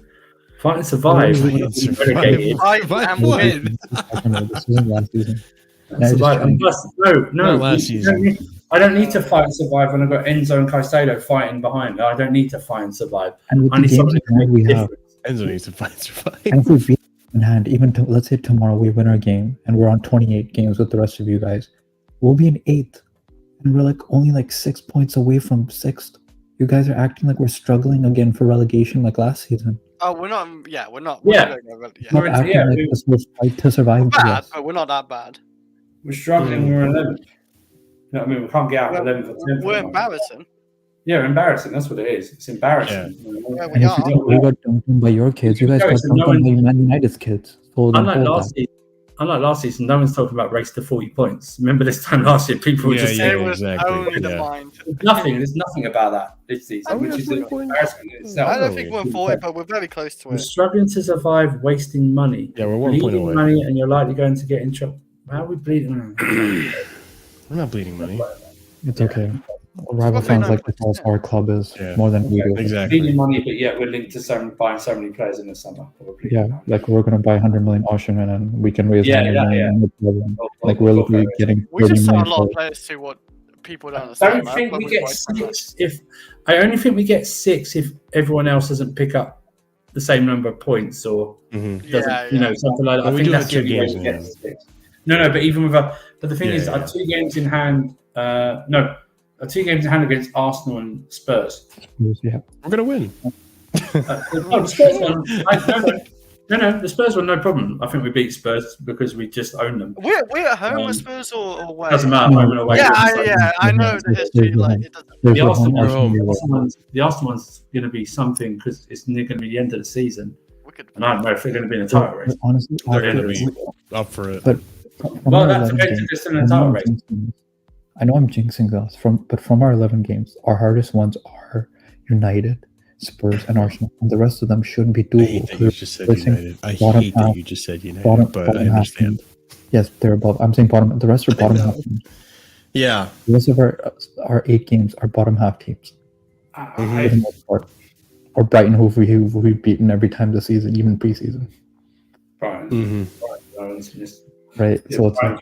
Fight and survive.
Fight and win.
This isn't last season.
No,
last season.
I don't need to fight and survive when I've got Enzo and Caicedo fighting behind. I don't need to fight and survive.
And with
I need
the games
something
in hand we have,
Enzo needs to fight and survive.
and if we beat in hand, even let's say tomorrow we win our game and we're on 28 games with the rest of you guys, we'll be in 8th, and we're only 6 points away from 6th. You guys are acting like we're struggling again for relegation like last season.
Oh, we're not. Yeah, we're not.
Yeah.
Stop acting like this was fight to survive.
We're bad, but we're not that bad.
We're struggling. We're 11th. You know what I mean? We can't get out of 11th or 10th.
We're embarrassing.
Yeah, embarrassing. That's what it is. It's embarrassing.
Yeah,
And if you got dumped on by your kids, you guys got dumped on by Man United's kids.
Unlike last season, no one's talking about race to 40 points. Remember this time last year, people were just saying
There's nothing about that this season, which is embarrassing in itself.
I don't think we're 40, but we're very close to it.
You're struggling to survive, wasting money.
Yeah, we're 1 point away.
Money, and you're likely going to get in trouble. How are we bleeding?
We're not bleeding money.
It's okay. Rival fans like this our club is more than we do.
Exactly.
Bleeding money, but yet we're linked to buying so many players in the summer. Probably.
Yeah, we're going to buy 100 million Osimhen and we can raise 100 million. No problem. We're literally getting.
We just sell a lot of players to what people don't understand.
I think we get 6 I only think we get 6 if everyone else doesn't pick up the same number of points or doesn't, something like that. I think that's 2 games in hand. No, but even with but the thing is, 2 games in hand. 2 games in hand against Arsenal and Spurs.
Yeah,
we're gonna win.
The Spurs one. The Spurs one, no problem. I think we beat Spurs because we just own them.
We're at home with Spurs or away?
Doesn't matter. Home and away.
I know the history. It doesn't.
The Arsenal one's going to be something because it's going to be the end of the season, and I don't know if they're going to be in a title race.
Honestly,
they're going to be up for it.
But
that's effective. It's in a title race.
I know I'm jinxing us but from our 11 games, our hardest ones are United, Spurs, and Arsenal. And the rest of them shouldn't be doable.
I hate that you just said United. I hate that you just said United, but I understand.
Yes, they're above. I'm saying bottom. The rest are bottom half teams.
Yeah.
The rest of our 8 games are bottom half teams. For the most part. Or Brighton, who we've beaten every time this season, even preseason.
Brighton.
Right. So it's like,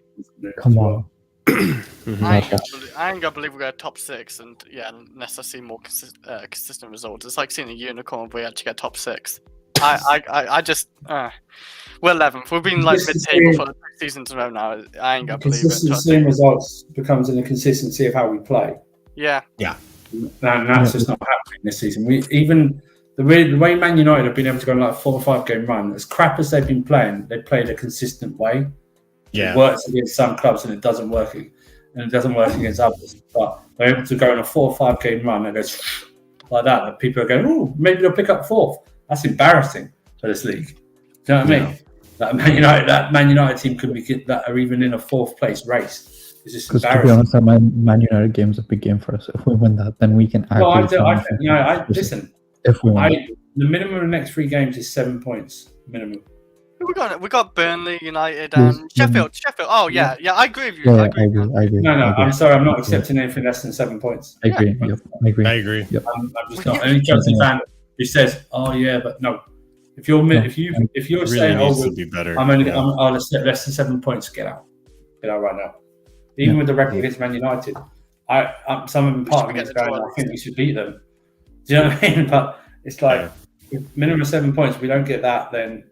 come on.
I ain't gonna believe we got top 6, and unless I see more consistent results. It's like seeing a unicorn where we actually get top 6. I just we're 11th. We've been mid-table for 2 seasons in a row now. I ain't gonna believe it.
Consistency in results becomes in the consistency of how we play.
Yeah.
And that's just not happening this season. The way Man United have been able to go on 4 or 5 game run, as crap as they've been playing, they played a consistent way.
Yeah.
It works against some clubs and it doesn't work, against others. But they're able to go on a 4 or 5 game run and it's like that people are going, oh, maybe they'll pick up 4th. That's embarrassing for this league. Do you know what I mean? That Man United team could be that are even in a 4th place race. It's just embarrassing.
To be honest, that Man United game is a big game for us. If we win that, then we can.
Listen.
If we win,
the minimum of the next 3 games is 7 points minimum.
We got Burnley, United, and Sheffield. Oh yeah, I agree with you.
Yeah,
I agree.
I agree.
No,
I agree.
I'm sorry, I'm not
Yeah.
accepting anything less than 7 points.
I agree. Yep. I agree.
I agree.
Yep.
I'm just not any Chelsea fan who says, "Oh yeah," but no. If you're if you're
It really
saying,
needs
"Oh,
to be better.
I'll accept less than 7 points," get out right now. Even with the record against Man United, some part of me is going, "I think we should beat them." Do you know what I mean? But it's like minimum 7 points. If we don't get that, then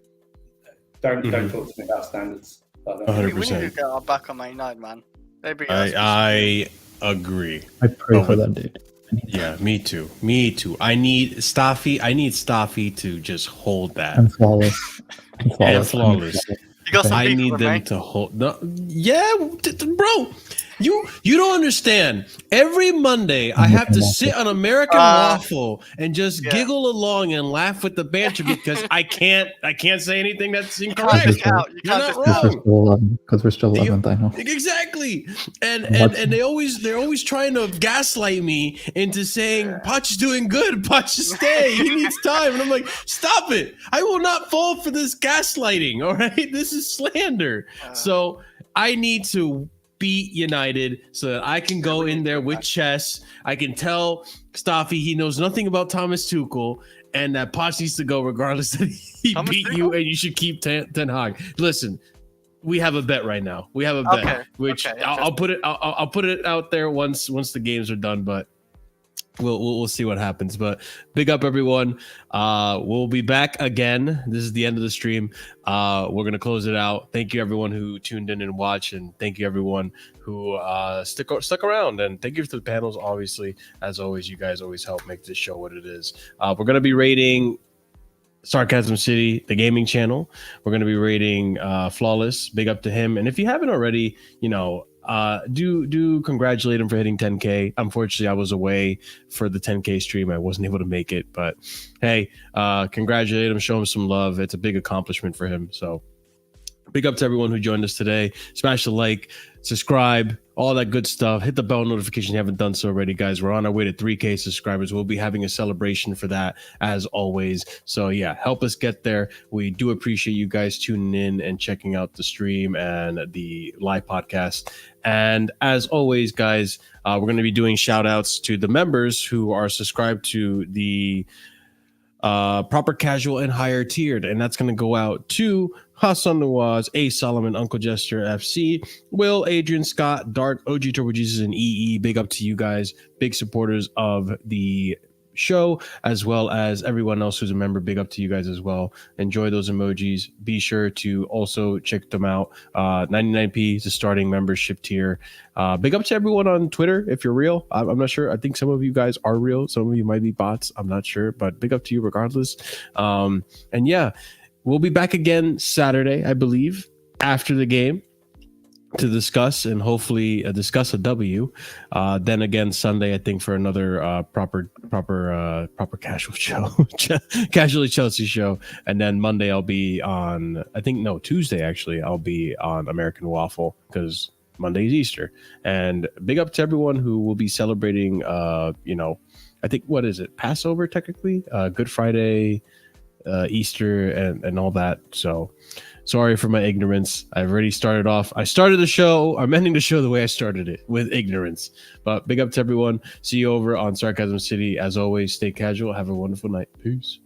don't talk to me about standards.
100%.
We need to get our back on Man United, man.
I agree.
I pray for that, dude.
Yeah, me too. I need Staffy to just hold that.
And flawless.
And flawless.
You got some
I
beef
need
with
them
me?
to hold. No, yeah, bro. You don't understand. Every Monday, I have to sit on American Waffle and just giggle along and laugh with the banter because I can't say anything that's incorrect. You're not wrong.
Because we're still 11th, I know.
Exactly. And they're always trying to gaslight me into saying Poch is doing good. Poch should stay. He needs time. And I'm like, stop it. I will not fall for this gaslighting. All right. This is slander. So I need to beat United so that I can go in there with chess. I can tell Staffy he knows nothing about Thomas Tuchel and that Poch needs to go regardless that he beat you and you should keep Ten Hag. Listen, we have a bet right now. We have a bet, which I'll put it out there once the games are done, but we'll see what happens. But big up everyone. We'll be back again. This is the end of the stream. We're gonna close it out. Thank you everyone who tuned in and watched, and thank you everyone who stuck around, and thank you to the panels. Obviously, as always, you guys always help make this show what it is. We're gonna be rating Sarcasm City, the gaming channel. We're going to be rating Flawless. Big up to him. And if you haven't already, do congratulate him for hitting 10K. Unfortunately, I was away for the 10K stream. I wasn't able to make it. But hey, congratulate him. Show him some love. It's a big accomplishment for him. So big up to everyone who joined us today. Smash the like, subscribe, all that good stuff. Hit the bell notification if you haven't done so already, guys. We're on our way to 3K subscribers. We'll be having a celebration for that as always. So yeah, help us get there. We do appreciate you guys tuning in and checking out the stream and the live podcast. And as always, guys, we're going to be doing shout outs to the members who are subscribed to the proper casual and higher tiered, and that's going to go out to Hassan Nawaz, A Solomon, Uncle Jester FC, Will, Adrian, Scott, Dark, OG Turbo Jesus, and EE. Big up to you guys, big supporters of the show, as well as everyone else who's a member. Big up to you guys as well. Enjoy those emojis. Be sure to also check them out. 99p is a starting membership tier. Big up to everyone on Twitter if you're real. I'm not sure. I think some of you guys are real. Some of you might be bots. I'm not sure, but big up to you regardless. And yeah, we'll be back again Saturday, I believe, after the game to discuss and hopefully discuss a W. Then again Sunday, I think, for another proper casual show, Casually Chelsea show. And then Monday I'll be on, Tuesday actually, I'll be on American Waffle because Monday's Easter. And big up to everyone who will be celebrating, I think, what is it? Passover, technically? Good Friday, Easter, and all that. So sorry for my ignorance. I've already started off. I started the show. I'm ending the show the way I started it, with ignorance. But big up to everyone. See you over on Sarcasm City. As always, stay casual. Have a wonderful night. Peace.